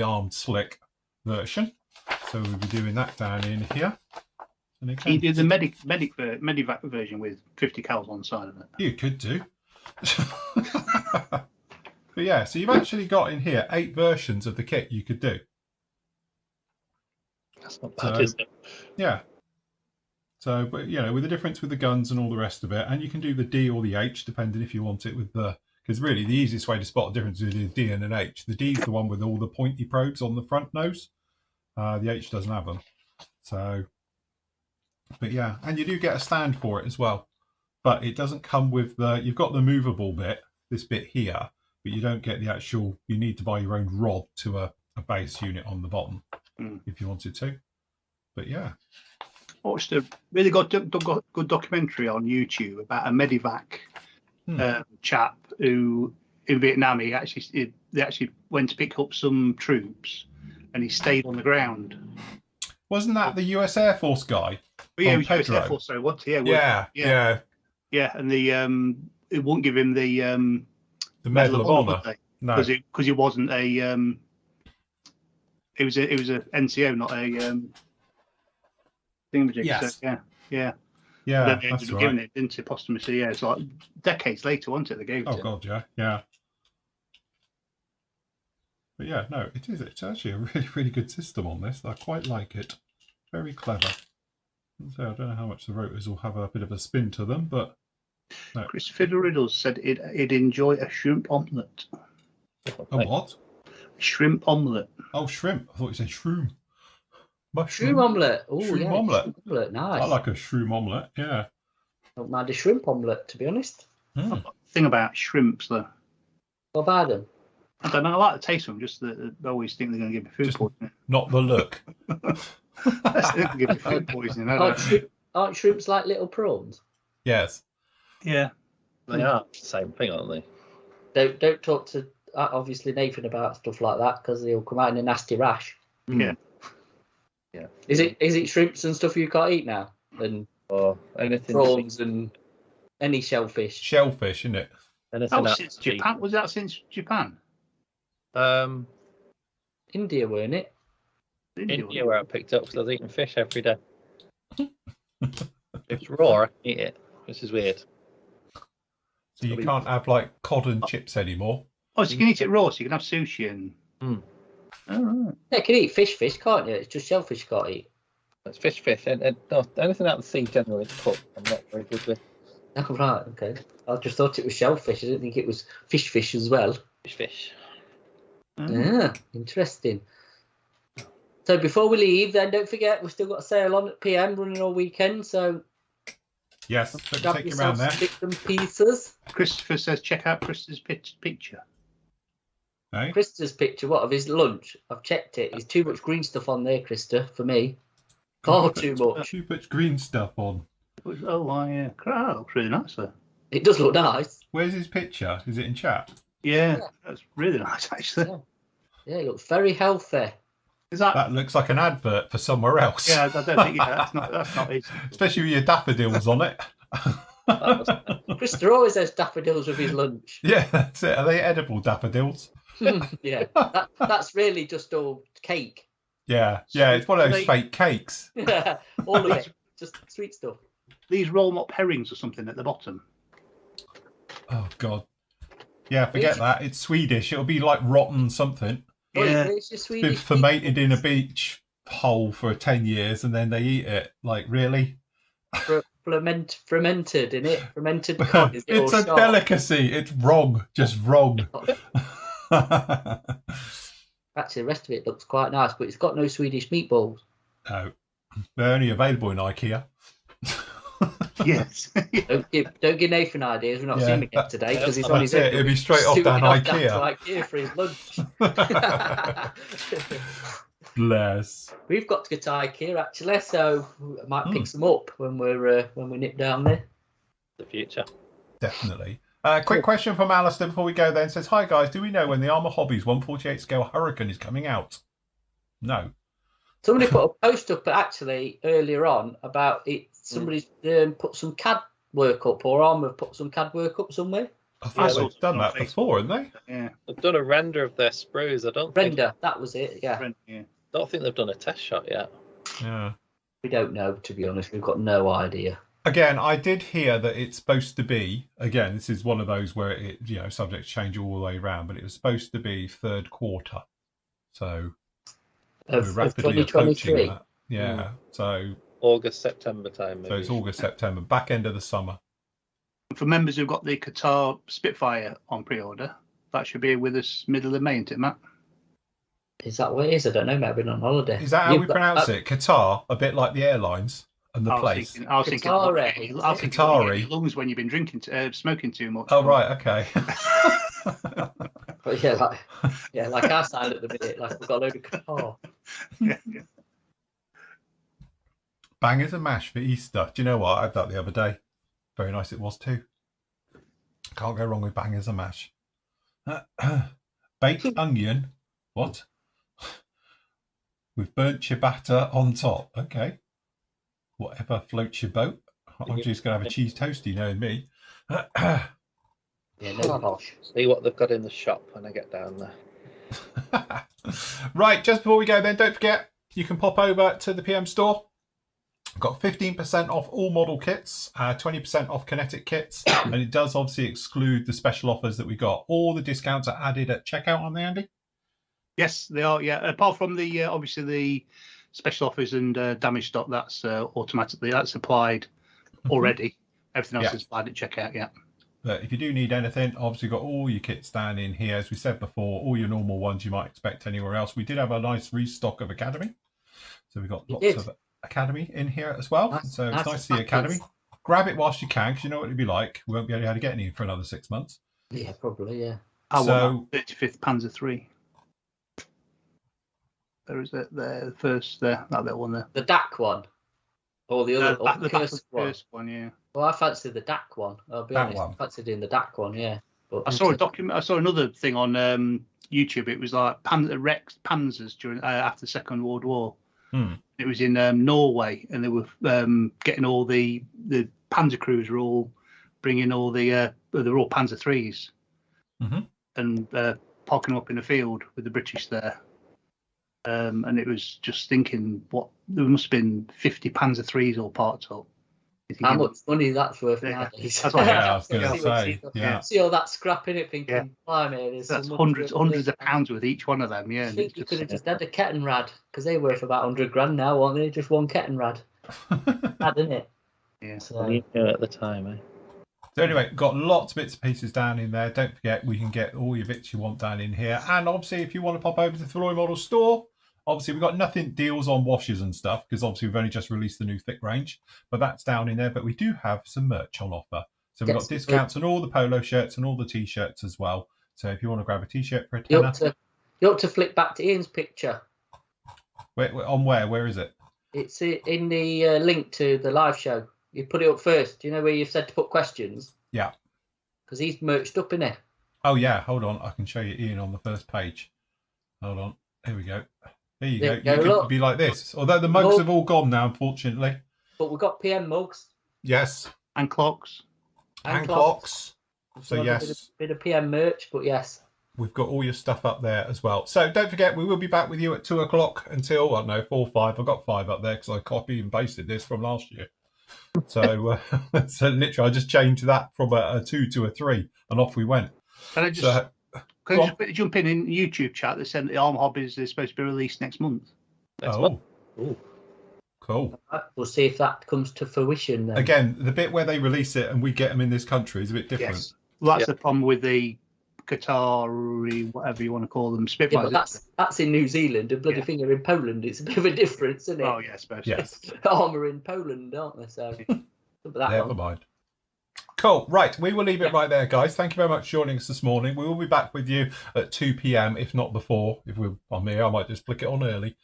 armed slick version. So we'll be doing that down in here. And can you do the medivac version with 50 cals on the side of it? You could do. But yeah, so you've actually got in here 8 versions of the kit you could do. That's not bad, is it? Yeah. So, but with the difference with the guns and all the rest of it, and you can do the D or the H depending if you want it with the. Because really, the easiest way to spot the difference is the D and an H. The D is the one with all the pointy probes on the front nose. The H doesn't have them. So, but yeah, and you do get a stand for it as well. But it doesn't come with the. You've got the movable bit, this bit here, but you don't get the actual. You need to buy your own rod to a base unit on the bottom if you wanted to. But yeah. I watched a really good documentary on YouTube about a medivac chap who in Vietnam they actually went to pick up some troops and he stayed on the ground. Wasn't that the US Air Force guy? Yeah, he was US Air Force. So what? Yeah, and it wouldn't give him the Medal of Honor. No, because he wasn't a it was a NCO, not a thingamajig. Yes. So, yeah. Yeah, they that's ended up right. giving it into posthumously. Yeah, it's like decades later, wasn't it? They gave it. Oh God, yeah. But yeah, no, it is. It's actually a really, really good system on this. I quite like it. Very clever. So I don't know how much the rotors will have a bit of a spin to them, but no. Christopher Riddles said he'd enjoy a shrimp omelette. A what? Shrimp omelette. Oh, shrimp. I thought you said shroom. Shroom omelette. Oh, shroom omelette. Shroom omelette. Nice. I like a shroom omelette. Yeah. Don't mind a shrimp omelette, to be honest. The thing about shrimps, though. What about them? I don't know. I like the taste of them. Just that I always think they're going to give me food poisoning. Not the look. They're give me food poisoning. Aren't shrimps like little prawns? Yes. Yeah. They are the same thing, aren't they? Don't talk to obviously Nathan about stuff like that because he'll come out in a nasty rash. Yeah. Yeah. Is it shrimps and stuff you can't eat now? And anything prawns and any shellfish. Shellfish, isn't it? Anything since Japan? Was that since Japan? India, weren't it? India, where I picked up because I was eating fish every day. It's raw. I can eat it. This is weird. So you can't have like cod and chips anymore. Oh, so you can eat it raw. So you can have sushi and. Mm. Oh, right. Yeah, you can eat fish, can't you? It's just shellfish you can't eat. It's fish, and no, anything out of the sea generally cooked. I'm not very good with. Oh, right, okay. I just thought it was shellfish. I didn't think it was fish as well. Fish. Yeah, interesting. So before we leave, then don't forget we've still got a sale on at PM running all weekend. So Yes, grab take you yourself around there. some bits and pieces. Christopher says, check out Chris's picture. Hey? Krista's picture, what, of his lunch? I've checked it. There's too much green stuff on there, Krista, for me. Far too much. Too much green stuff on. Oh, yeah. That looks really nice, though. It does look nice. Where's his picture? Is it in chat? Yeah, that's really nice, actually. Yeah, it looks very healthy. Is that? That looks like an advert for somewhere else. Yeah, I don't think. Yeah, that's not easy. Especially with your daffodils on it. Krista always has daffodils with his lunch. Yeah, that's it. Are they edible daffodils? Yeah, that's really just all cake. Yeah, it's one of those fake cakes. Yeah, all of it, just sweet stuff. These roll mop herrings or something at the bottom. Oh God. Yeah, forget that. It's Swedish. It'll be like rotten something. Yeah, it's It's Swedish been fermented in a beach hole for 10 years, and then they eat it. Like, really? fermented in it. Fermented cod. Is it It's all a sharp? delicacy. It's wrong. Just wrong. Actually, the rest of it looks quite nice, but it's got no Swedish meatballs. No, they're only available in IKEA. yes. Don't give Nathan ideas. We're not seeing him again today because he's on his That's own. it. It'll be straight off down IKEA. To IKEA for his lunch. Bless. We've got to get to IKEA actually, so I might pick some up when we nip down there. The future. Definitely. Quick question from Alistair before we go then. Says, hi guys, do we know when the Armour Hobbies 148 scale Hurricane is coming out? No. Somebody put a post up actually earlier on about it. Somebody's put some CAD work up, or Armour have put some CAD work up somewhere. I thought they've done that before, haven't they? Yeah. They've done a render of their sprues. I don't Render, that was it, yeah. don't think they've done a test shot yet. Yeah. We don't know, to be honest. We've got no idea. Again, I did hear that it's supposed to be, again, this is one of those where it, subjects change all the way around, but it was supposed to be third quarter. So we're rapidly approaching that. Yeah. So August, September time. Maybe. So it's August, September, back end of the summer. For members who've got the Qatar Spitfire on pre-order, that should be with us middle of May, isn't it, Matt? Is that what it is? I don't know. Maybe I've been on holiday. Is that how we pronounce it? Qatar, a bit like the airlines and the place. I was thinking Qatari. Lungs when you've been smoking too much. Oh right, okay. But like our side at the minute, like we've got a load of Qatar. Yeah. Bangers and mash for Easter. Do you know what? I had that the other day. Very nice it was too. Can't go wrong with bangers and mash. Baked onion. What? With burnt ciabatta on top. Okay. Whatever floats your boat. I'm just going to have a cheese toasty, knowing me. Yeah, no posh. See what they've got in the shop when I get down there. Right, just before we go then, don't forget, you can pop over to the PM store. Got 15% off all model kits, 20% off kinetic kits, and it does obviously exclude the special offers that we got. All the discounts are added at checkout, aren't they, Andy? Yes, they are. Yeah, apart from the obviously the special offers and damage stock, that's automatically applied already. Everything else is applied at checkout. Yeah. But if you do need anything, obviously got all your kits down in here, as we said before, all your normal ones you might expect anywhere else. We did have a nice restock of Academy, so we got lots of Academy in here as well. So it's nice to see Academy. Grab it whilst you can, because you know what it'd be like. We won't be able to get any for another 6 months. Yeah, probably. Yeah. I want 35th Panzer III. There is the first that little one there. The DAC one, or the other, the first one. Yeah. Well, I fancied the DAC one. I'll be honest. I fancied doing the DAC one. Yeah. But I saw a document. I saw another thing on YouTube. It was like wrecked Panzers during after the Second World War. It was in Norway, and they were getting all the Panzer crews were all bringing all they're all Panzer IIIs, and parking them up in a field with the British there. And it was just thinking, there must have been 50 Panzer IIIs all parked up. How much money that's worth nowadays. That's what I was going to say. Yeah. See all that scrap in it, thinking, there's that's hundreds of pounds with each one of them. Yeah. I think you could have just had a Kettenrad, because they worth about 100 grand now, aren't they? Just one Kettenrad. Mad, isn't it? Yeah. So, at the time, eh? So anyway, got lots of bits and pieces down in there. Don't forget, we can get all your bits you want down in here. And obviously, if you want to pop over to the Flory Model store, obviously we've got nothing deals on washes and stuff, because obviously we've only just released the new thick range, but that's down in there. But we do have some merch on offer. So we've got discounts on all the polo shirts and all the t-shirts as well. So if you want to grab a t-shirt for a tenner. You ought to flick back to Ian's picture. On where? Where is it? It's in the link to the live show. You put it up first. Do you know where you've said to put questions? Yeah. Because he's merched up in it. Oh, yeah. Hold on. I can show you Ian on the first page. Hold on. Here we go. There you go. You could be like this. Although the mugs have all gone now, unfortunately. But we've got PM mugs. Yes. And clocks. And clocks. So, yes. Bit of PM merch, but yes. We've got all your stuff up there as well. So don't forget, we will be back with you at 2 o'clock until, I don't know, 4 or 5. I've got 5 up there because I copied and pasted this from last year. So, so literally, I just changed that from a 2 to a 3, and off we went. Can I just, jump in YouTube chat that said the Arm Hobbies is supposed to be released next month? Cool. We'll see if that comes to fruition then. Again, the bit where they release it and we get them in this country is a bit different. Yes. Well, that's the problem with the Qatari, whatever you want to call them, Spitfires. Yeah, but that's in New Zealand, and bloody finger in Poland. It's a bit of a difference, isn't it? Oh, yeah, especially. Yes. Armour in Poland, aren't they? So, never mind. Cool. Right. We will leave it right there, guys. Thank you very much for joining us this morning. We will be back with you at 2 p.m, if not before. If I'm here, I might just flick it on early.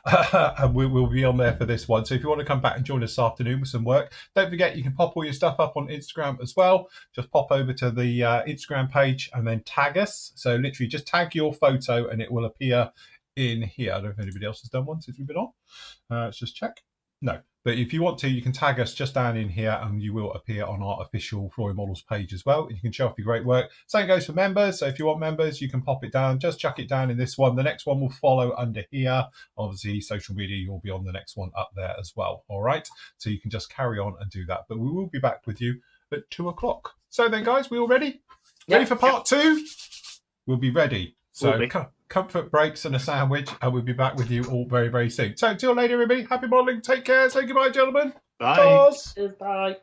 And we will be on there for this one. So if you want to come back and join us this afternoon with some work, don't forget you can pop all your stuff up on Instagram as well. Just pop over to the Instagram page and then tag us. So literally just tag your photo and it will appear in here. I don't know if anybody else has done one since we've been on. Let's just check. No. But if you want to, you can tag us just down in here and you will appear on our official Flory Models page as well. You can show off your great work. Same goes for members. So if you want members, you can pop it down. Just chuck it down in this one. The next one will follow under here. Obviously, social media, you'll be on the next one up there as well. All right. So you can just carry on and do that. But we will be back with you at 2 o'clock. So then, guys, we all ready? Ready for part 2? We'll be ready. So comfort breaks and a sandwich, and we'll be back with you all very, very soon. So, till later, everybody. Happy modelling. Take care. Say goodbye, gentlemen. Bye. Bye.